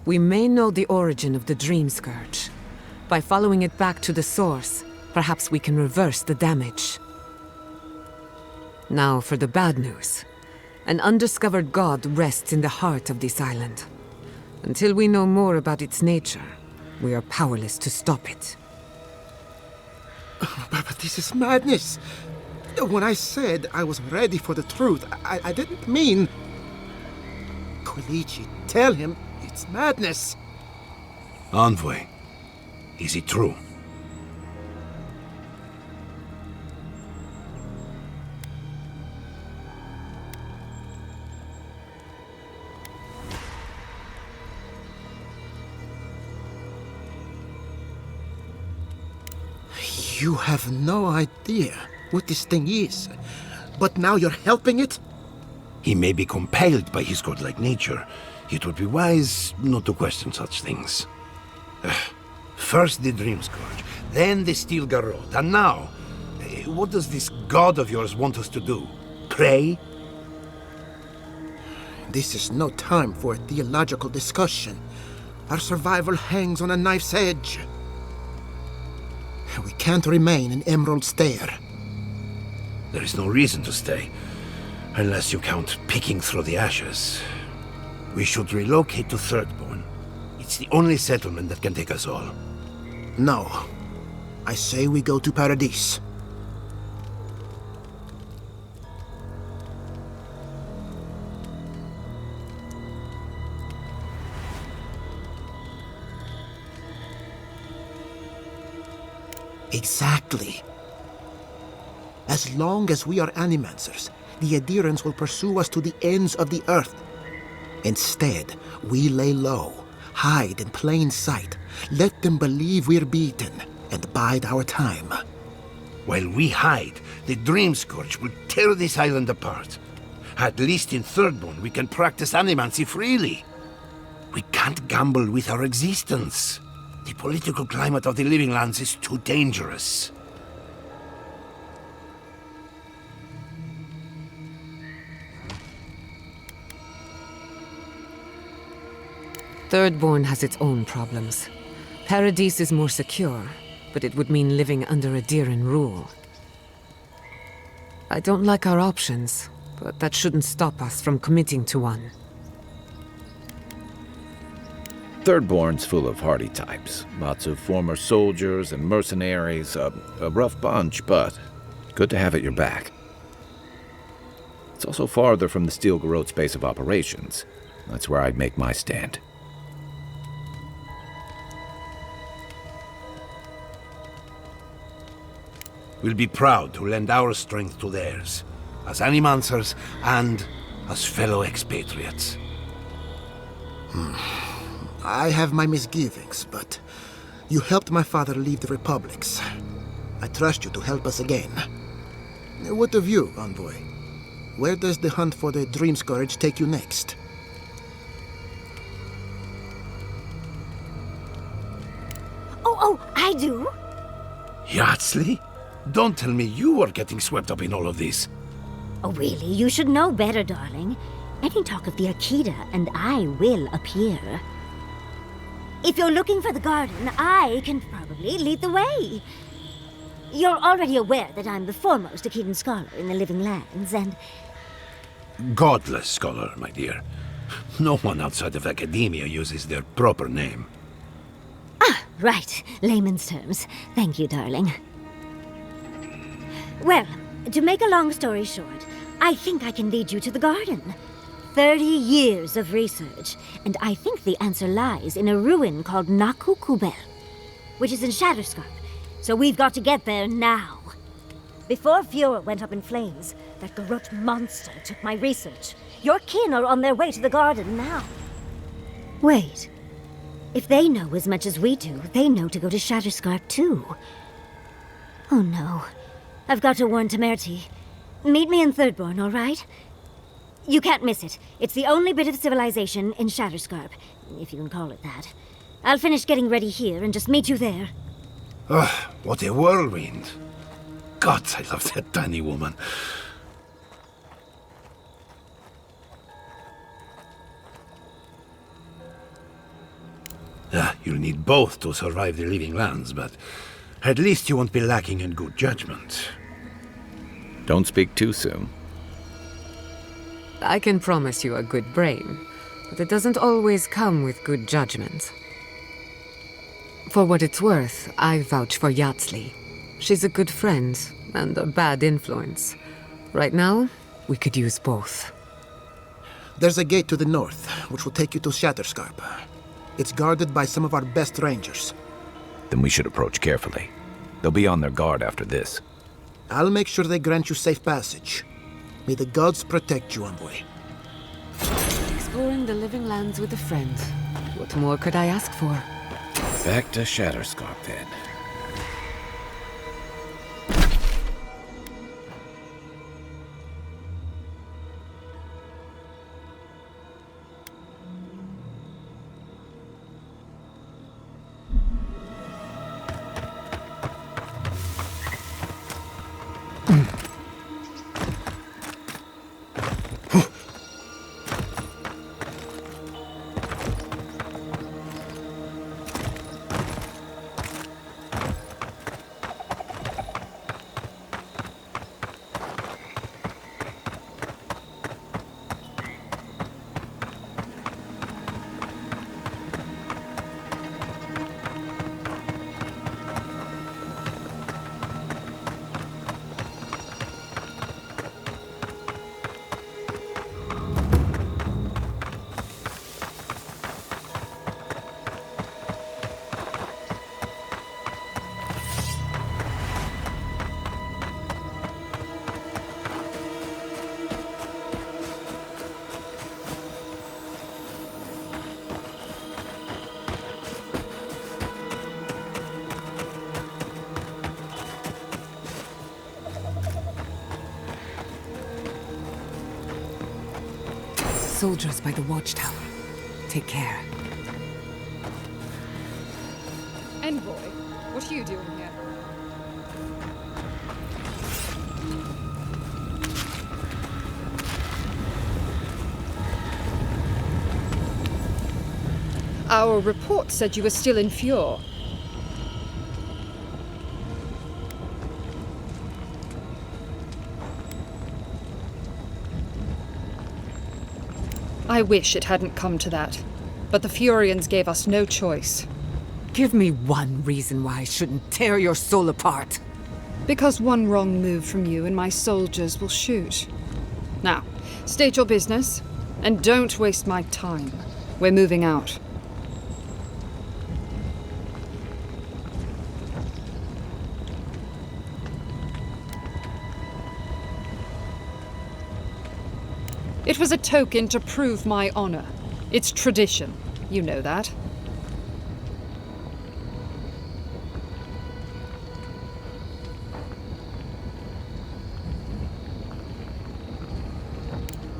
We may know the origin of the Dream Scourge. By following it back to the source, perhaps we can reverse the damage. Now for the bad news. An undiscovered god rests in the heart of this island. Until we know more about its nature, we are powerless to stop it.
But this is madness. When I said I was ready for the truth, I didn't mean... Quilici, tell him it's madness.
Envoy, is it true?
You have no idea what this thing is, but now you're helping it?
He may be compelled by his godlike nature. It would be wise not to question such things. First the Dream Scourge, then the Steel Garrote, and now, what does this god of yours want us to do? Pray?
This is no time for a theological discussion. Our survival hangs on a knife's edge. We can't remain in Emerald Stair.
There is no reason to stay, unless you count picking through the ashes. We should relocate to Thirdborn. It's the only settlement that can take us all.
No. I say we go to Paradise. Exactly. As long as we are animancers, the adherents will pursue us to the ends of the earth. Instead, we lay low, hide in plain sight, let them believe we're beaten, and bide our time.
While we hide, the Dream Scourge will tear this island apart. At least in Thirdborn, we can practice animancy freely. We can't gamble with our existence. The political climate of the Living Lands is too dangerous.
Thirdborn has its own problems. Paradise is more secure, but it would mean living under Adiran rule. I don't like our options, but that shouldn't stop us from committing to one.
Thirdborn's full of hardy types. Lots of former soldiers and mercenaries. A rough bunch, but good to have at your back. It's also farther from the Steel Garrote's base of operations. That's where I'd make my stand.
We'll be proud to lend our strength to theirs, as animancers and as fellow expatriates.
I have my misgivings, but you helped my father leave the republics. I trust you to help us again. What of you, Envoy? Where does the hunt for the Dream Scourge take you next?
Oh, I do.
Yardsley? Don't tell me you are getting swept up in all of this.
Oh, really? You should know better, darling. Any talk of the Akita, and I will appear. If you're looking for the garden, I can probably lead the way. You're already aware that I'm the foremost Akitan scholar in the Living Lands, and...
Godless scholar, my dear. No one outside of academia uses their proper name.
Ah, right. Layman's terms. Thank you, darling. Well, to make a long story short, I think I can lead you to the garden. 30 years of research, and I think the answer lies in a ruin called Naku Kubel, which is in Shatterscarp. So we've got to get there now. Before Fura went up in flames, that Garrote monster took my research. Your kin are on their way to the garden now. Wait. If they know as much as we do, they know to go to Shatterscarp too. Oh no. I've got to warn Temerity. Meet me in Thirdborn, all right? You can't miss it. It's the only bit of civilization in Shatterscarp, if you can call it that. I'll finish getting ready here and just meet you there.
Ah, what a whirlwind. God, I love that tiny woman. You'll need both to survive the Living Lands, but at least you won't be lacking in good judgment.
Don't speak too soon.
I can promise you a good brain, but it doesn't always come with good judgment. For what it's worth, I vouch for Yardsley. She's a good friend and a bad influence. Right now, we could use both.
There's a gate to the north, which will take you to Shatterscarp. It's guarded by some of our best rangers.
Then we should approach carefully. They'll be on their guard after this.
I'll make sure they grant you safe passage. May the gods protect you, Envoy.
Exploring the Living Lands with a friend. What more could I ask for?
Back to Shatterscarp, then.
soldiers by the watchtower. Take care.
Envoy, what are you doing here? Our report said you were still in Fjord. I wish it hadn't come to that, but the Furians gave us no choice.
Give me one reason why I shouldn't tear your soul apart.
Because one wrong move from you and my soldiers will shoot. Now, state your business, and don't waste my time. We're moving out. It was a token to prove my honor. It's tradition. You know that.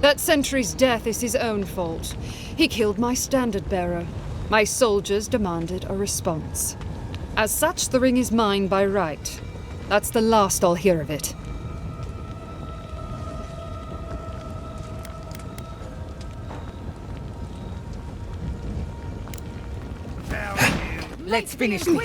That sentry's death is his own fault. He killed my standard-bearer. My soldiers demanded a response. As such, the ring is mine by right. That's the last I'll hear of it.
Let's finish this.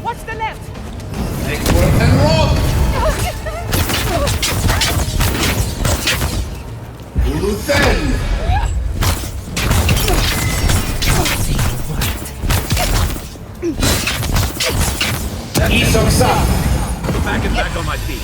Watch the left!
Back and back on my feet.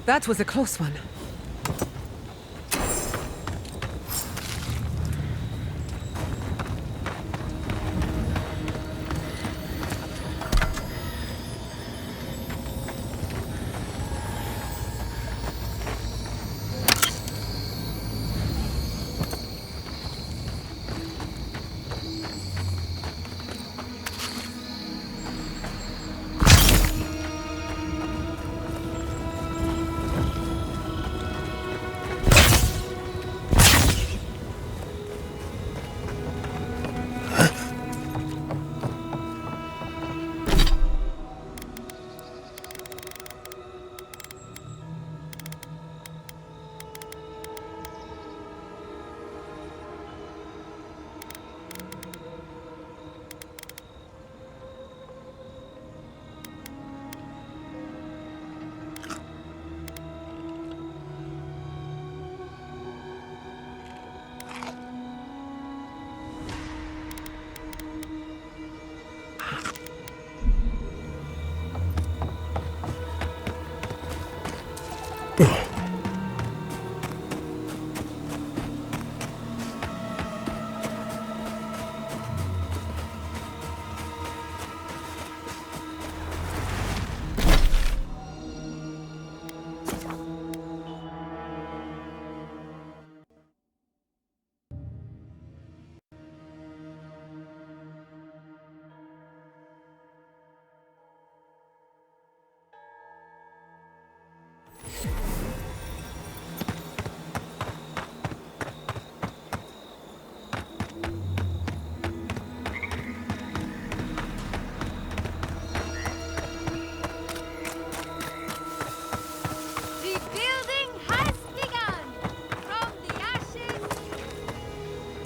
That was a close one.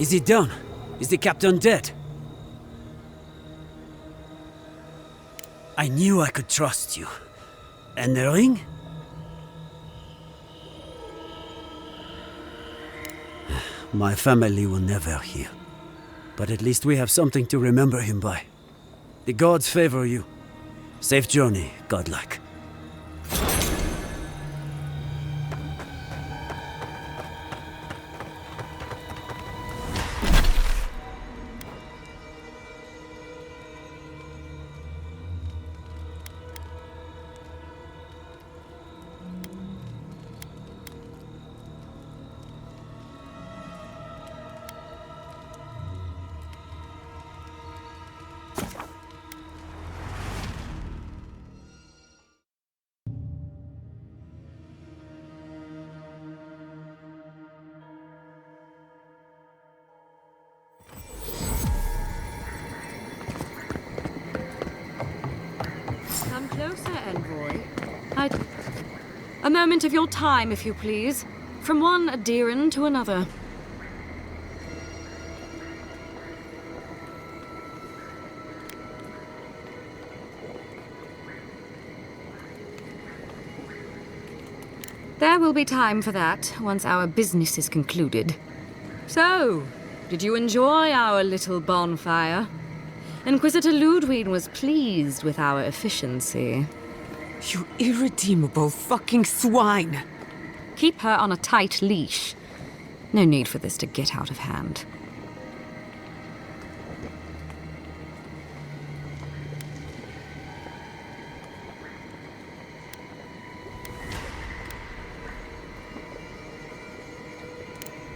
Is he done? Is the captain dead? I knew I could trust you. And the ring? My family will never hear. But at least we have something to remember him by. The gods favor you. Safe journey, godlike.
Come closer, envoy. A moment of your time, if you please. From one Adiran to another. There will be time for that once our business is concluded. So, did you enjoy our little bonfire? Inquisitor Ludwig was pleased with our efficiency.
You irredeemable fucking swine!
Keep her on a tight leash. No need for this to get out of hand.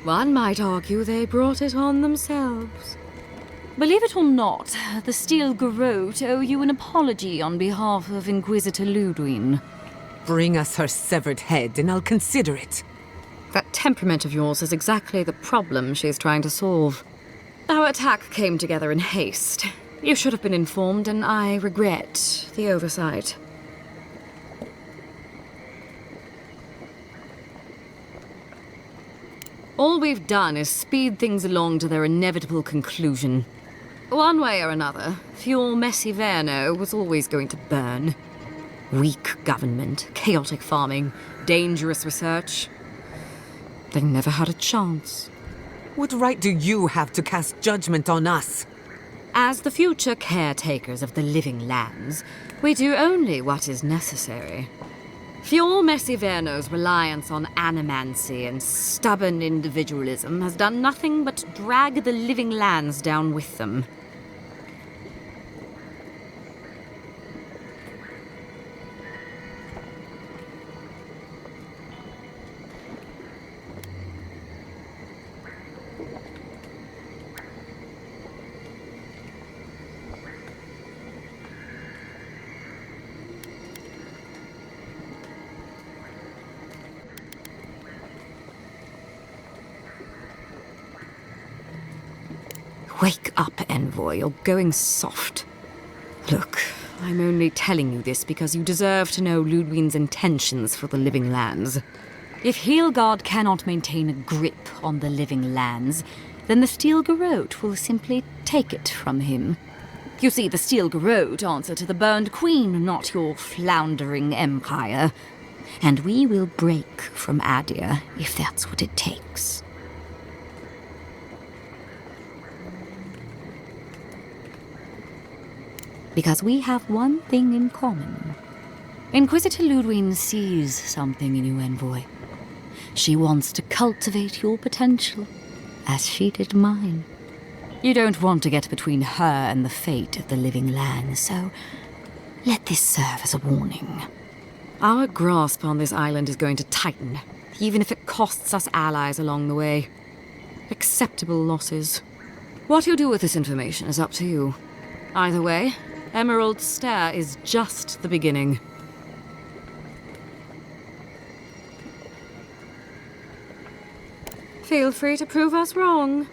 One might argue they brought it on themselves. Believe it or not, the Steel Garrote owe you an apology on behalf of Inquisitor Ludwig.
Bring us her severed head and I'll consider it.
That temperament of yours is exactly the problem she's trying to solve. Our attack came together in haste. You should have been informed, and I regret the oversight. All we've done is speed things along to their inevitable conclusion. One way or another, Fuel Messiverno was always going to burn. Weak government, chaotic farming, dangerous research. They never had a chance.
What right do you have to cast judgment on us?
As the future caretakers of the living lands, we do only what is necessary. Fuel Messiverno's reliance on animancy and stubborn individualism has done nothing but drag the living lands down with them. Wake up, Envoy. You're going soft. Look, I'm only telling you this because you deserve to know Ludwig's intentions for the living lands. If Heelgard cannot maintain a grip on the living lands, then the Steel Garrote will simply take it from him. You see, the Steel Garrote answer to the Burned Queen, not your floundering empire. And we will break from Adir if that's what it takes. Because we have one thing in common. Inquisitor Ludwig sees something in you, Envoy. She wants to cultivate your potential, as she did mine. You don't want to get between her and the fate of the living land, so let this serve as a warning. Our grasp on this island is going to tighten, even if it costs us allies along the way. Acceptable losses. What you do with this information is up to you. Either way, Emerald Stair is just the beginning. Feel free to prove us wrong.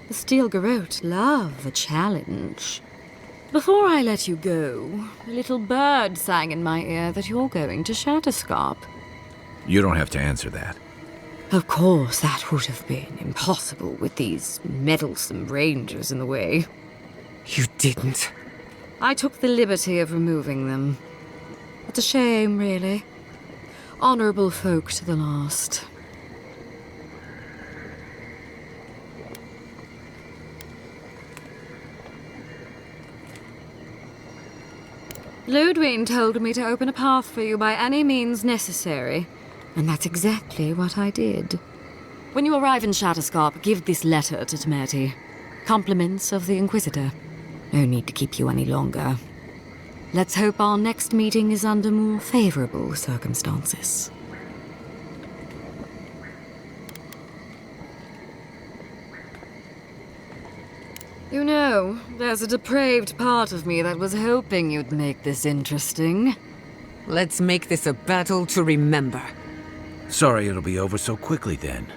The Steel Garrote love a challenge. Before I let you go, a little bird sang in my ear that you're going to Shatterscarp.
You don't have to answer that.
Of course, that would have been impossible with these meddlesome rangers in the way. You didn't. I took the liberty of removing them. It's a shame, really. Honorable folk to the last. Ludwig told me to open a path for you by any means necessary, and that's exactly what I did. When you arrive in Shatterscarp, give this letter to Temerity. Compliments of the Inquisitor. No need to keep you any longer. Let's hope our next meeting is under more favorable circumstances. You know, there's a depraved part of me that was hoping you'd make this interesting. Let's make this a battle to remember.
Sorry it'll be over so quickly then.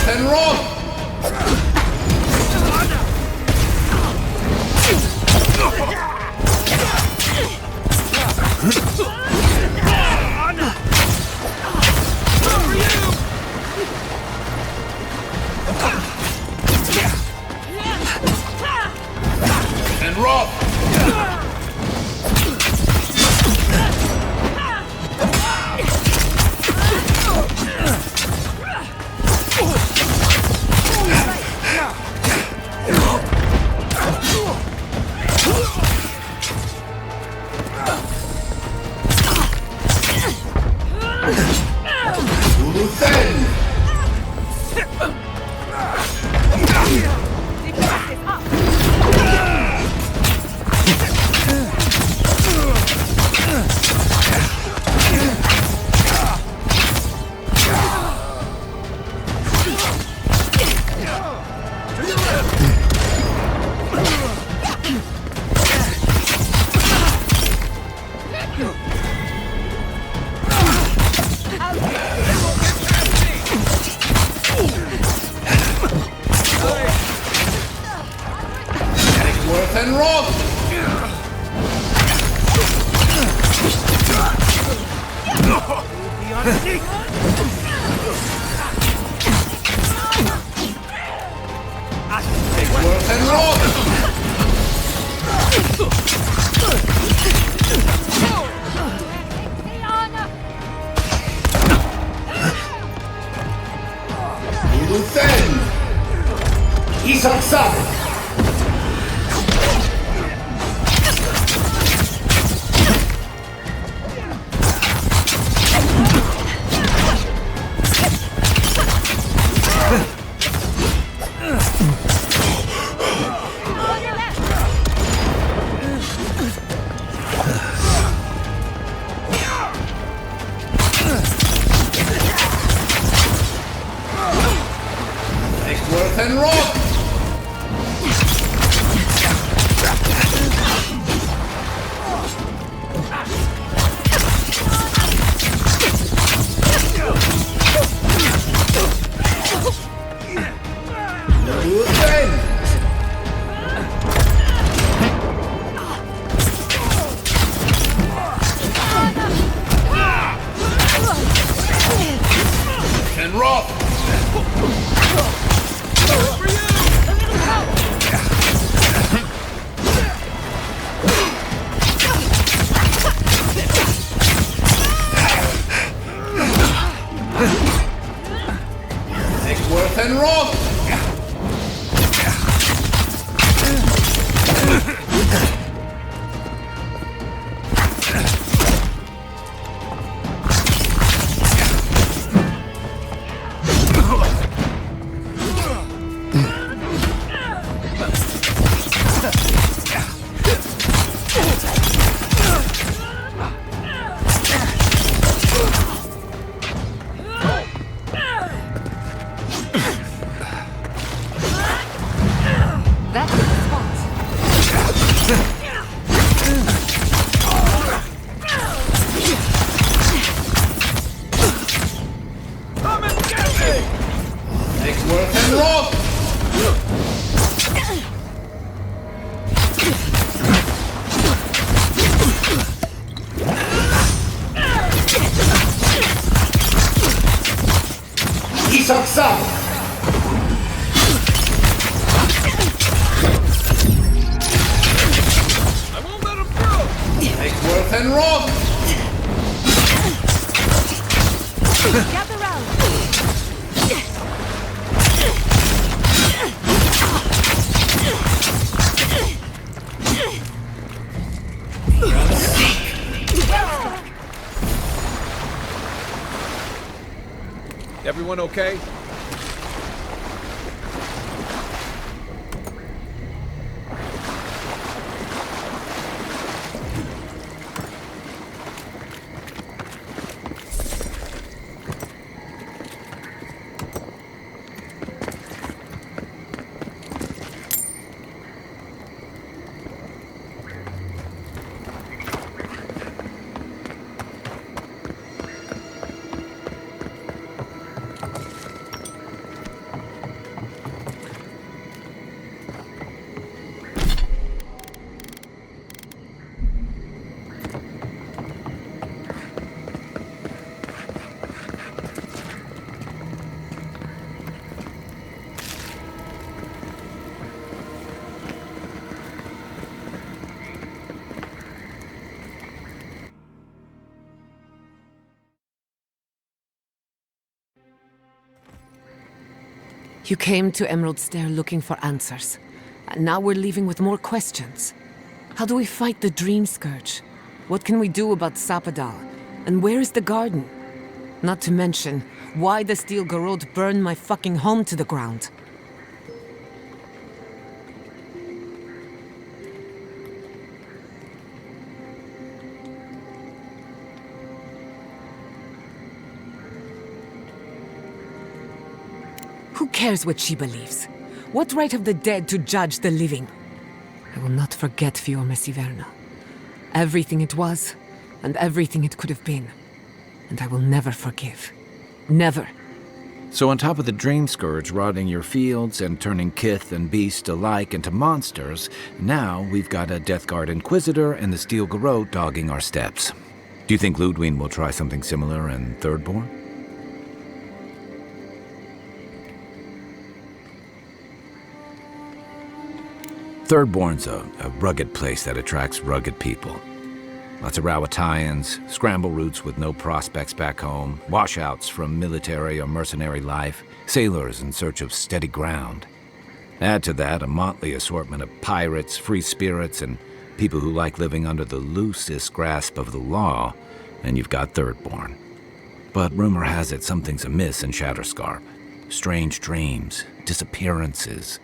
And roll! And roll! And roll! And roll! And roll! And roll! And roll! I won't let him through!
Take Worth and Rob!
Gather round.
Everyone okay?
You came to Emerald Stair looking for answers, and now we're leaving with more questions. How do we fight the Dream Scourge? What can we do about Sapadal? And where is the garden? Not to mention, why the Steel Garrote burned my fucking home to the ground. Who cares what she believes? What right have the dead to judge the living? I will not forget Fiume Siverna. Everything it was, and everything it could have been. And I will never forgive. Never.
So on top of the Dream Scourge rotting your fields and turning kith and beast alike into monsters, now we've got a Death Guard Inquisitor and the Steel Garrote dogging our steps. Do you think Ludwig will try something similar in Thirdborn? Thirdborn's a rugged place that attracts rugged people. Lots of Rowattians, scramble routes with no prospects back home, washouts from military or mercenary life, sailors in search of steady ground. Add to that a motley assortment of pirates, free spirits, and people who like living under the loosest grasp of the law, and you've got Thirdborn. But rumor has it something's amiss in Shatterscarp. Strange dreams, disappearances,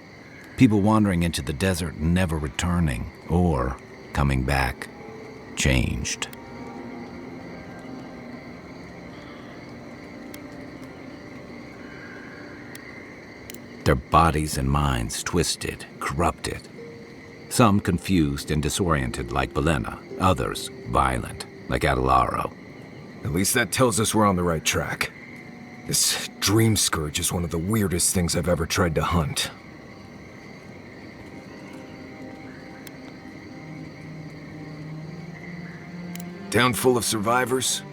people wandering into the desert and never returning, or coming back, changed. Their bodies and minds twisted, corrupted. Some confused and disoriented like Belena, others violent like Adelaro.
At least that tells us we're on the right track. This Dream Scourge is one of the weirdest things I've ever tried to hunt. Town full of survivors.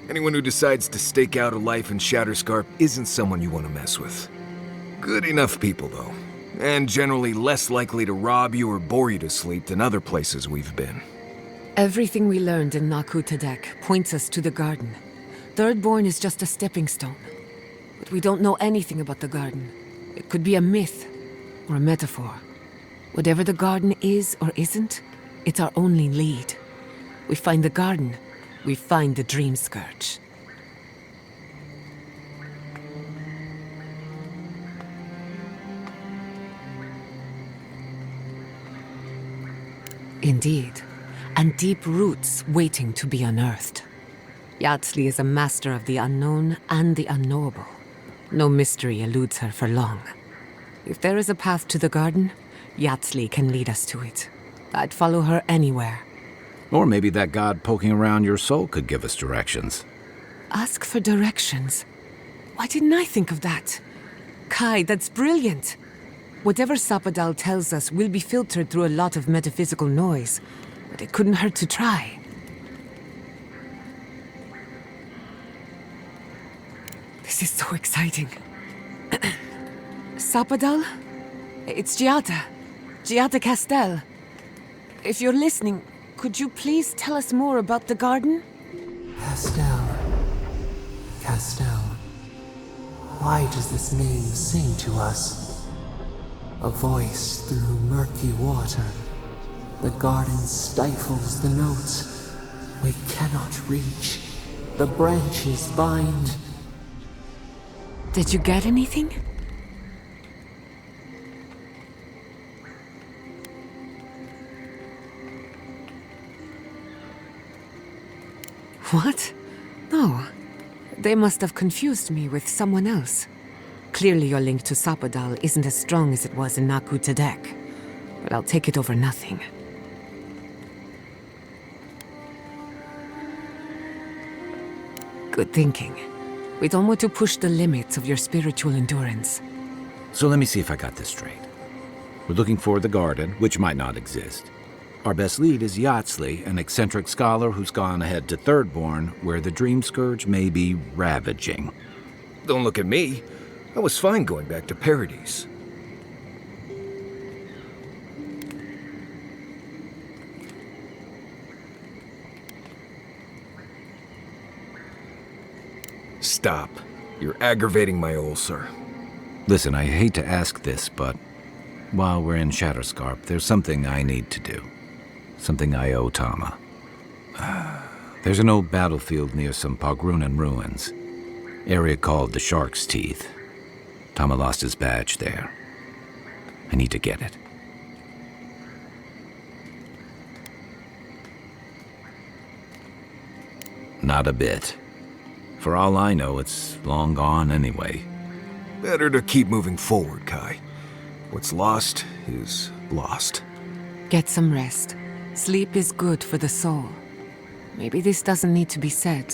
Anyone who decides to stake out a life in Shatterscarp isn't someone you want to mess with. Good enough people, though. And generally less likely to rob you or bore you to sleep than other places we've been.
Everything we learned in Naku Tadek points us to the garden. Thirdborn is just a stepping stone. But we don't know anything about the garden. It could be a myth or a metaphor. Whatever the garden is or isn't, it's our only lead. We find the garden, we find the Dream Scourge. Indeed, and deep roots waiting to be unearthed. Yatsley is a master of the unknown and the unknowable. No mystery eludes her for long. If there is a path to the garden, Yatsley can lead us to it. I'd follow her anywhere.
Or maybe that god poking around your soul could give us directions.
Ask for directions. Why didn't I think of that? Kai, that's brilliant. Whatever Sapadal tells us will be filtered through a lot of metaphysical noise, but it couldn't hurt to try. This is so exciting. Sapadal? It's Giada. Giada Castel. If you're listening, could you please tell us more about the garden?
Castel. Castel. Why does this name sing to us? A voice through murky water. The garden stifles the notes. We cannot reach. The branches bind.
Did you get anything? What? No. They must have confused me with someone else. Clearly your link to Sapadal isn't as strong as it was in Naku Tadek. But I'll take it over nothing. Good thinking. We don't want to push the limits of your spiritual endurance.
So let me see if I got this straight. We're looking for the garden, which might not exist. Our best lead is Yatsley, an eccentric scholar who's gone ahead to Thirdborn, where the Dream Scourge may be ravaging.
Don't look at me. I was fine going back to Paradise. Stop. You're aggravating my ulcer.
Listen, I hate to ask this, but while we're in Shatterscarp, there's something I need to do. Something I owe Tama. There's an old battlefield near some Pogrunan ruins. Area called the Shark's Teeth. Tama lost his badge there. I need to get it. Not a bit. For all I know, it's long gone anyway.
Better to keep moving forward, Kai. What's lost is lost.
Get some rest. Sleep is good for the soul. Maybe this doesn't need to be said,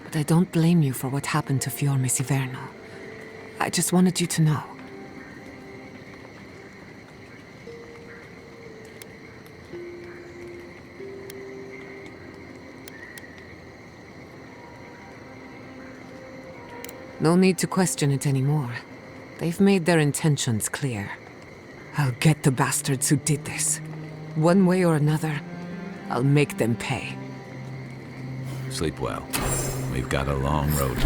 but I don't blame you for what happened to Fiorme Siverno. I just wanted you to know. No need to question it anymore. They've made their intentions clear. I'll get the bastards who did this. One way or another, I'll make them pay.
Sleep well. We've got a long road.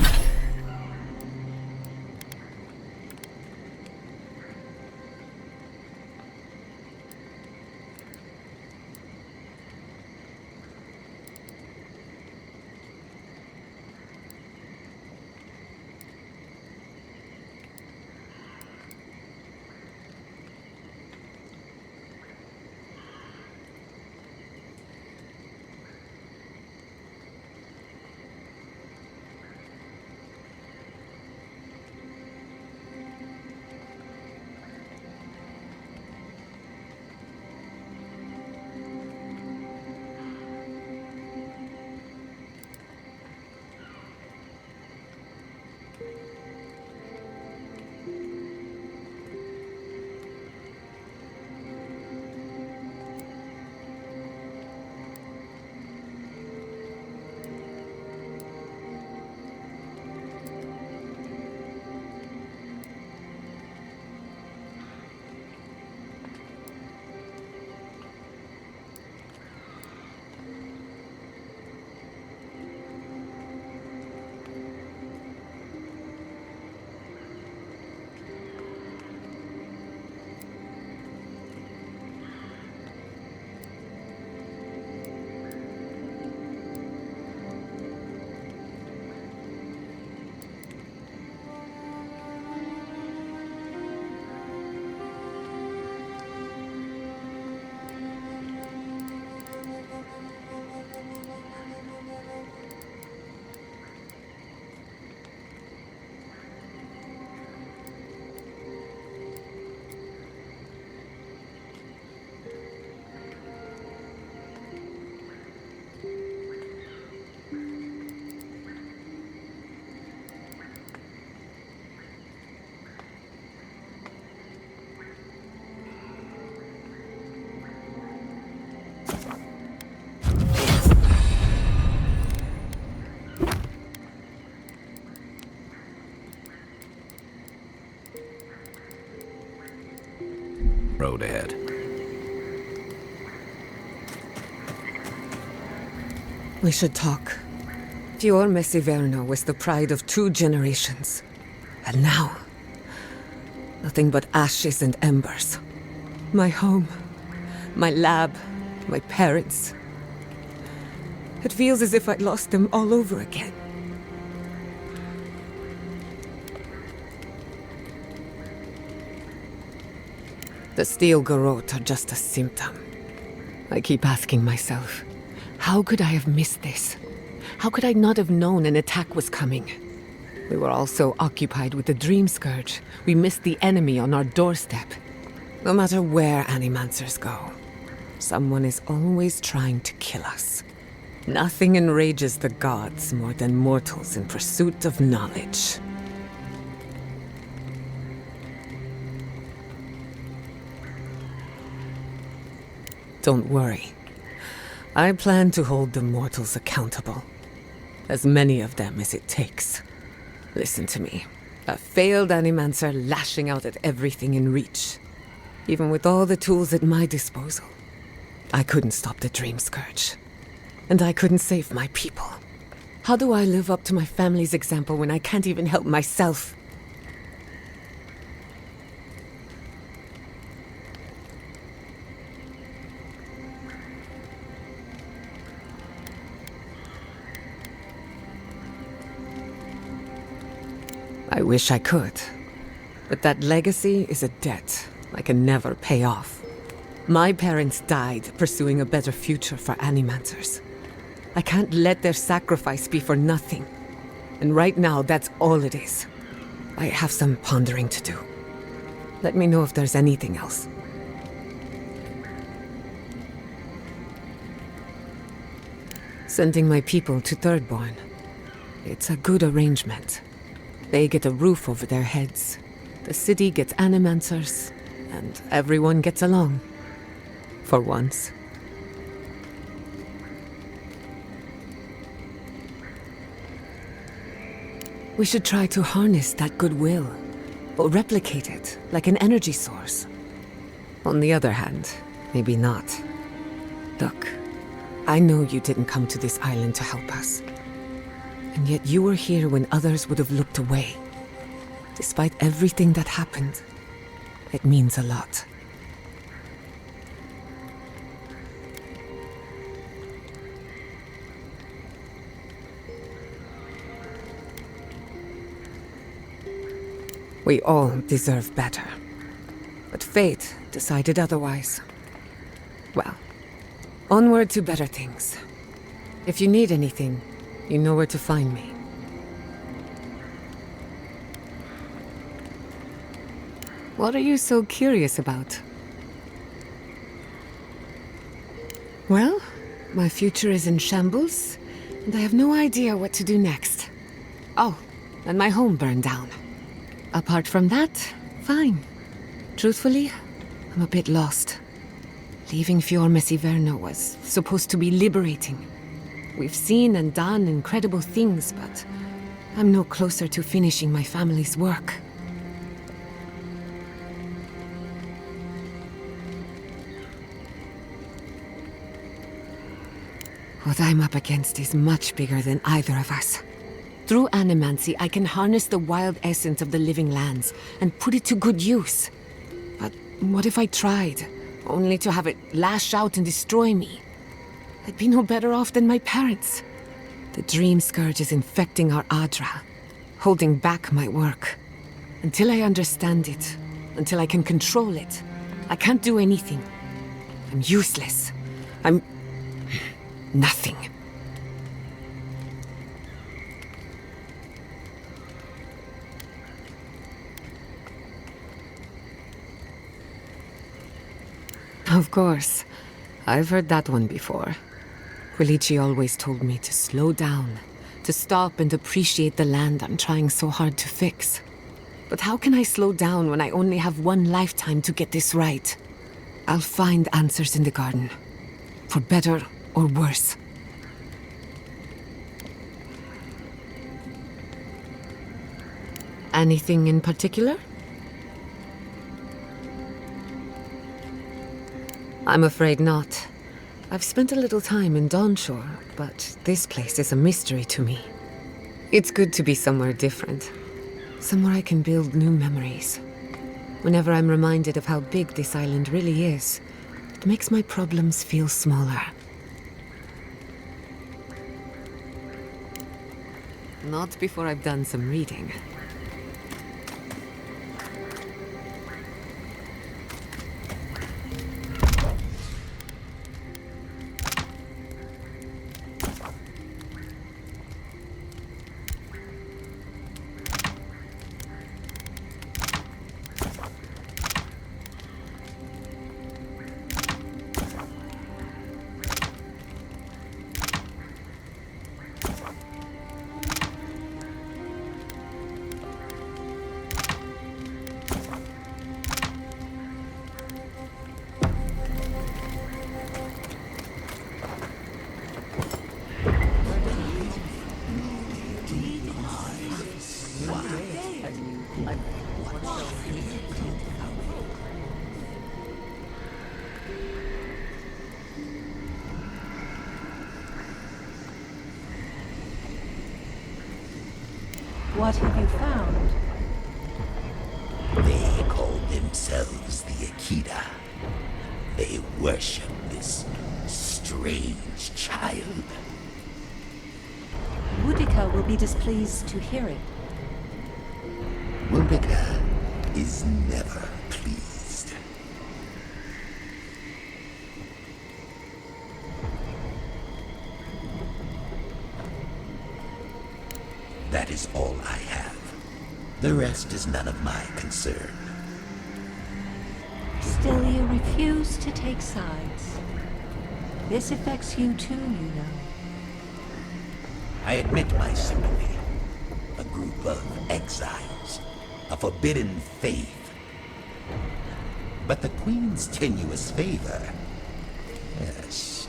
road ahead.
We should talk. Fior Messiverno was the pride of 2 generations. And now, nothing but ashes and embers. My home, my lab, my parents. It feels as if I lost them all over again. The steel garrote are just a symptom. I keep asking myself, how could I have missed this? How could I not have known an attack was coming? We were all so occupied with the Dream Scourge, we missed the enemy on our doorstep. No matter where Animancers go, someone is always trying to kill us. Nothing enrages the gods more than mortals in pursuit of knowledge. Don't worry. I plan to hold the mortals accountable. As many of them as it takes. Listen to me. A failed Animancer lashing out at everything in reach. Even with all the tools at my disposal. I couldn't stop the Dream Scourge. And I couldn't save my people. How do I live up to my family's example when I can't even help myself? I wish I could. But that legacy is a debt I can never pay off. My parents died pursuing a better future for Animancers. I can't let their sacrifice be for nothing. And right now, that's all it is. I have some pondering to do. Let me know if there's anything else. Sending my people to Thirdborn. It's a good arrangement. They get a roof over their heads. The city gets Animancers, and everyone gets along. For once. We should try to harness that goodwill, or replicate it like an energy source. On the other hand, maybe not. Look, I know you didn't come to this island to help us. And yet you were here when others would have looked away. Despite everything that happened, it means a lot. We all deserve better. But fate decided otherwise. Well, onward to better things. If you need anything, you know where to find me. What are you so curious about? Well, my future is in shambles, and I have no idea what to do next. Oh, and my home burned down. Apart from that, fine. Truthfully, I'm a bit lost. Leaving Fior Messiverno was supposed to be liberating. We've seen and done incredible things, but I'm no closer to finishing my family's work. What I'm up against is much bigger than either of us. Through animancy, I can harness the wild essence of the living lands and put it to good use. But what if I tried, only to have it lash out and destroy me? I'd be no better off than my parents. The Dream Scourge is infecting our Adra, holding back my work. Until I understand it, until I can control it, I can't do anything. I'm useless. I'm nothing. Of course. I've heard that one before. Quilici always told me to slow down, to stop and appreciate the land I'm trying so hard to fix. But how can I slow down when I only have one lifetime to get this right? I'll find answers in the garden. For better or worse. Anything in particular? I'm afraid not. I've spent a little time in Dawnshore, but this place is a mystery to me. It's good to be somewhere different. Somewhere I can build new memories. Whenever I'm reminded of how big this island really is, it makes my problems feel smaller. Not before I've done some reading.
What have you found?
They call themselves the Akita. They worship this strange child.
Boudica will be displeased to hear it.
Boudica is never pleased. That is all I have. The rest is none of my concern.
Still, you refuse to take sides. This affects you too, you know.
I admit my sympathy. A group of exiles. A forbidden faith. But the Queen's tenuous favor... Yes.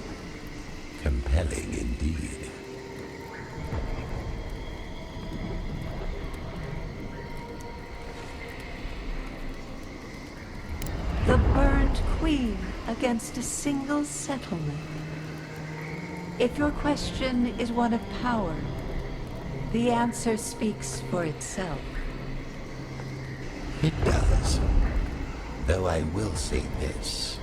Compelling indeed.
The burned queen against a single settlement. If your question is one of power, the answer speaks for itself.
It does. Though I will say this.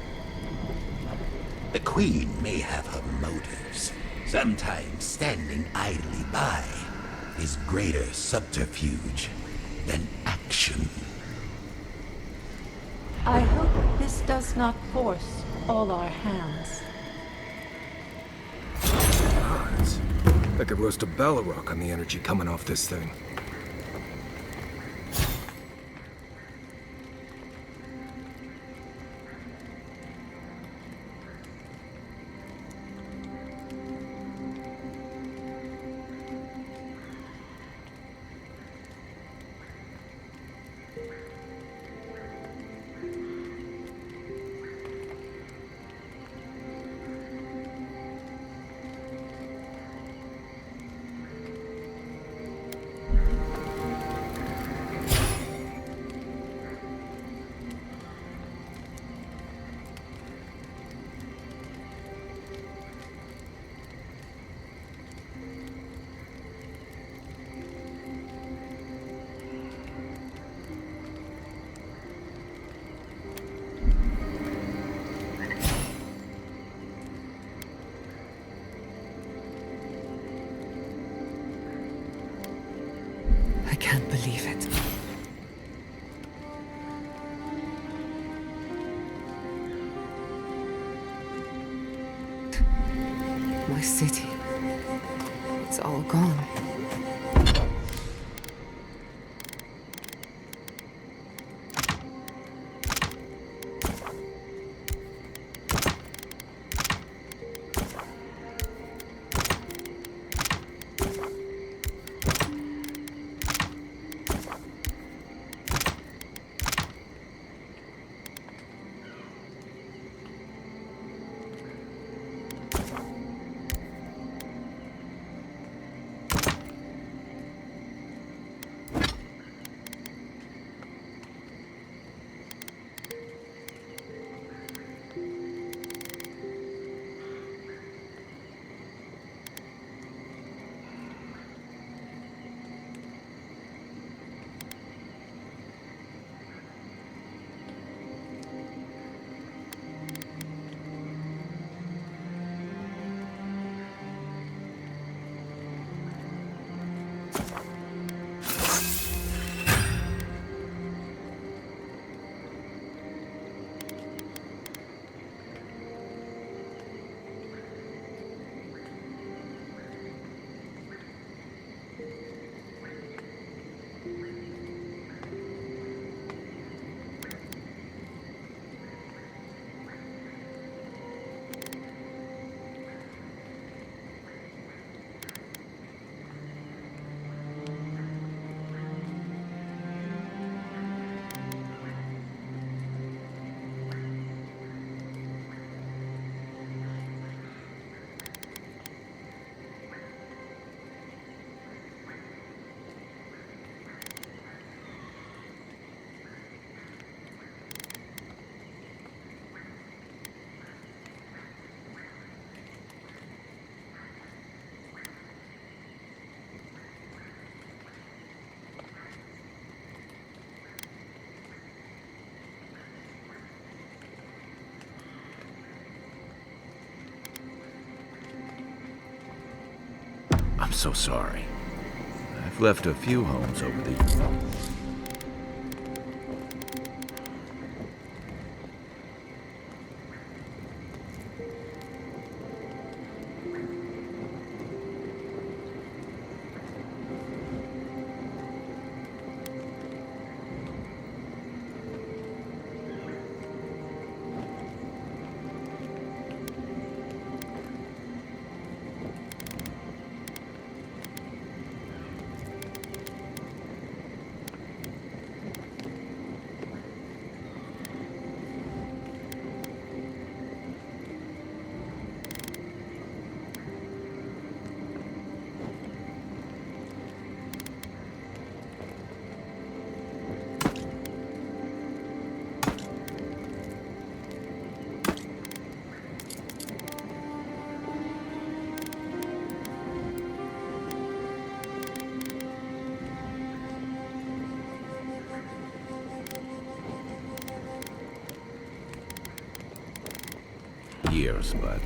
The Queen may have her motives. Sometimes standing idly by is greater subterfuge than action.
I hope this does not force all our hands.
I could roast a Balrog on the energy coming off this thing.
I can't believe it. My city. It's all gone.
I'm so sorry. I've left a few homes over the years. But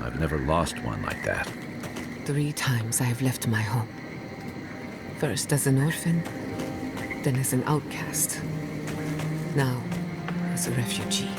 I've never lost one like that.
3 times I have left my home. First as an orphan, then as an outcast. Now, as a refugee.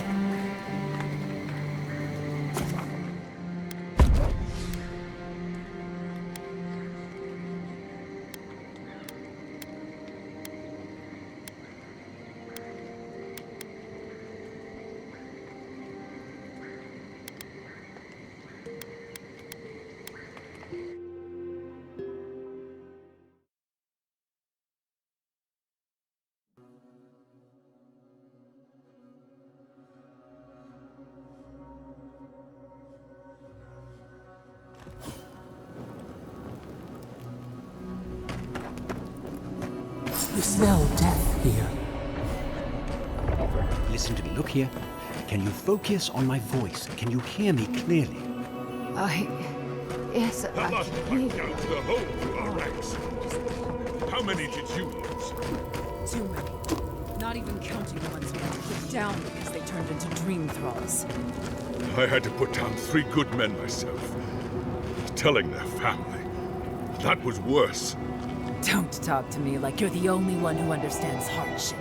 You smell death here.
Listen to me. Look here. Can you focus on my voice? Can you hear me clearly?
Yes,
That last fight down to the whole to our ranks. How many did you lose?
Too many. Not even counting the ones we had to put down because they turned into dream thralls.
I had to put down 3 good men myself. Telling their family. That was worse.
Don't talk to me like you're the only one who understands hardship.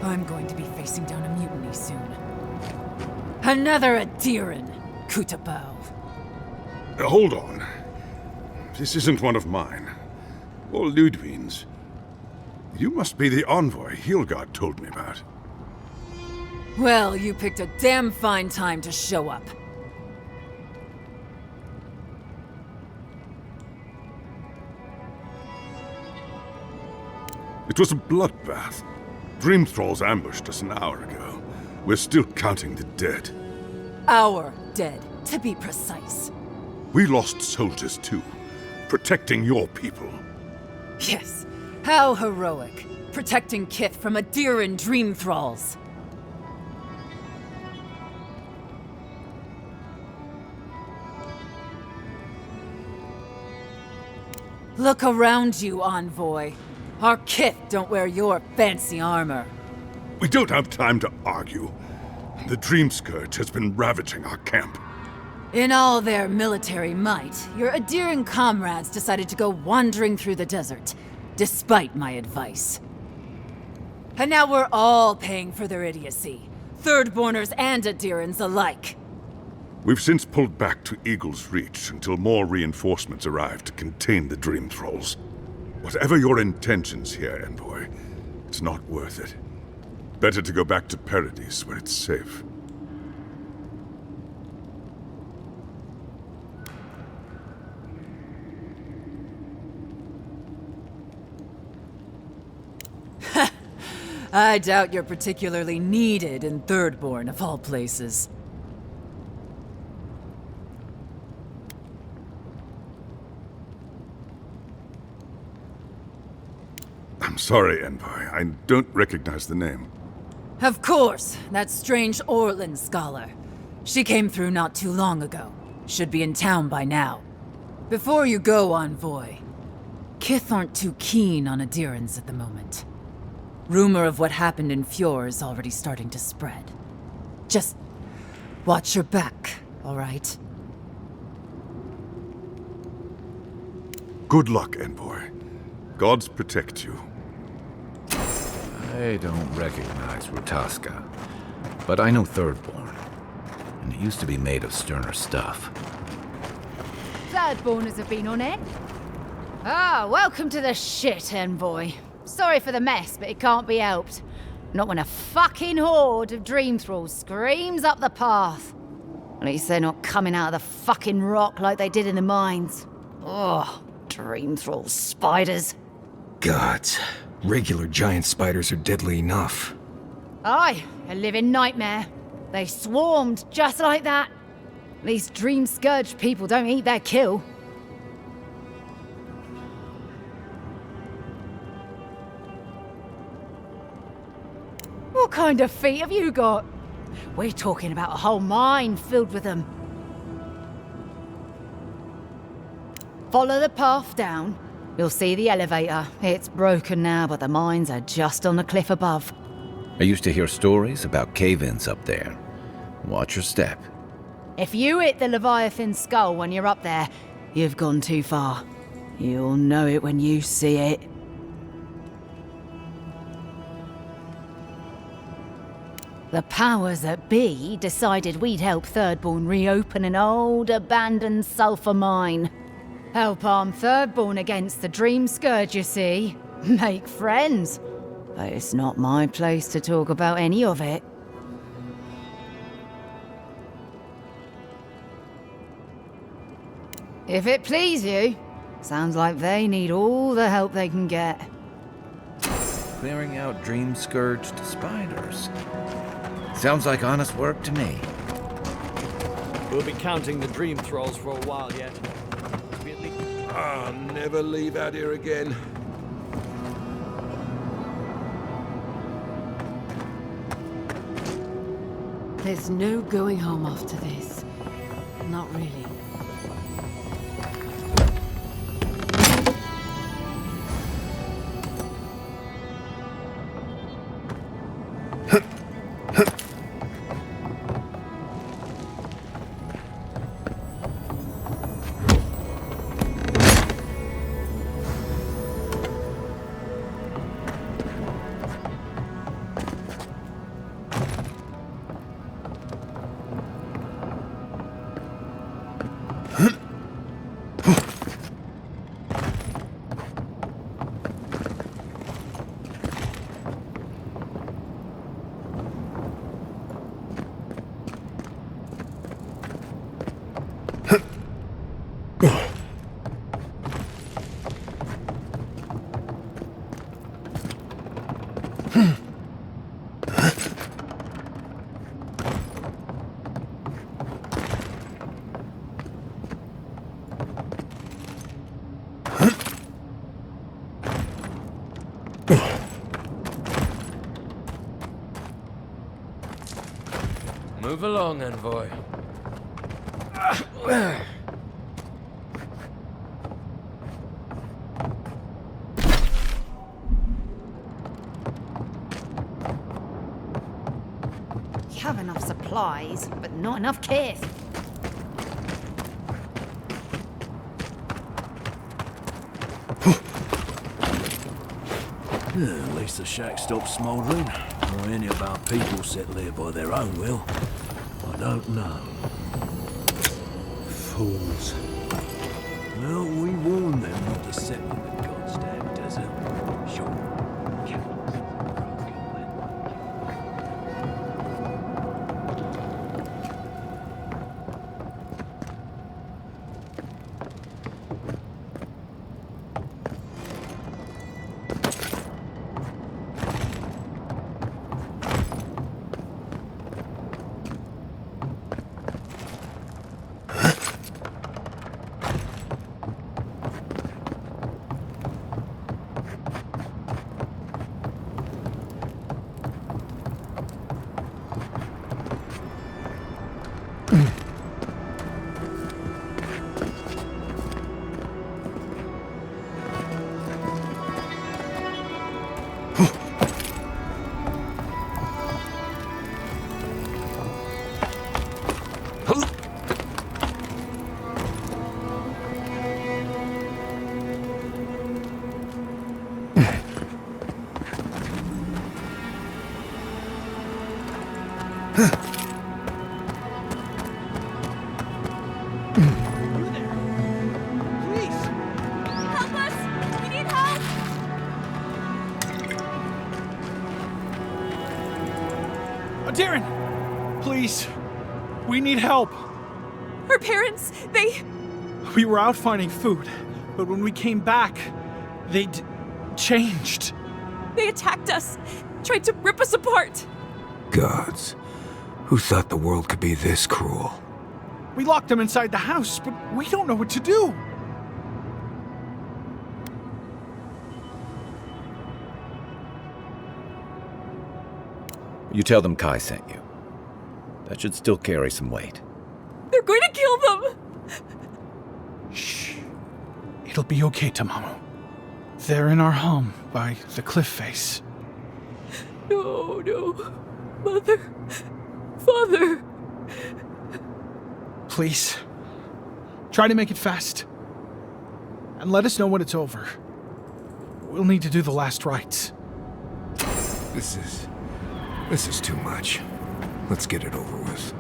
I'm going to be facing down a mutiny soon. Another Adiran, Kutabao.
Hold on. This isn't one of mine. Or Ludwig's. You must be the envoy Hilgard told me about.
Well, you picked a damn fine time to show up.
It was a bloodbath. Dream Thralls ambushed us an hour ago. We're still counting the dead.
Our dead, to be precise.
We lost soldiers too, protecting your people.
Yes, how heroic. Protecting Kith from Adiran dream thralls. Look around you, envoy. Our Kith don't wear your fancy armor.
We don't have time to argue. The Dream Scourge has been ravaging our camp.
In all their military might, your Adiran comrades decided to go wandering through the desert, despite my advice. And now we're all paying for their idiocy. Thirdborners and Adirans alike.
We've since pulled back to Eagle's Reach until more reinforcements arrive to contain the Dream Thralls. Whatever your intentions here, Envoy, it's not worth it. Better to go back to Paradise where it's safe.
I doubt you're particularly needed in Thirdborn, of all places.
I'm sorry, Envoy. I don't recognize the name.
Of course, that strange Orlin scholar. She came through not too long ago. Should be in town by now. Before you go, Envoy, Kith aren't too keen on adherence at the moment. Rumor of what happened in Fjord is already starting to spread. Just watch your back, all right?
Good luck, Envoy. Gods protect you.
I don't recognize Rutaska, but I know Thirdborn, and it used to be made of sterner stuff.
Thirdborners have been on it. Ah, welcome to the shit, Envoy. Sorry for the mess, but it can't be helped. Not when a fucking horde of dream thralls screams up the path. At least they're not coming out of the fucking rock like they did in the mines. Oh, dream thrall spiders.
Gods. Regular giant spiders are deadly enough.
Aye, a living nightmare. They swarmed just like that. These dream scourge people don't eat their kill. What kind of feet have you got? We're talking about a whole mine filled with them. Follow the path down. You'll see the elevator. It's broken now, but the mines are just on the cliff above.
I used to hear stories about cave-ins up there. Watch your step.
If you hit the Leviathan skull when you're up there, you've gone too far. You'll know it when you see it. The powers that be decided we'd help Thirdborn reopen an old, abandoned sulfur mine. Help arm Thirdborn against the Dream Scourge, you see. Make friends. But it's not my place to talk about any of it. If it please you, sounds like they need all the help they can get.
Clearing out dream-scourged spiders. Sounds like honest work to me.
We'll be counting the dream thralls for a while yet.
I'll never leave out here again.
There's no going home after this. Not really.
Move along, Envoy.
You have enough supplies, but not enough kith.
At least the shack stopped smouldering. Or any of our people settle here by their own will. I don't know. Fools. Well, we warned them not to settle in the goddamn desert. Sure.
Help us! We need help!
Darren! Please! We need help!
Her parents, they...
We were out finding food, but when we came back, they'd changed.
They attacked us, tried to rip us apart.
Gods, who thought the world could be this cruel?
We locked them inside the house, but we don't know what to do.
You tell them Kai sent you. That should still carry some weight.
They're going to kill them!
Shh. It'll be okay, Tamamu. They're in our home by the cliff face.
No, no. Mother. Father.
Please. Try to make it fast. And let us know when it's over. We'll need to do the last rites.
This is too much. Let's get it over with.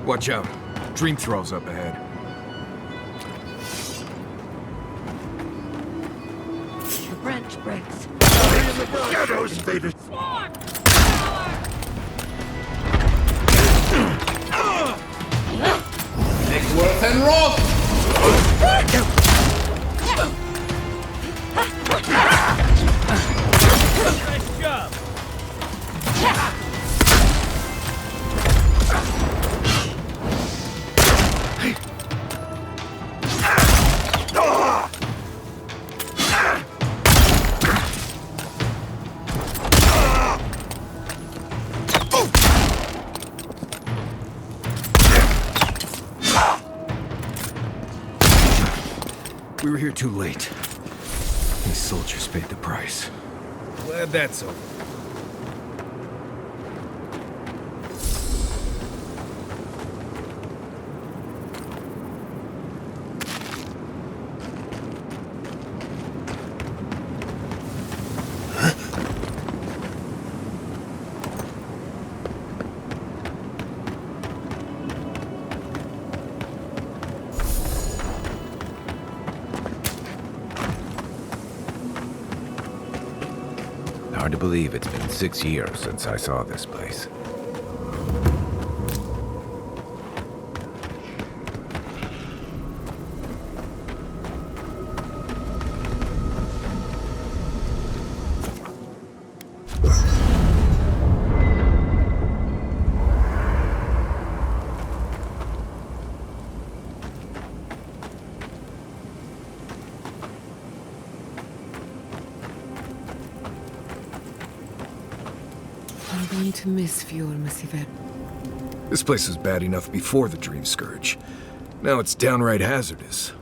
Watch out. Dream Thrall's up ahead.
The branch breaks.
Shadows, baby!
Nickworth and Roth!
Nice job!
We were here too late. These soldiers paid the price. Glad that's over.
Hard to believe it's been 6 years since I saw this place.
I'm going to miss Fjord, Massiver.
This place was bad enough before the Dream Scourge. Now it's downright hazardous.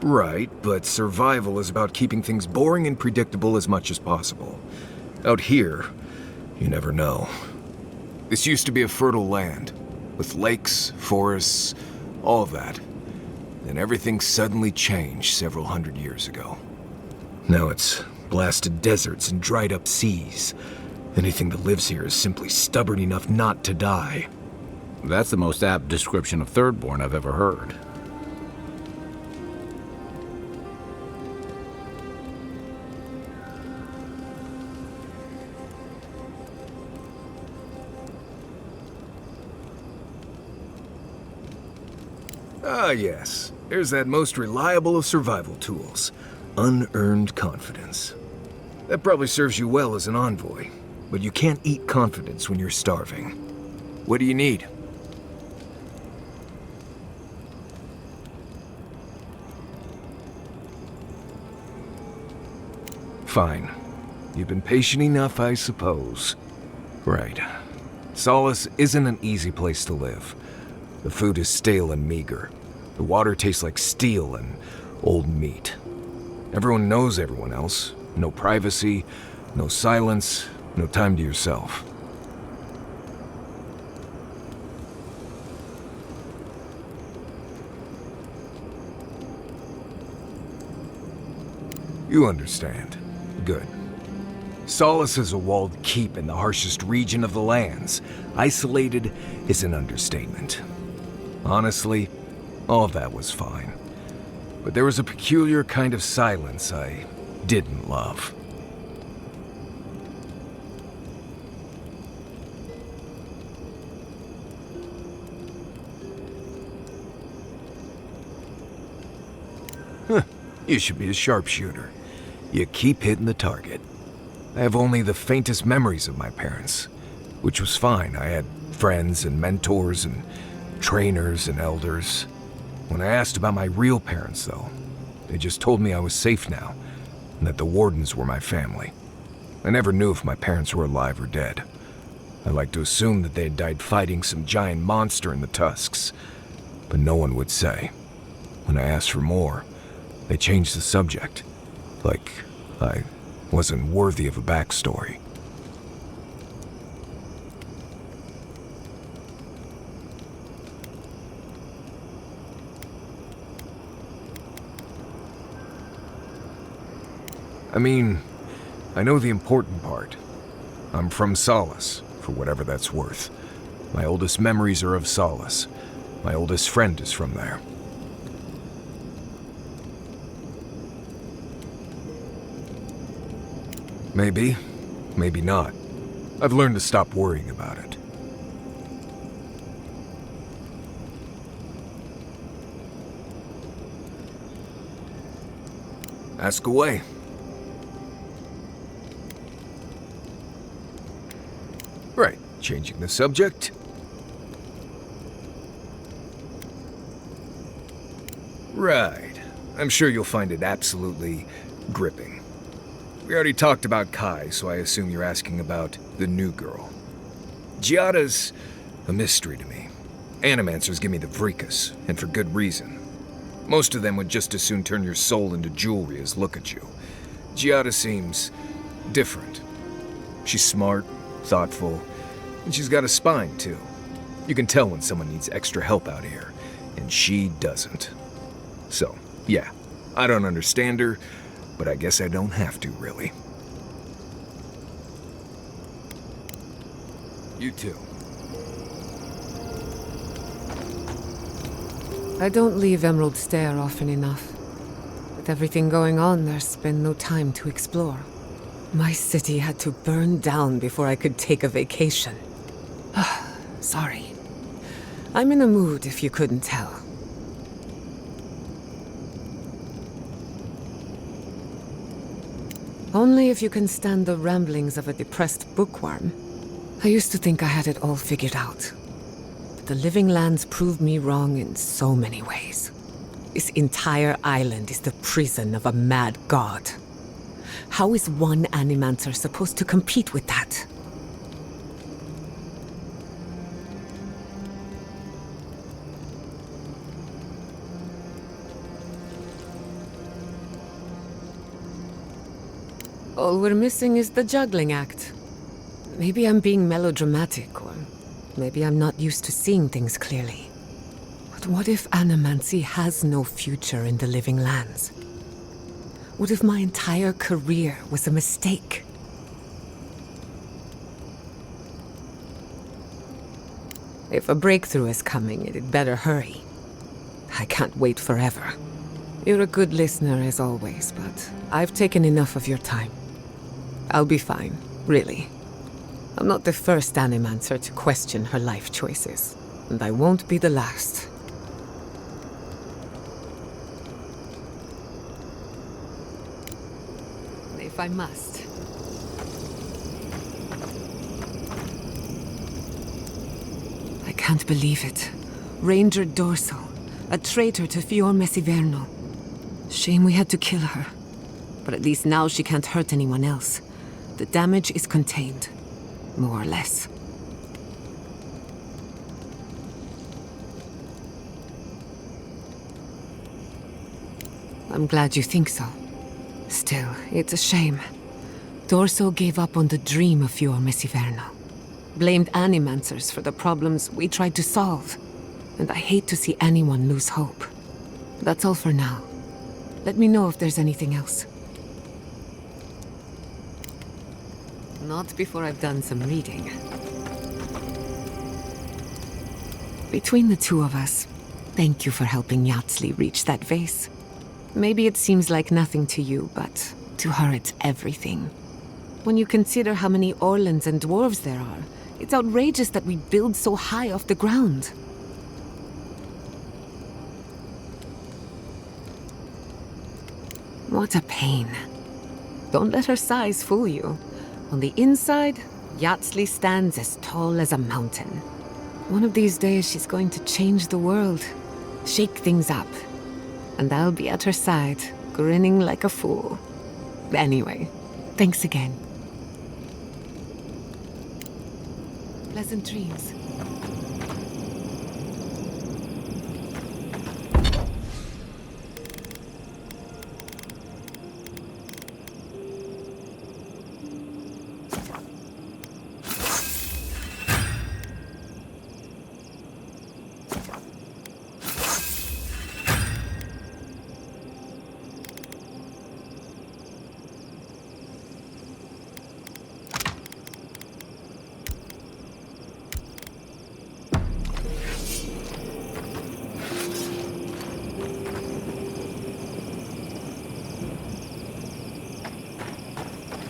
Right, but survival is about keeping things boring and predictable as much as possible. Out here, you never know. This used to be a fertile land, with lakes, forests, all of that. Then everything suddenly changed several hundred years ago. Now it's blasted deserts and dried up seas. Anything that lives here is simply stubborn enough not to die.
That's the most apt description of Thirdborn I've ever heard.
Ah, yes. There's that most reliable of survival tools. Unearned confidence. That probably serves you well as an envoy, but you can't eat confidence when you're starving. What do you need? Fine. You've been patient enough, I suppose. Right. Solace isn't an easy place to live. The food is stale and meager. The water tastes like steel and old meat. Everyone knows everyone else. No privacy, no silence, no time to yourself. You understand. Good. Solace is a walled keep in the harshest region of the lands. Isolated is an understatement. Honestly, all of that was fine. But there was a peculiar kind of silence I didn't love. Huh. You should be a sharpshooter. You keep hitting the target. I have only the faintest memories of my parents, which was fine. I had friends and mentors and trainers and elders. When I asked about my real parents, though, they just told me I was safe now, and that the wardens were my family. I never knew if my parents were alive or dead. I like to assume that they had died fighting some giant monster in the Tusks, but no one would say. When I asked for more, they changed the subject, like I wasn't worthy of a backstory. I mean, I know the important part. I'm from Solace, for whatever that's worth. My oldest memories are of Solace. My oldest friend is from there. Maybe, maybe not. I've learned to stop worrying about it. Ask away. Right, changing the subject. Right. I'm sure you'll find it absolutely gripping. We already talked about Kai, so I assume you're asking about the new girl. Giada's a mystery to me. Animancers give me the vricus, and for good reason. Most of them would just as soon turn your soul into jewelry as look at you. Giada seems different. She's smart, thoughtful, and she's got a spine, too. You can tell when someone needs extra help out here, and she doesn't. So, yeah, I don't understand her, but I guess I don't have to, really. You too.
I don't leave Emerald Stair often enough. With everything going on, there's been no time to explore. My city had to burn down before I could take a vacation. Sorry. I'm in a mood, if you couldn't tell. Only if you can stand the ramblings of a depressed bookworm. I used to think I had it all figured out. But the Living Lands proved me wrong in so many ways. This entire island is the prison of a mad god. How is one Animancer supposed to compete with that? All we're missing is the juggling act. Maybe I'm being melodramatic, or maybe I'm not used to seeing things clearly. But what if animancy has no future in the Living Lands? What if my entire career was a mistake? If a breakthrough is coming, it'd better hurry. I can't wait forever. You're a good listener as always, but I've taken enough of your time. I'll be fine, really. I'm not the first Animancer to question her life choices, and I won't be the last. If I must. I can't believe it. Ranger Dorsal, a traitor to Fior Messiverno. Shame we had to kill her. But at least now she can't hurt anyone else. The damage is contained. More or less. I'm glad you think so. Still, it's a shame. Dorso gave up on the dream of Fior Messiverno. Blamed Animancers for the problems we tried to solve. And I hate to see anyone lose hope. That's all for now. Let me know if there's anything else. Not before I've done some reading. Between the two of us, thank you for helping Yatsli reach that vase. Maybe it seems like nothing to you, but to her it's everything. When you consider how many Orlans and dwarves there are, it's outrageous that we build so high off the ground. What a pain. Don't let her size fool you. On the inside, Yatsli stands as tall as a mountain. One of these days she's going to change the world, shake things up. And I'll be at her side, grinning like a fool. Anyway, thanks again. Pleasant dreams.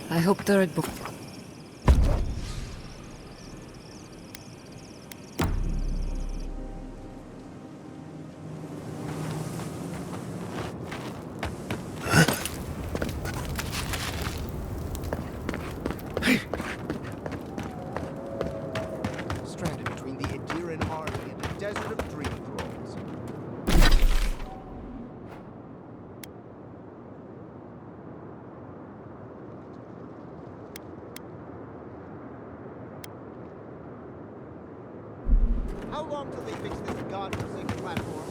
I hope third book.
Stranded between the Adiran army and the desert of dream thralls. How long till they fix this godforsaken platform?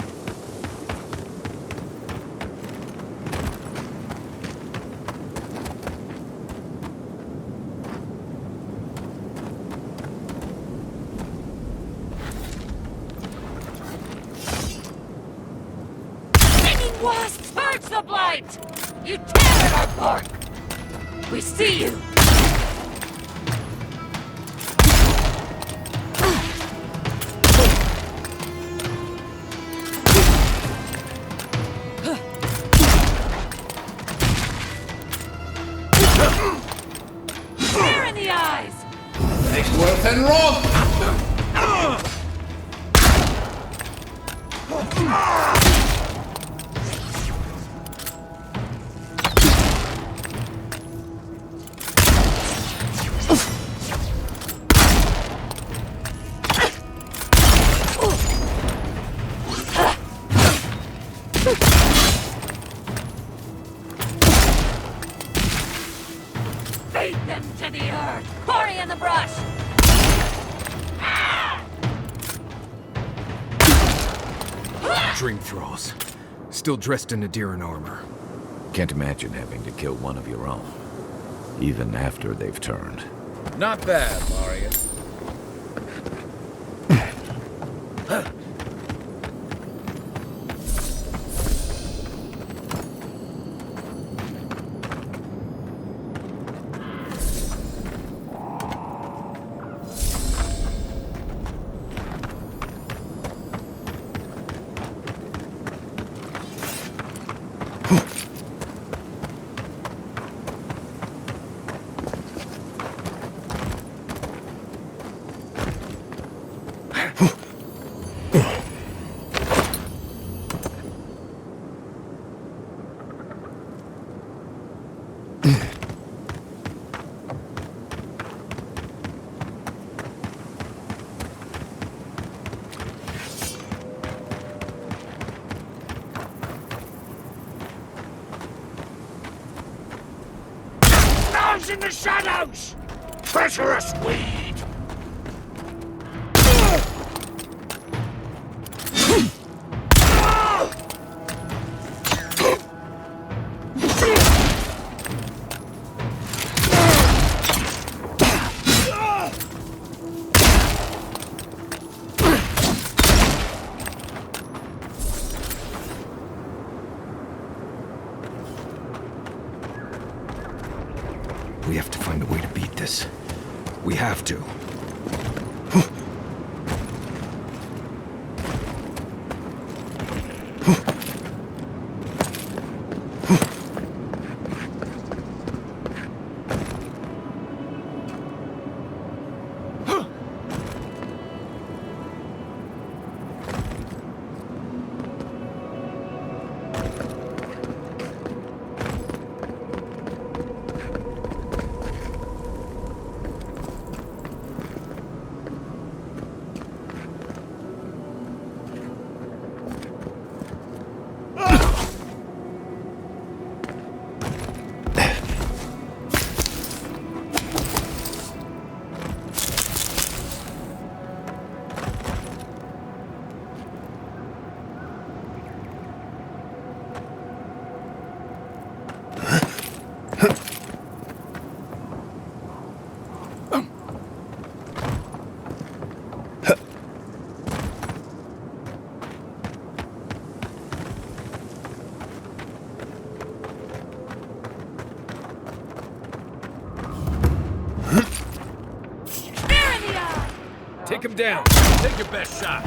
Stinging wasps! Purge the blight! You tear at our bark! We see you! Stare in the eyes!
Worth and wrong!
Beat them to the earth! Quarry in the brush!
Dream thralls. Still dressed in Adiran armor.
Can't imagine having to kill one of your own, even after they've turned.
Not bad, Marius.
those in the shadows! Treacherous weed!
We have to find a way to beat this. We have to.
Take him down. Take your best shot.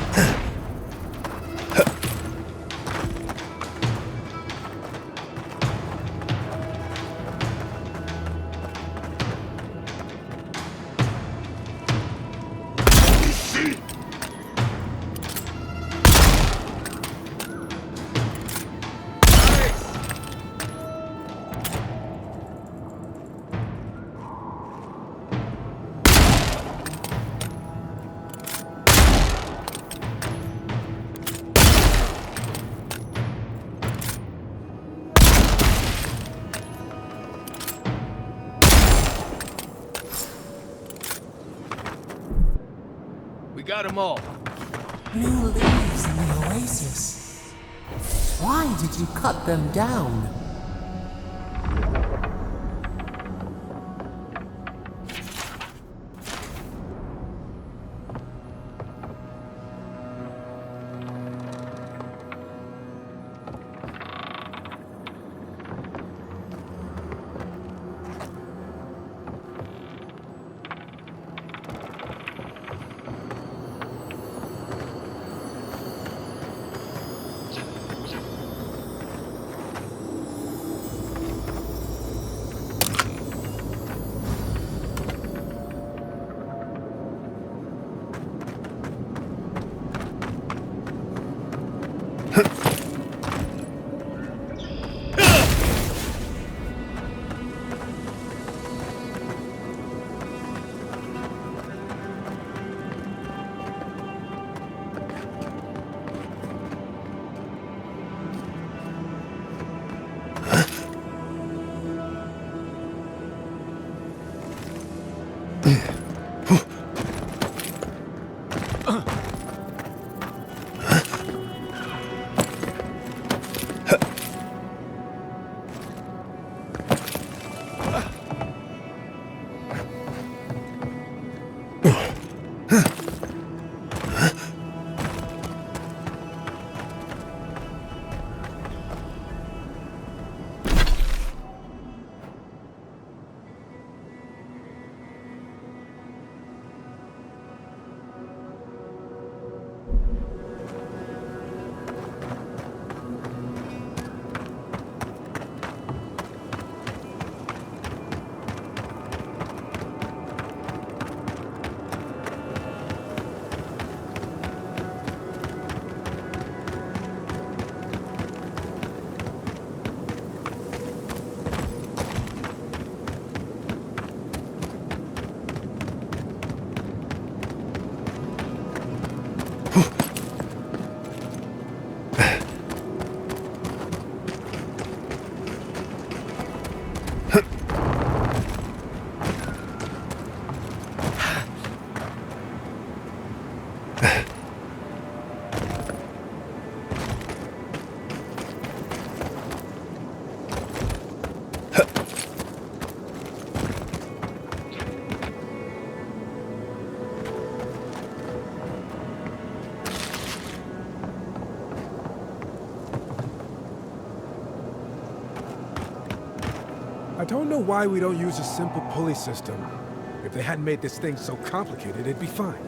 Got them all.
New leaves in the oasis. Why did you cut them down?
I don't know why we don't use a simple pulley system. If they hadn't made this thing so complicated, it'd be fine.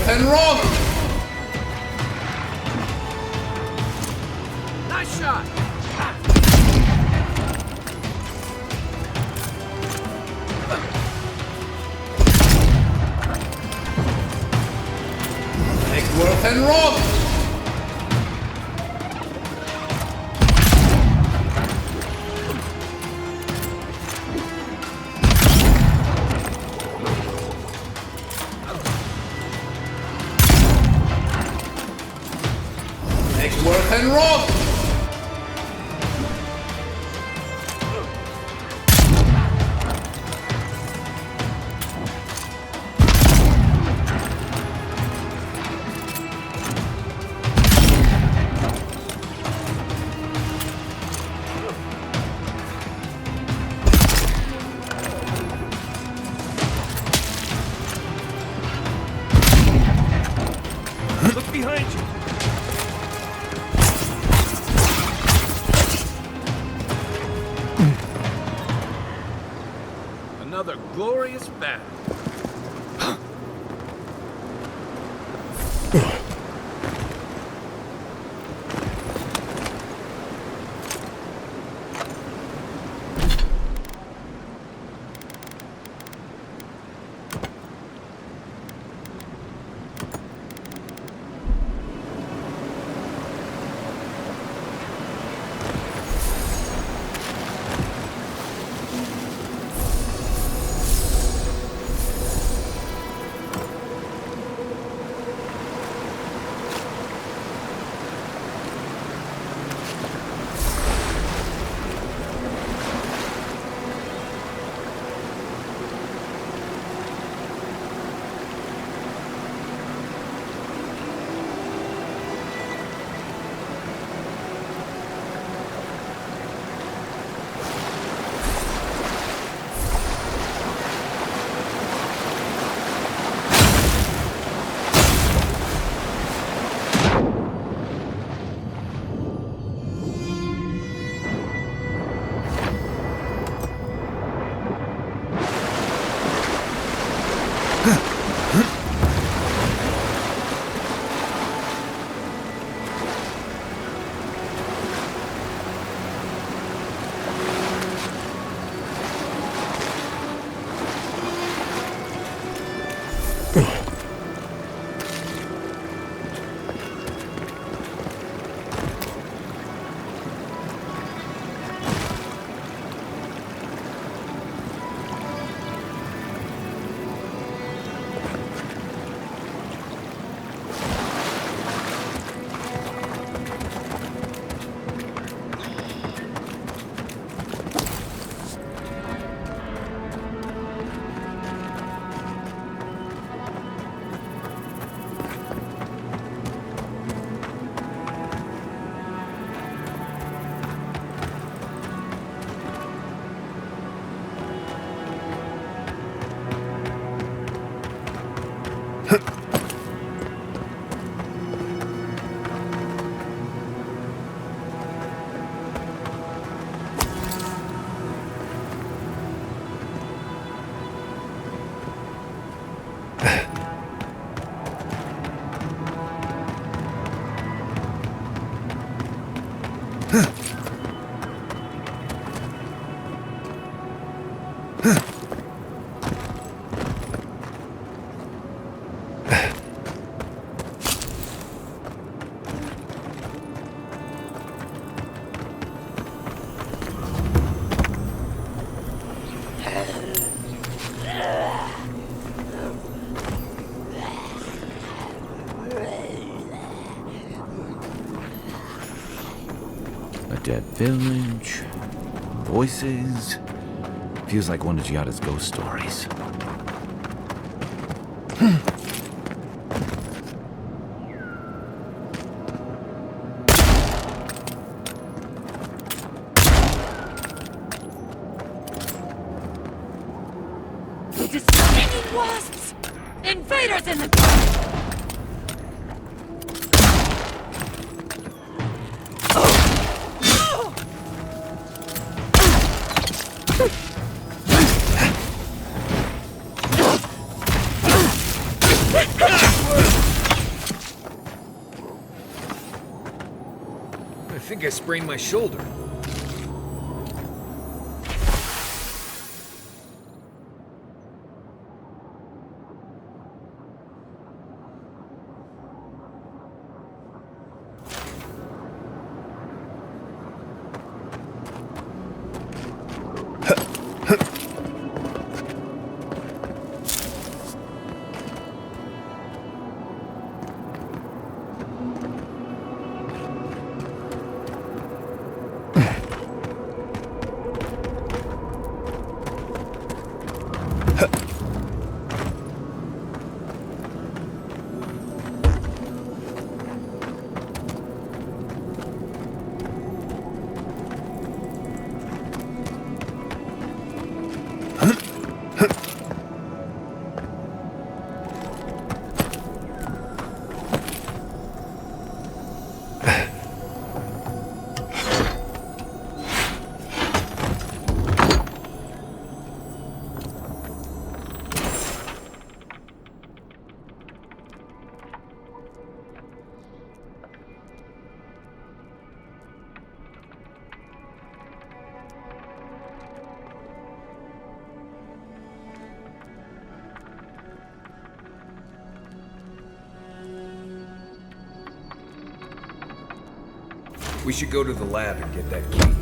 And wrong!
Nice shot!
Eggsworth and wrong! And wrong!
Look behind you! Another glorious battle.
A dead village. Voices. Feels like one of Giada's ghost stories.
Stinging wasps! Invaders in the...
I think I sprained my shoulder. We should go to the lab and get that key.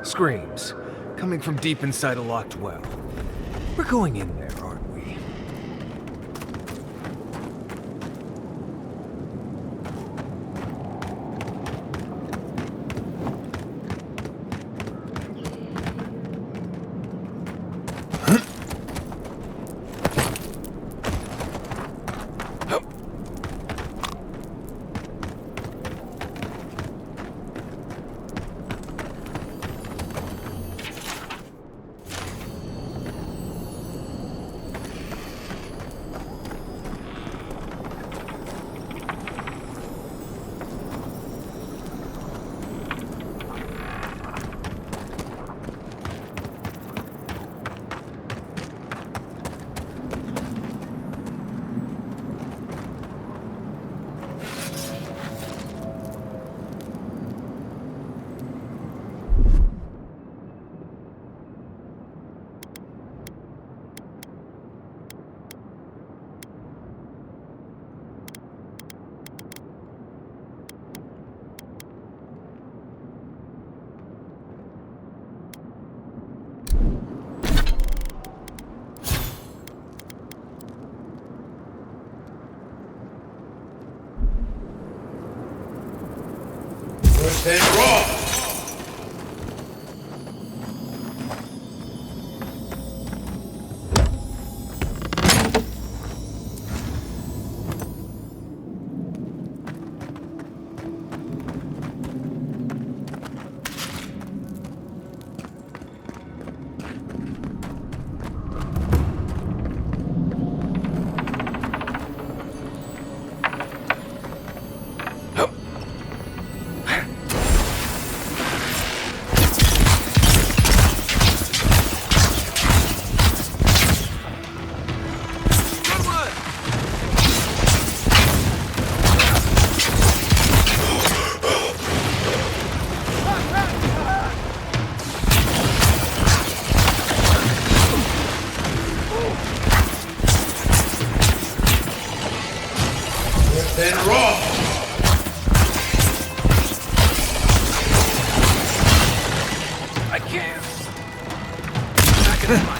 Screams, coming from deep inside a locked well. We're going in there, aren't we?
Then roll!
Back in the line.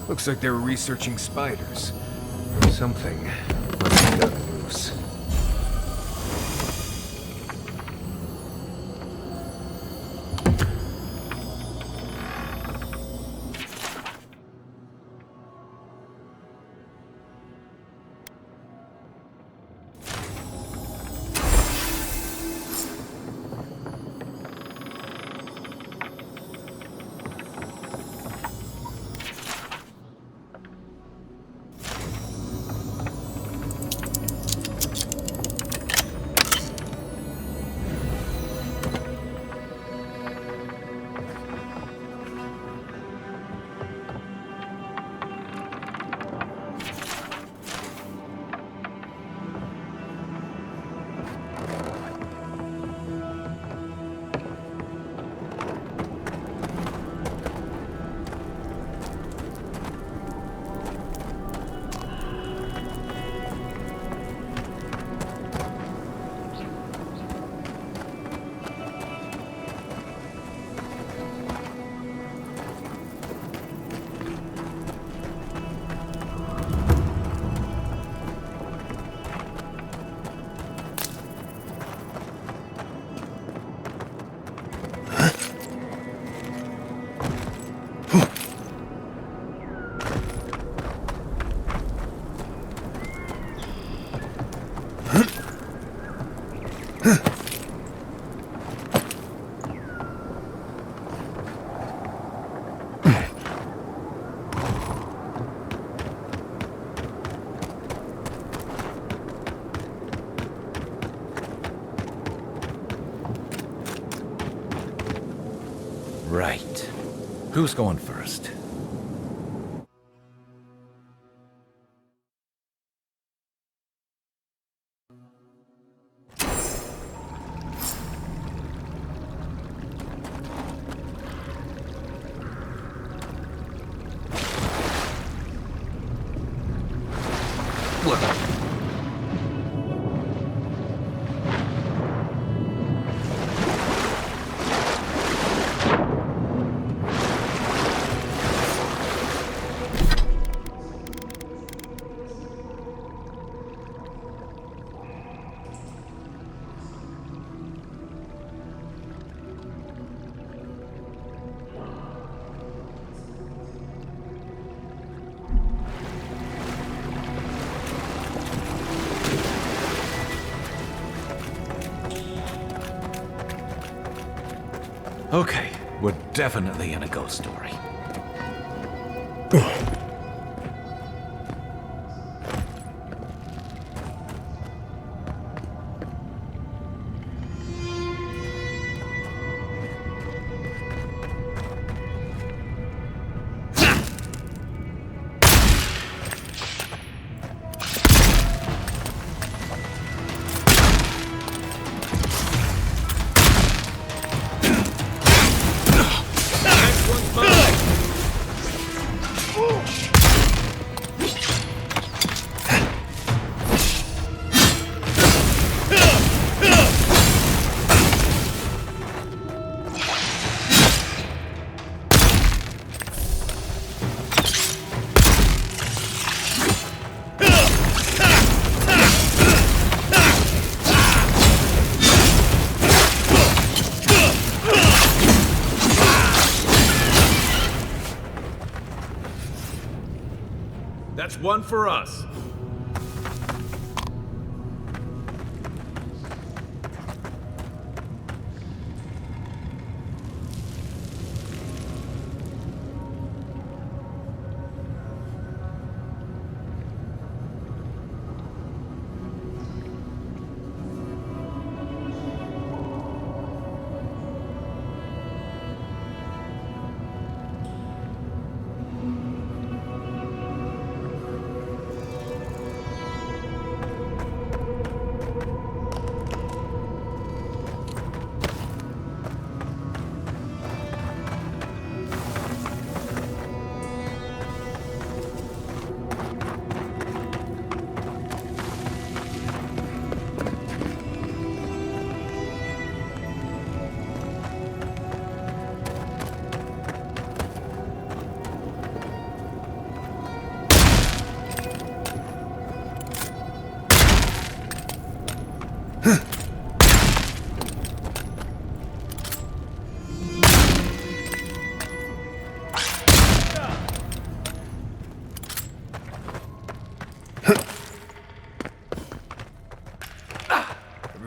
Looks like they were researching spiders. Something must have gotten loose.
Right. Who's going first? Okay, we're definitely in a ghost story.
That's one for us.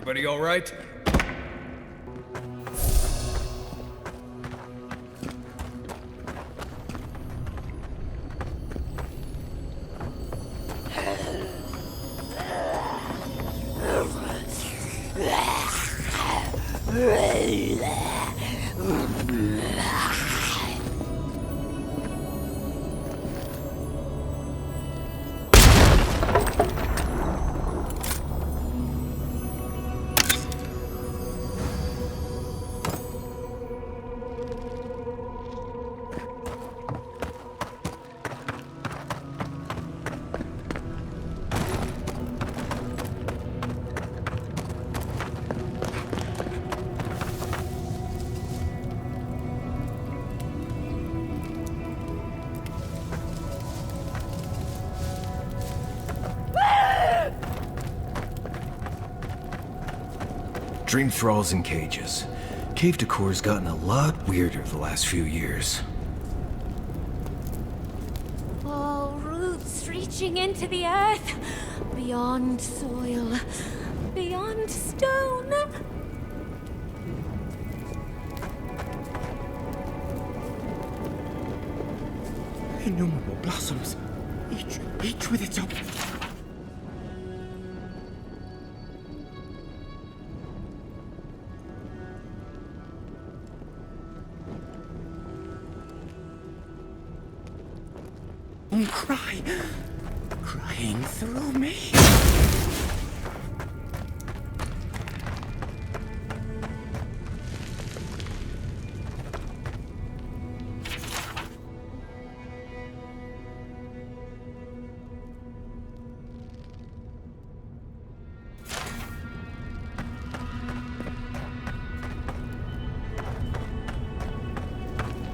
Everybody all right? Dream thralls in cages. Cave decor's gotten a lot weirder the last few years.
Oh, roots reaching into the earth, beyond soil, beyond stone.
Innumerable blossoms, each with its own. own cry, crying through me.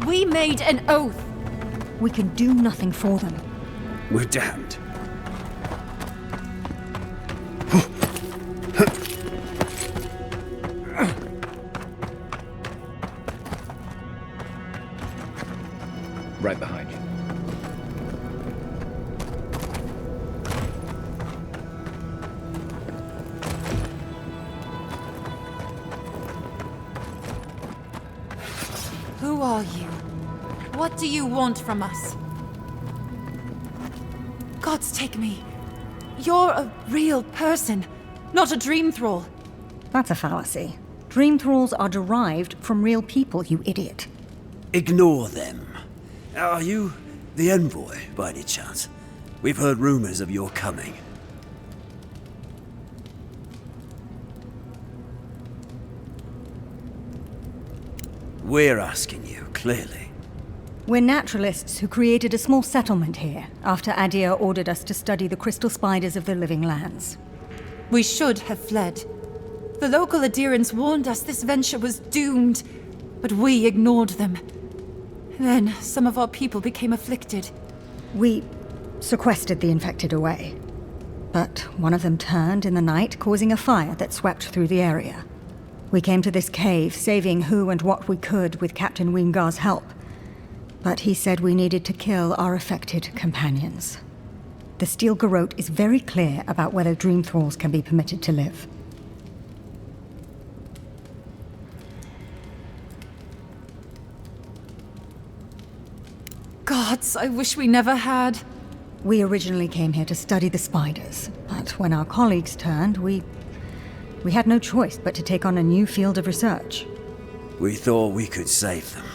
We made an oath.
We can do nothing for them.
We're damned.
Right behind you.
Who are you? What do you want from us? Gods take me. You're a real person, not a dream thrall.
That's a fallacy. Dream thralls are derived from real people, you idiot.
Ignore them. Are you the envoy, by any chance? We've heard rumors of your coming. We're asking you, clearly.
We're naturalists who created a small settlement here after Adir ordered us to study the crystal spiders of the living lands.
We should have fled. The local adherents warned us this venture was doomed, but we ignored them. Then some of our people became afflicted.
We sequestered the infected away. But one of them turned in the night, causing a fire that swept through the area. We came to this cave, saving who and what we could with Captain Wingar's help. But he said we needed to kill our affected companions. The Steel Garrote is very clear about whether Dream Thralls can be permitted to live.
Gods, I wish we never had.
We originally came here to study the spiders, but when our colleagues turned, we had no choice but to take on a new field of research.
We thought we could save them.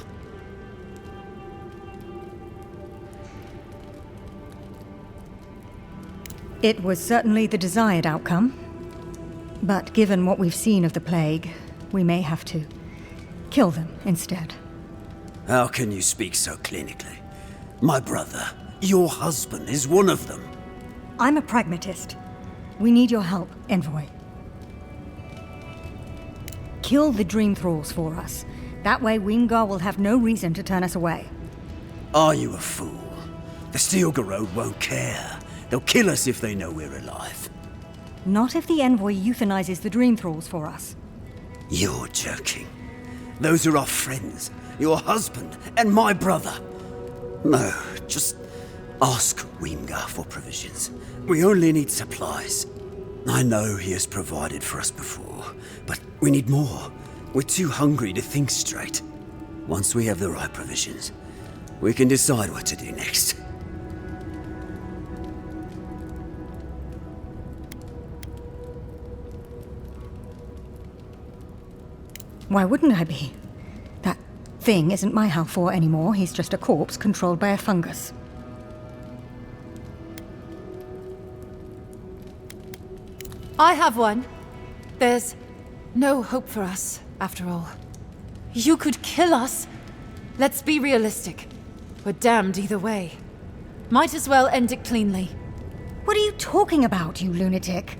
It was certainly the desired outcome. But given what we've seen of the plague, we may have to kill them instead.
How can you speak so clinically? My brother, your husband, is one of them.
I'm a pragmatist. We need your help, Envoy. Kill the Dream Thralls for us. That way Wingar will have no reason to turn us away.
Are you a fool? The Steel Garrote won't care. They'll kill us if they know we're alive.
Not if the Envoy euthanizes the Dream Thralls for us.
You're joking. Those are our friends, your husband, and my brother. No, just ask Wingar for provisions. We only need supplies. I know he has provided for us before, but we need more. We're too hungry to think straight. Once we have the right provisions, we can decide what to do next.
Why wouldn't I be? That thing isn't my Halfor anymore. He's just a corpse controlled by a fungus.
I have one. There's no hope for us, after all. You could kill us. Let's be realistic. We're damned either way. Might as well end it cleanly.
What are you talking about, you lunatic?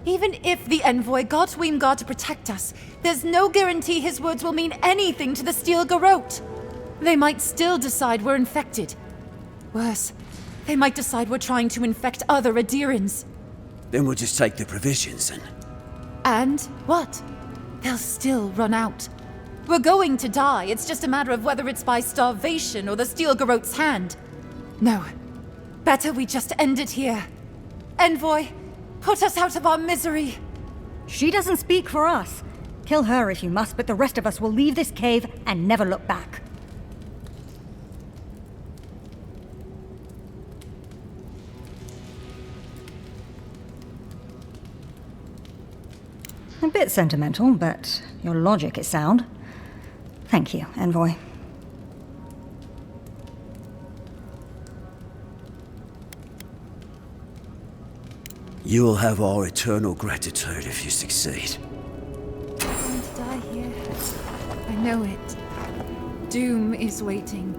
Even if the Envoy got Wingar to protect us, there's no guarantee his words will mean anything to the Steel Garrote. They might still decide we're infected. Worse, they might decide we're trying to infect other Adirans.
Then we'll just take the provisions and...
And what? They'll still run out. We're going to die. It's just a matter of whether it's by starvation or the Steel Garrote's hand. No. Better we just end it here. Envoy, put us out of our misery.
She doesn't speak for us. Kill her if you must, but the rest of us will leave this cave and never look back. A bit sentimental, but your logic is sound. Thank you, Envoy.
You will have our eternal gratitude if you succeed.
I'm going to die here. I know it. Doom is waiting.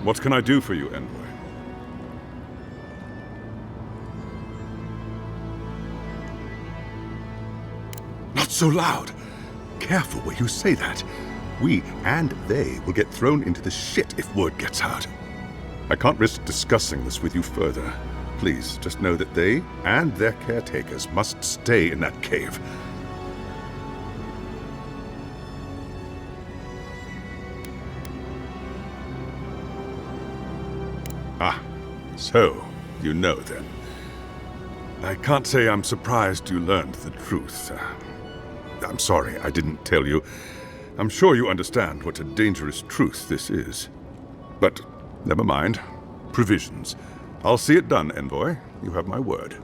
What can I do for you, Envoy? Not so loud! Careful where you say that. We and they will get thrown into the shit if word gets out. I can't risk discussing this with you further. Please, just know that they and their caretakers must stay in that cave. Ah, so you know then. I can't say I'm surprised you learned the truth. I'm sorry I didn't tell you. I'm sure you understand what a dangerous truth this is. But never mind. Provisions. I'll see it done, Envoy. You have my word.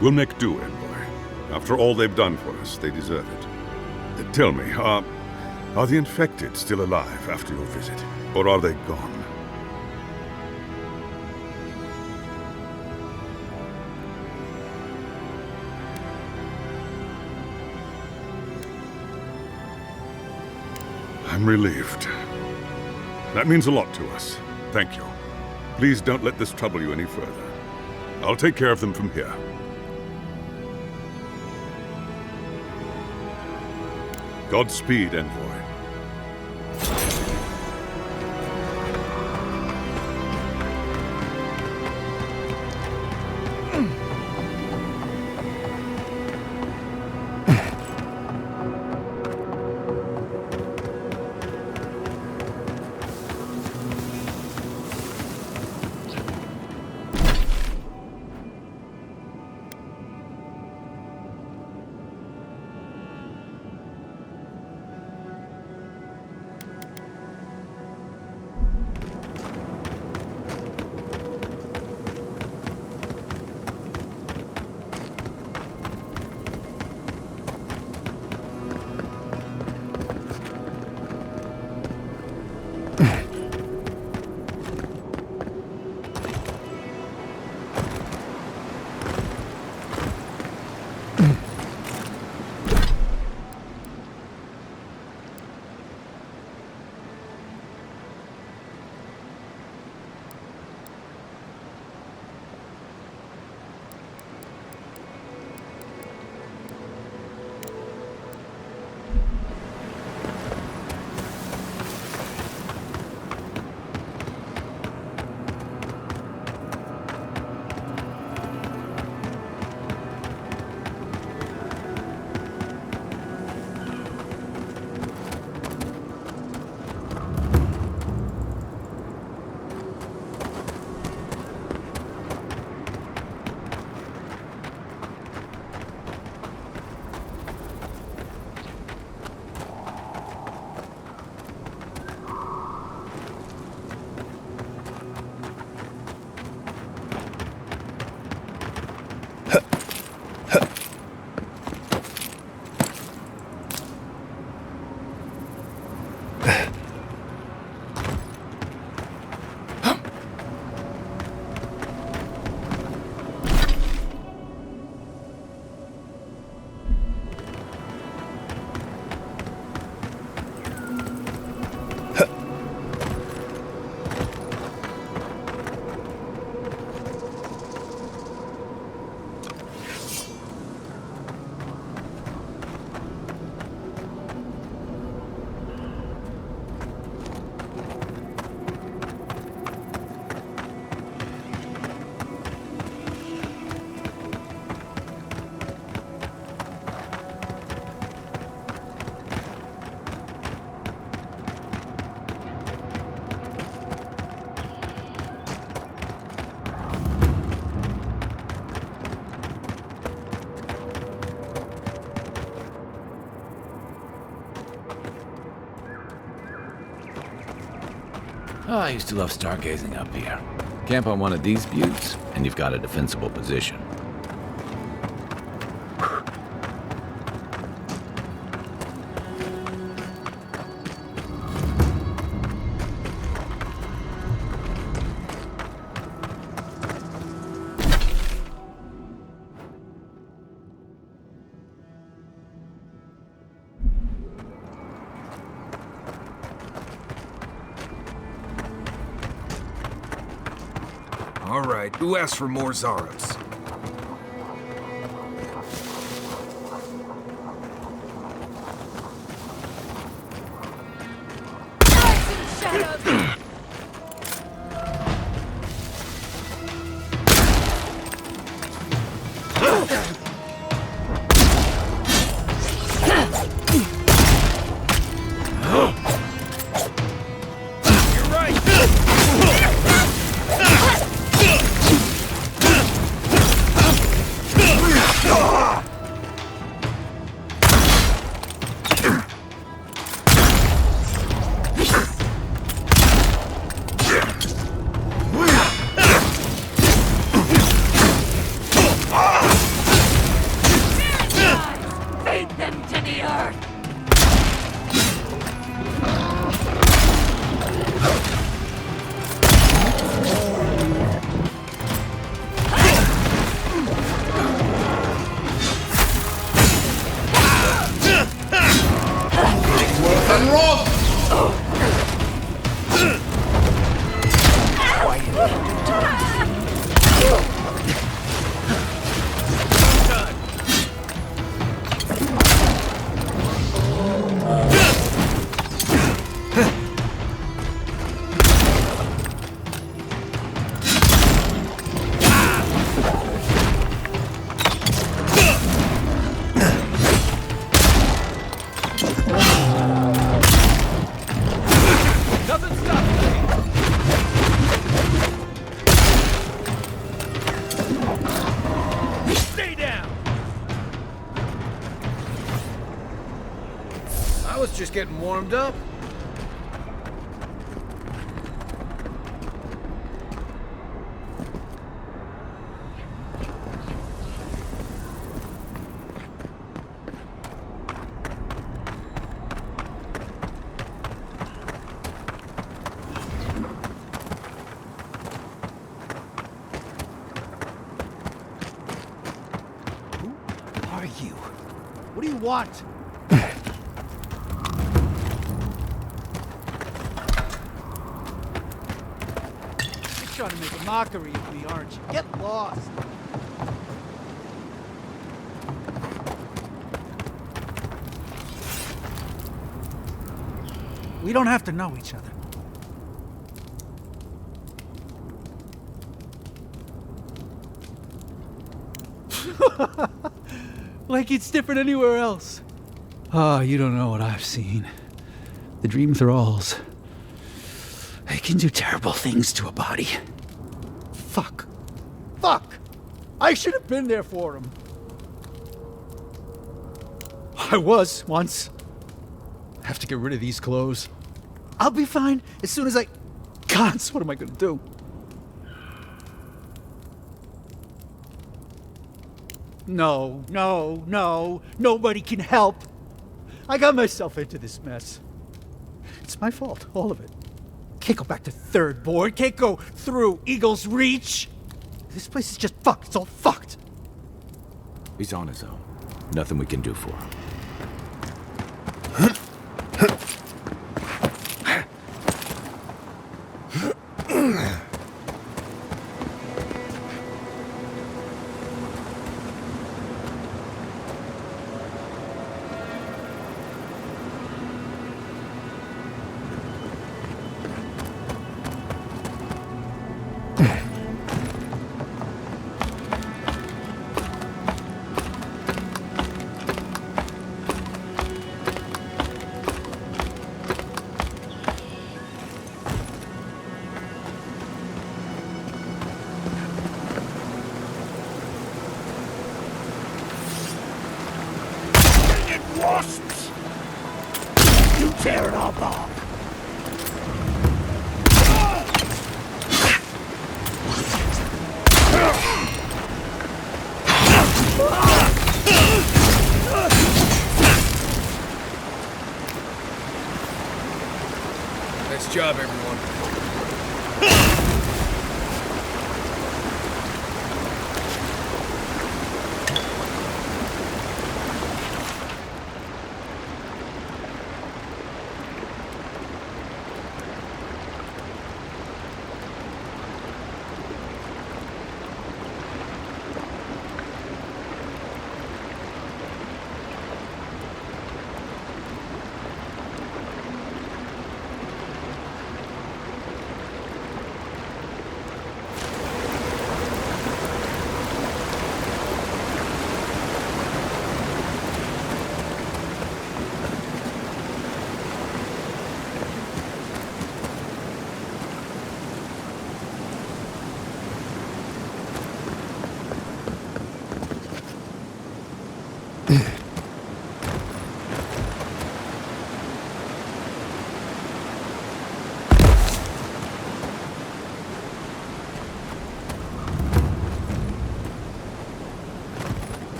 We'll make do, Envoy. After all they've done for us, they deserve it. Tell me, are the infected still alive after your visit? Or are they gone? I'm relieved. That means a lot to us. Thank you. Please don't let this trouble you any further. I'll take care of them from here. Godspeed, Envoy.
Oh, I used to love stargazing up here. Camp on one of these buttes, and you've got a defensible position.
All right, who asked for more Zarops?
was just getting warmed up.
What do you want? You're trying to make a mockery of me, aren't you? Get lost! We don't have to know each other. Like it's different anywhere else. Ah, you don't know what I've seen. The Dream Thralls. They can do terrible things to a body. Fuck. Fuck! I should have been there for him. I was, once. I have to get rid of these clothes. I'll be fine as soon as I... Gods, what am I gonna do? No, nobody can help. I got myself into this mess. It's my fault, all of it. Can't go back to Third Board, can't go through Eagle's Reach. This place is just fucked, it's all fucked.
He's on his own. Nothing we can do for him.
Wasps! You tear it all apart!
Nice job, everyone.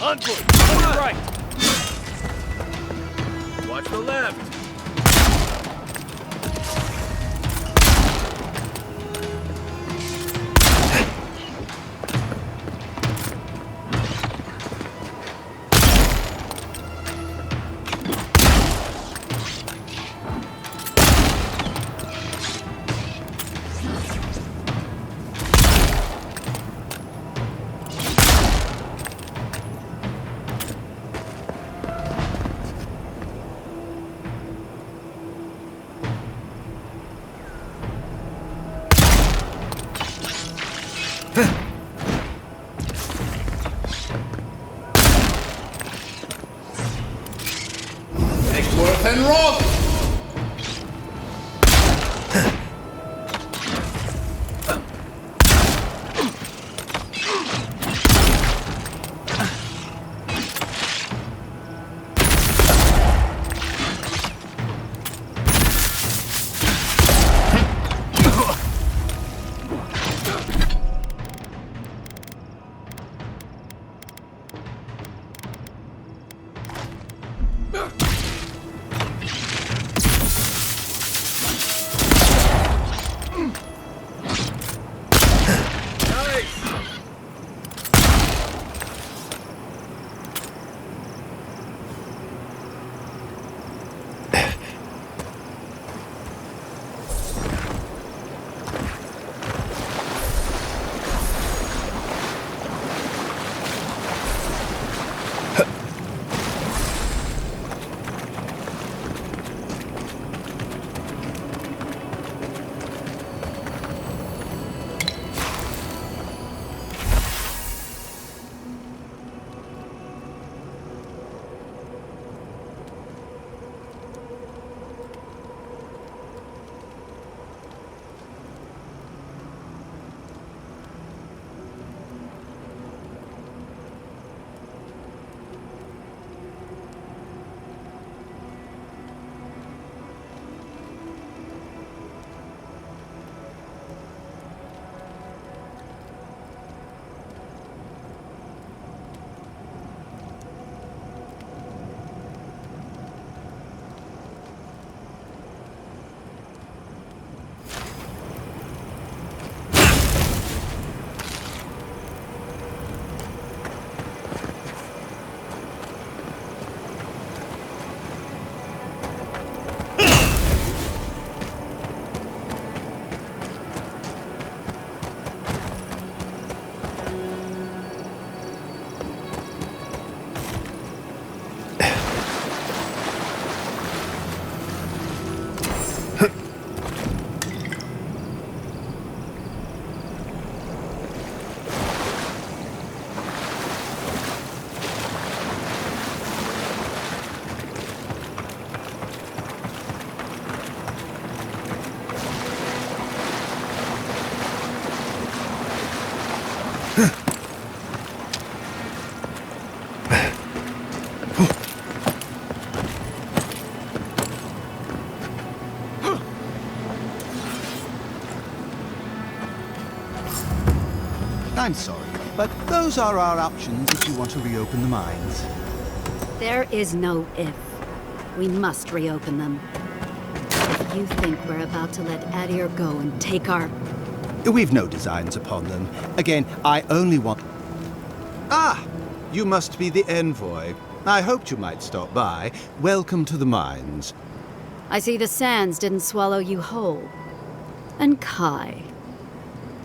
Envoy, on your right!
Watch the left!
Worth and Rob!
I'm sorry, but those are our options if you want to reopen the mines.
There is no if. We must reopen them. If you think we're about to let Adir go and take our...
We've no designs upon them. Again, I only want... Ah! You must be the envoy. I hoped you might stop by. Welcome to the mines.
I see the sands didn't swallow you whole. And Kai.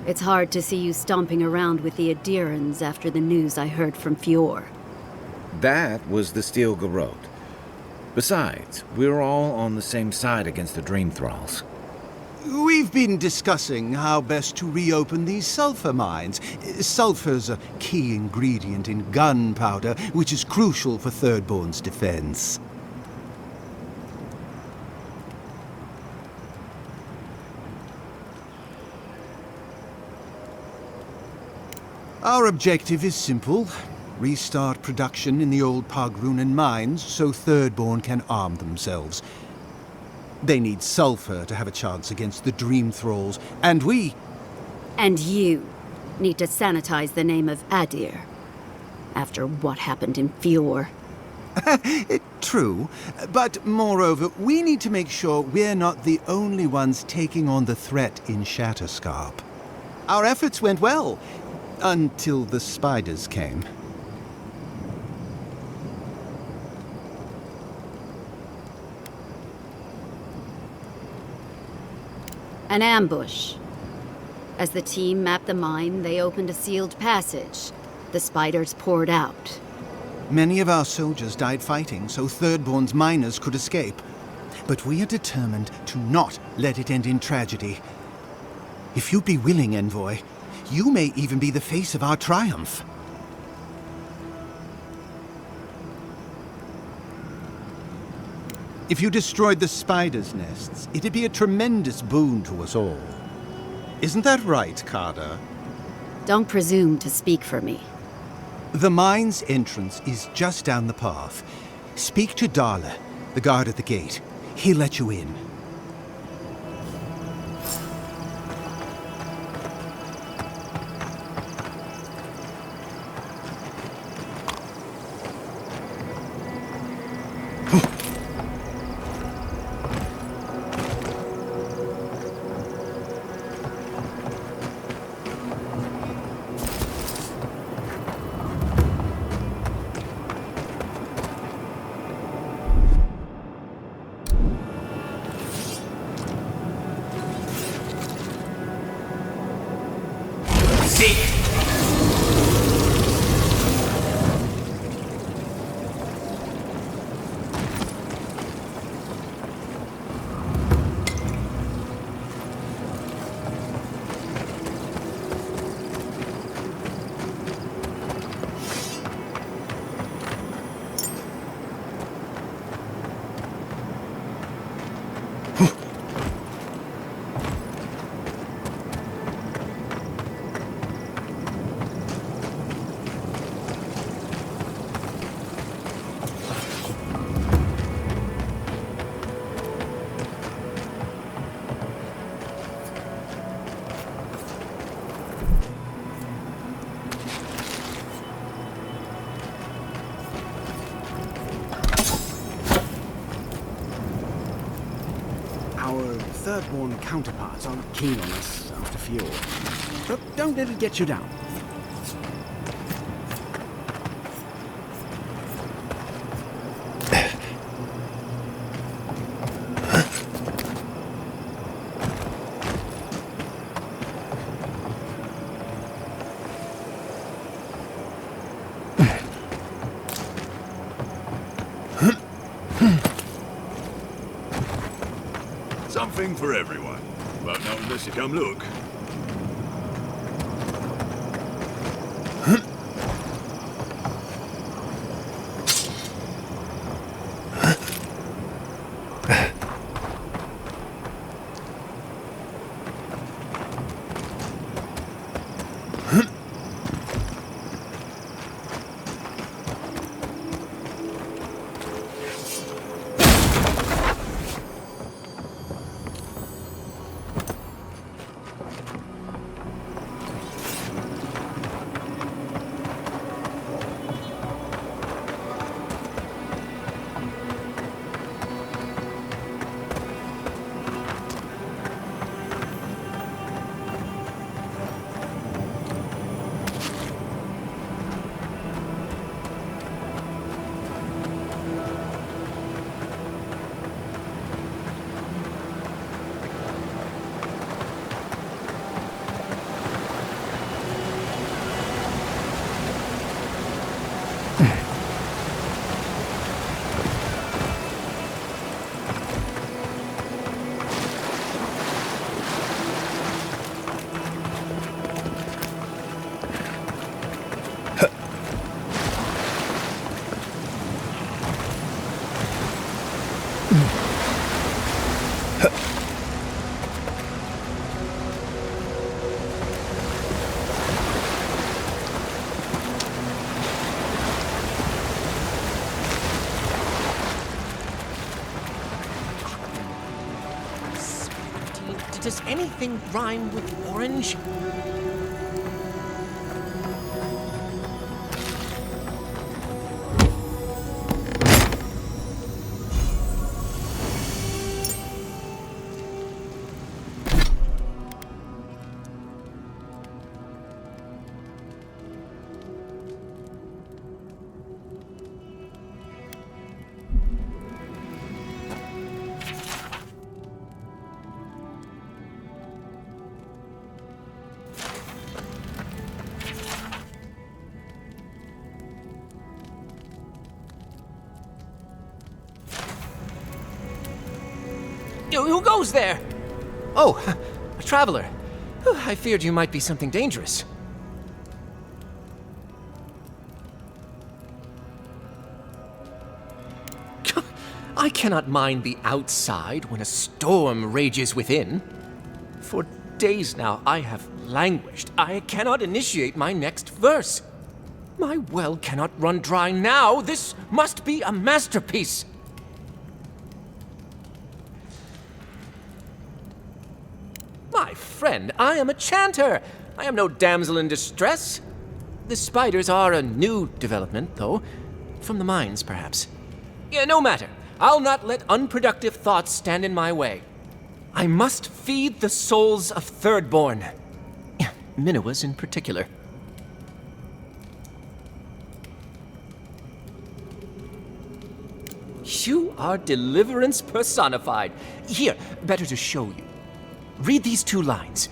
It's hard to see you stomping around with the Adirans after the news I heard from Fior.
That was the Steel Garrote. Besides, we're all on the same side against the Dream Thralls.
We've been discussing how best to reopen these sulfur mines. Sulfur's a key ingredient in gunpowder, which is crucial for Thirdborn's defense. Our objective is simple. Restart production in the old Pogrunan mines so Thirdborn can arm themselves. They need sulfur to have a chance against the Dream Thralls, and we...
And you need to sanitize the name of Adir. After what happened in Fior.
True, but moreover, we need to make sure we're not the only ones taking on the threat in Shatterscarp. Our efforts went well. Until the spiders came.
An ambush. As the team mapped the mine, they opened a sealed passage. The spiders poured out.
Many of our soldiers died fighting so Thirdborn's miners could escape. But we are determined to not let it end in tragedy. If you'd be willing, Envoy, you may even be the face of our triumph. If you destroyed the spiders' nests, it'd be a tremendous boon to us all. Isn't that right, Carter?
Don't presume to speak for me.
The mine's entrance is just down the path. Speak to Darla, the guard at the gate. He'll let you in.
Thirdborn counterparts aren't keen on us after Fior. But don't let it get you down.
Something for everyone. Well, not unless you come look.
Does anything rhyme with orange? Who goes there? Oh, a traveler. I feared you might be something dangerous. I cannot mind the outside when a storm rages within. For days now I have languished. I cannot initiate my next verse. My well cannot run dry now. This must be a masterpiece. My friend, I am a chanter. I am no damsel in distress. The spiders are a new development, though. From the mines, perhaps. Yeah, no matter. I'll not let unproductive thoughts stand in my way. I must feed the souls of Thirdborn. Minoas in particular. You are deliverance personified. Here, better to show you. Read these 2 lines.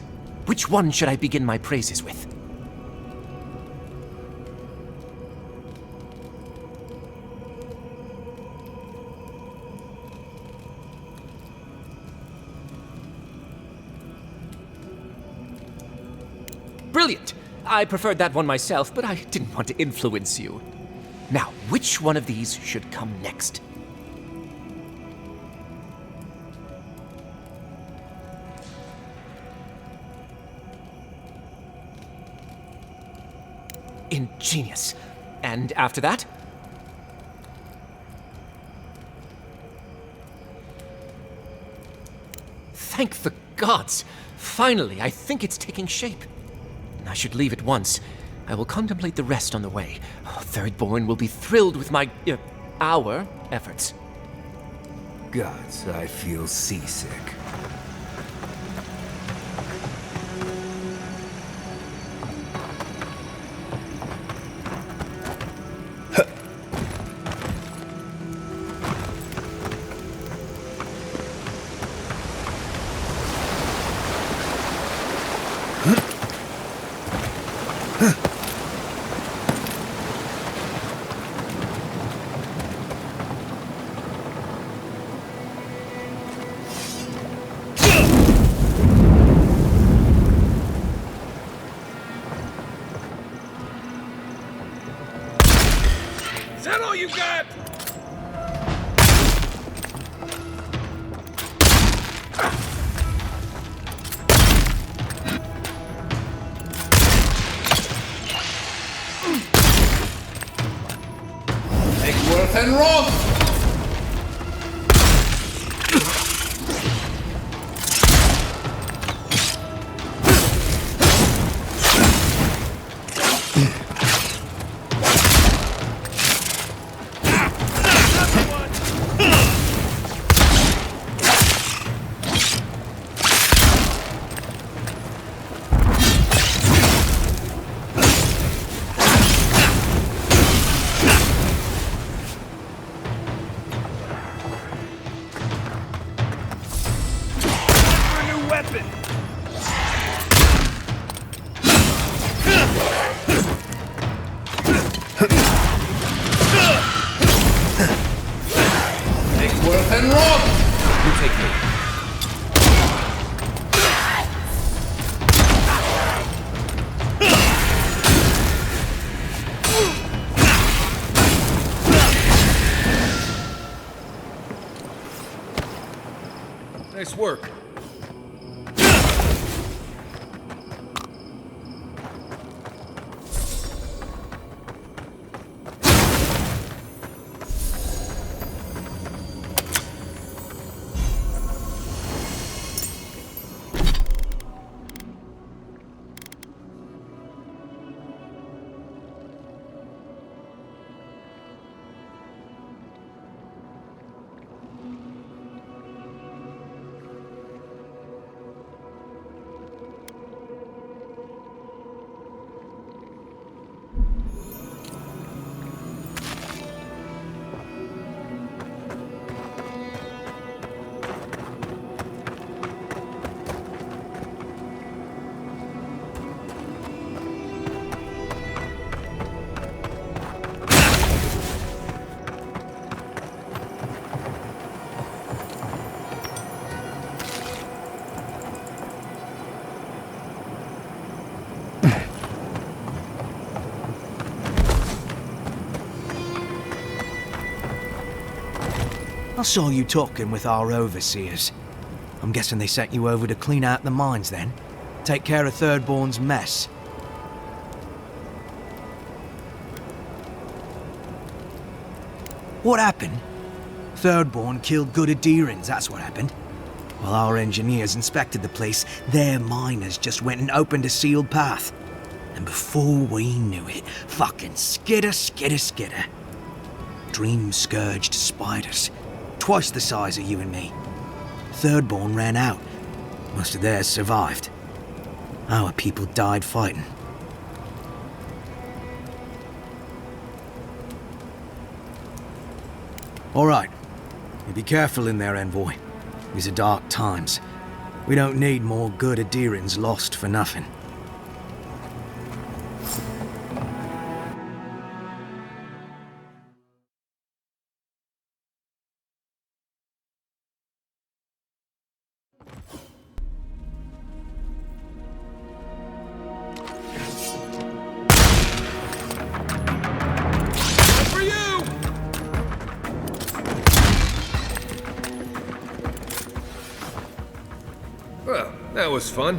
Which one should I begin my praises with? Brilliant! I preferred that one myself, but I didn't want to influence you. Now, which one of these should come next? Ingenious. And after that? Thank the gods! Finally, I think it's taking shape. I should leave at once. I will contemplate the rest on the way. Thirdborn will be thrilled with our efforts.
Gods, I feel seasick.
Is that all you got?
Egworth and Roth!
Nice work.
I saw you talking with our overseers. I'm guessing they sent you over to clean out the mines then? Take care of Thirdborn's mess. What happened? Thirdborn killed good Adherans, that's what happened. While our engineers inspected the place, their miners just went and opened a sealed path. And before we knew it, fucking skitter. Dream-scourged spiders. Twice the size of you and me. Thirdborn ran out. Most of theirs survived. Our people died fighting. All right. You be careful in there, Envoy. These are dark times. We don't need more good Adherans lost for nothing.
Well, that was fun.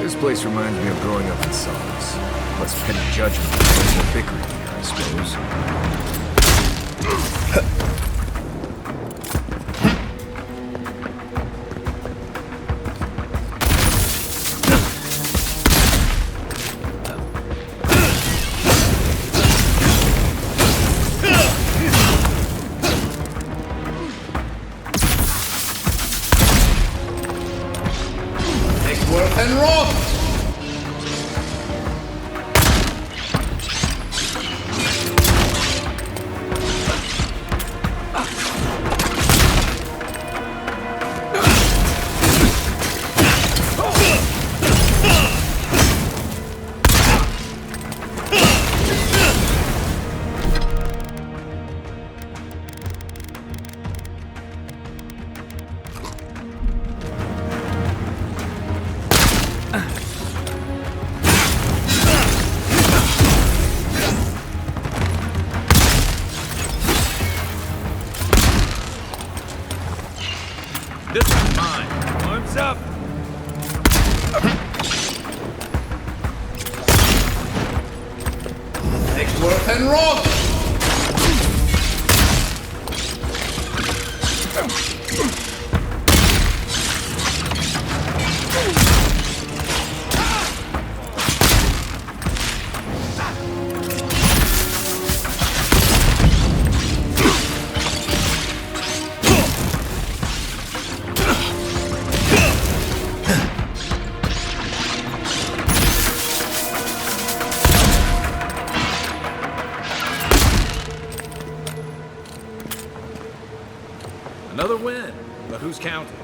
This place reminds me of growing up in Solace. Less petty judgment and more bickering here, I suppose.
Eggsworth and Roth!
Another win, but who's counting?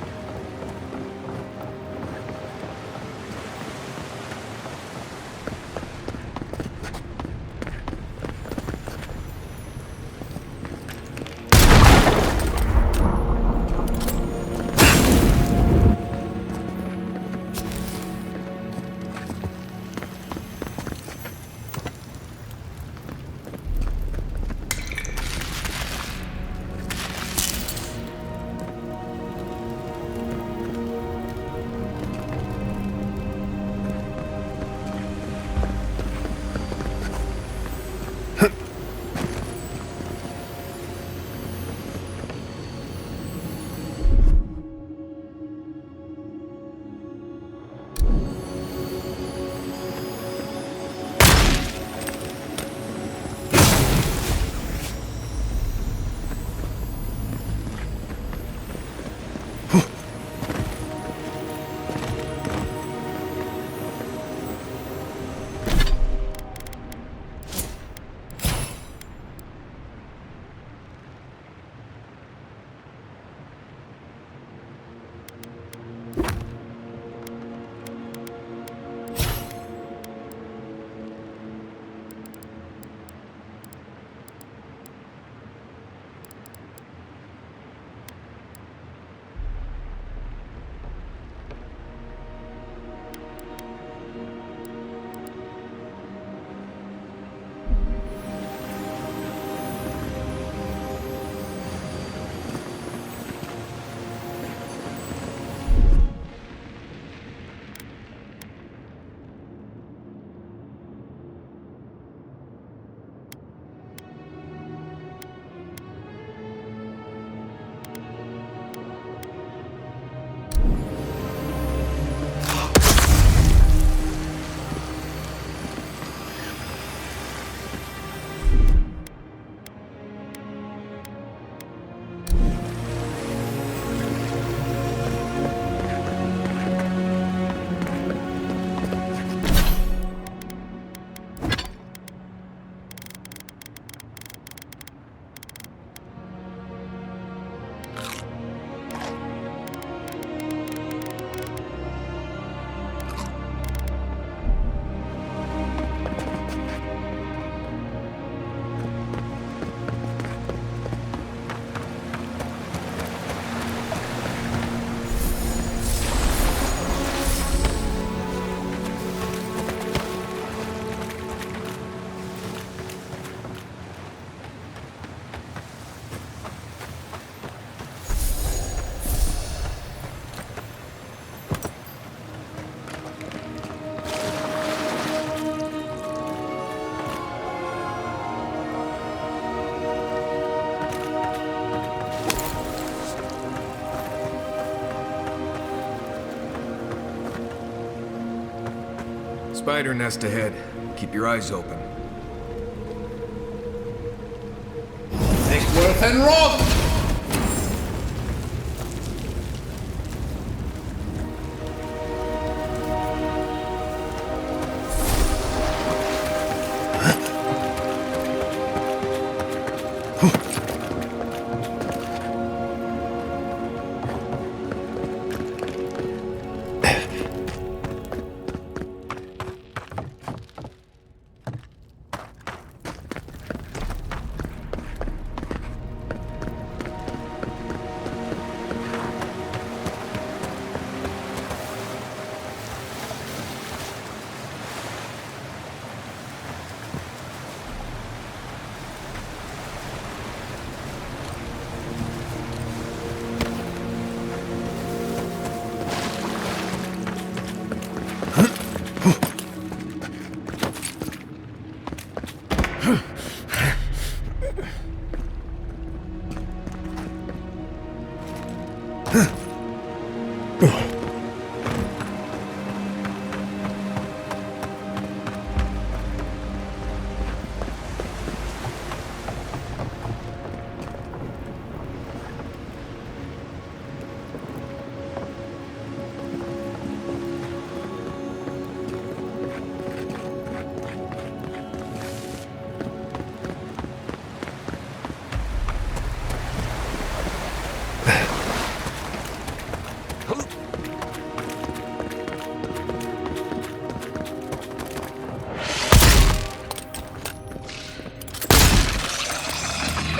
Spider nest ahead. Keep your eyes open.
Eggsworth and Roth!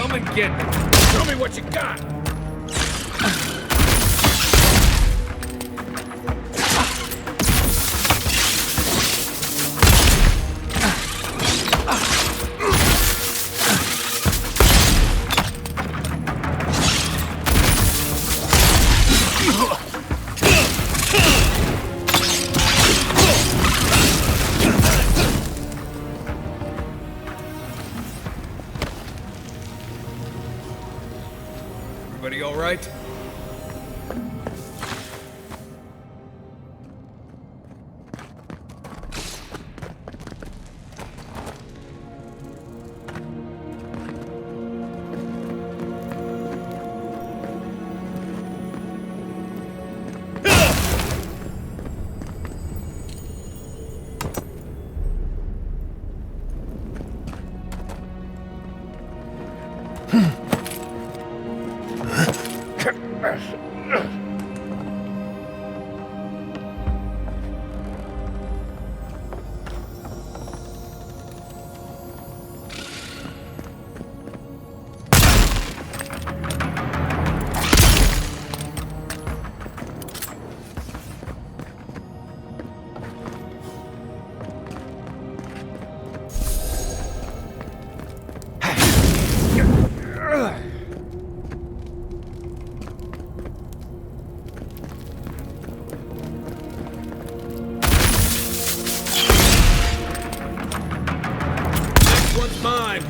Come and get me. Show me what you got. Everybody all right? Mine.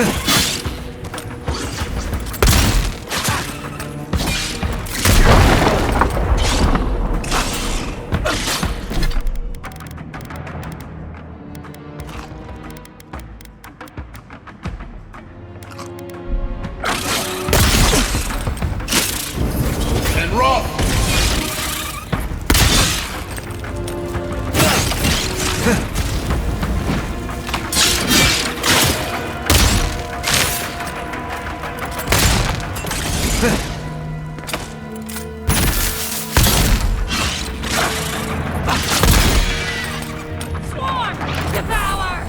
And rock!
Swarm! Devour!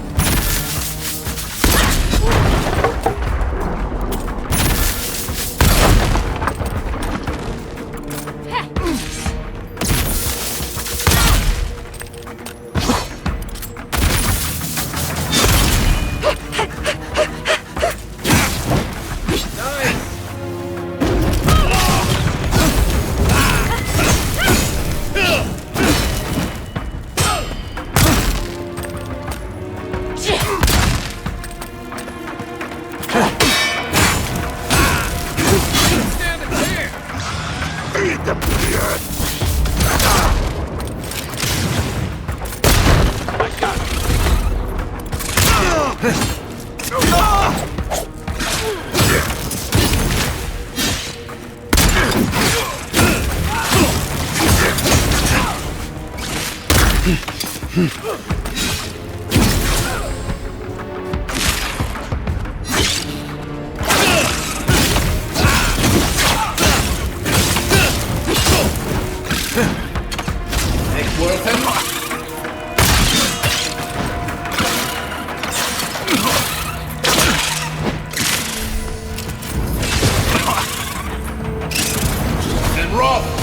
And rock!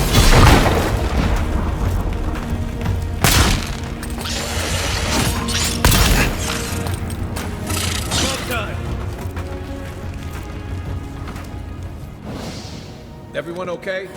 Everyone okay?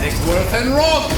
Eggsworth and rock!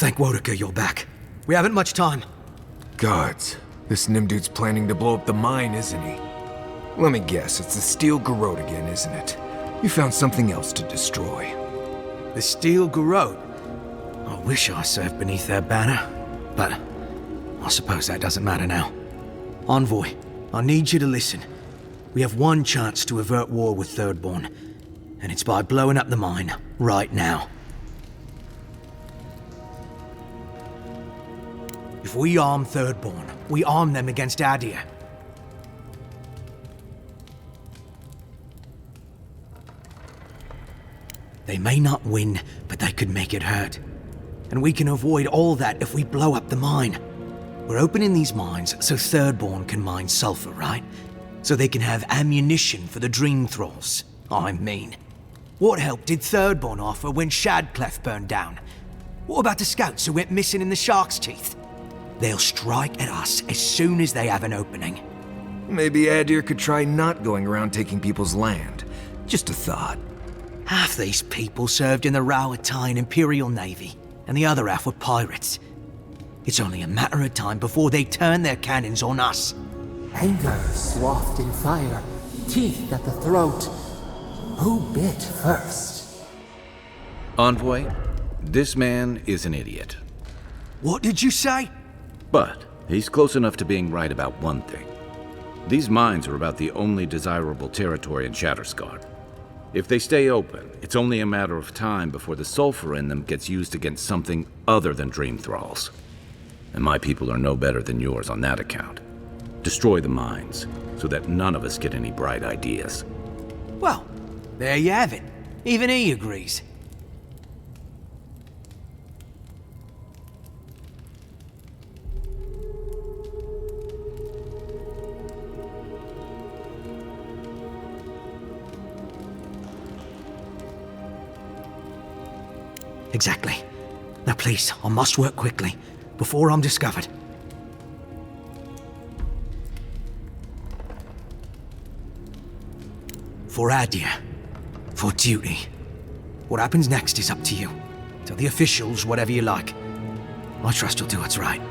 Thank Wodeker you're back. We haven't much time.
Gods, this Nimdude's planning to blow up the mine, isn't he? Let me guess, it's the Steel Garrote again, isn't it? You found something else to destroy.
The Steel Garrote? I wish I served beneath their banner, but I suppose that doesn't matter now. Envoy, I need you to listen. We have one chance to avert war with Thirdborn, and it's by blowing up the mine right now. If we arm Thirdborn, we arm them against Adir. They may not win, but they could make it hurt. And we can avoid all that if we blow up the mine. We're opening these mines so Thirdborn can mine sulfur, right? So they can have ammunition for the Dream Thralls. I mean, what help did Thirdborn offer when Shadclef burned down? What about the scouts who went missing in the Shark's Teeth? They'll strike at us as soon as they have an opening.
Maybe Adir could try not going around taking people's land. Just a thought.
Half these people served in the Rauatine Imperial Navy, and the other half were pirates. It's only a matter of time before they turn their cannons on us.
Anger swathed in fire, teeth at the throat. Who bit first?
Envoy, this man is an idiot.
What did you say?
But he's close enough to being right about one thing. These mines are about the only desirable territory in Shatterscarp. If they stay open, it's only a matter of time before the sulfur in them gets used against something other than Dream Thralls. And my people are no better than yours on that account. Destroy the mines, so that none of us get any bright ideas.
Well, there you have it. Even he agrees. Exactly. Now please, I must work quickly, before I'm discovered. For Adir. For duty. What happens next is up to you. Tell the officials whatever you like. I trust you'll do what's right.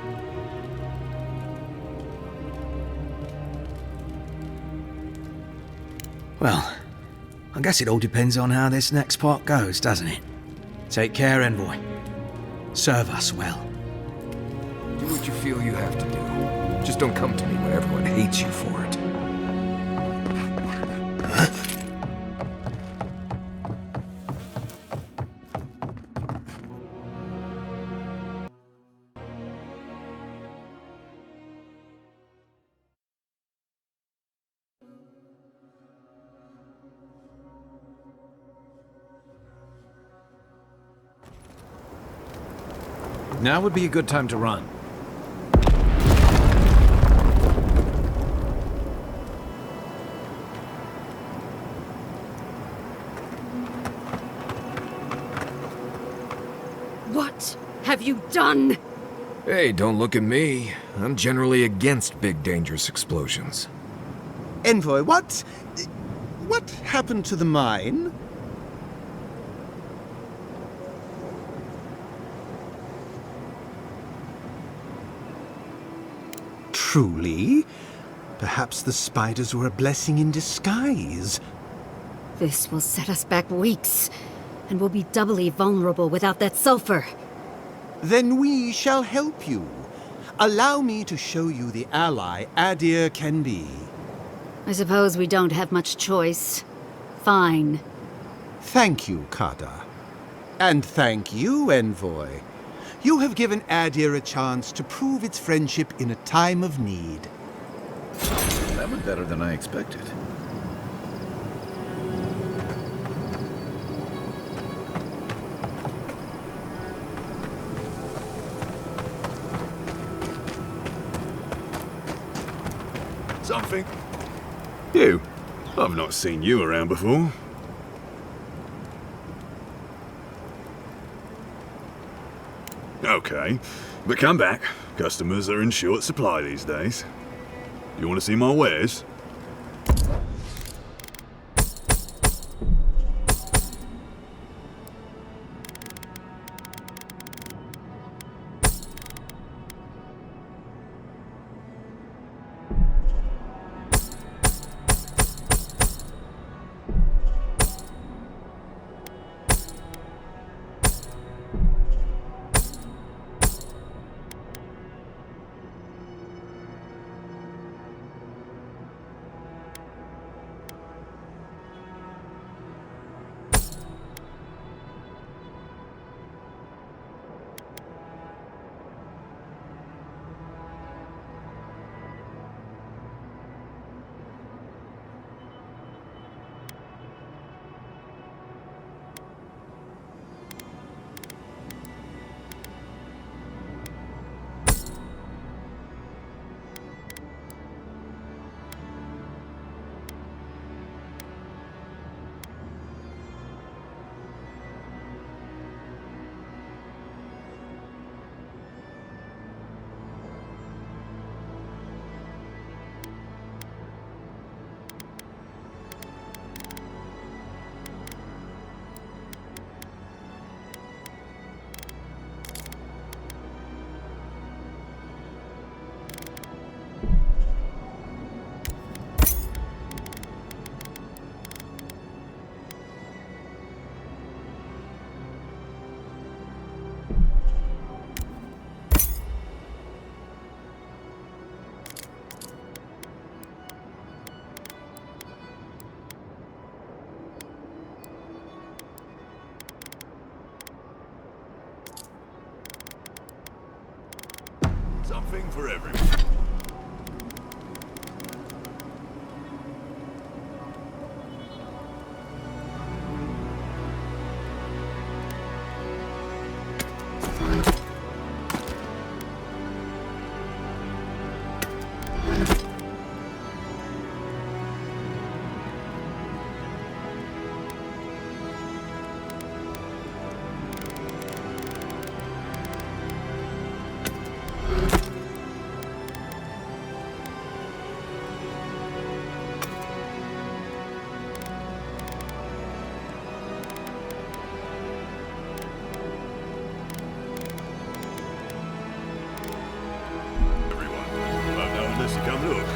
Well, I guess it all depends on how this next part goes, doesn't it? Take care, Envoy. Serve us well.
Do what you feel you have to do. Just don't come to me when everyone hates you for it.
Now would be a good time to run.
What have you done?
Hey, don't look at me. I'm generally against big, dangerous explosions.
Envoy, what happened to the mine? Truly? Perhaps the spiders were a blessing in disguise.
This will set us back weeks, and we'll be doubly vulnerable without that sulfur.
Then we shall help you. Allow me to show you the ally Adir can be.
I suppose we don't have much choice. Fine.
Thank you, Kada. And thank you, Envoy. You have given Adir a chance to prove its friendship in a time of need.
That went better than I expected.
Something. You. I've not seen you around before. Okay, but come back. Customers are in short supply these days. You want to see my wares?
something for everyone. Come look.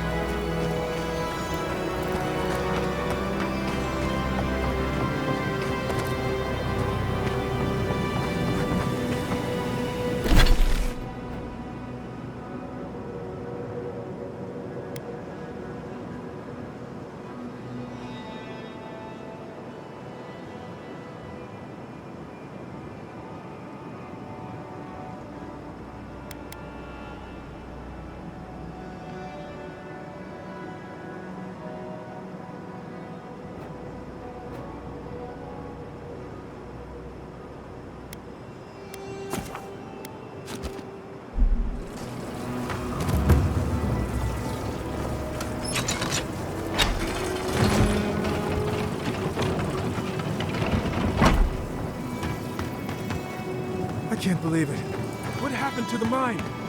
I can't believe it. What happened to the mine?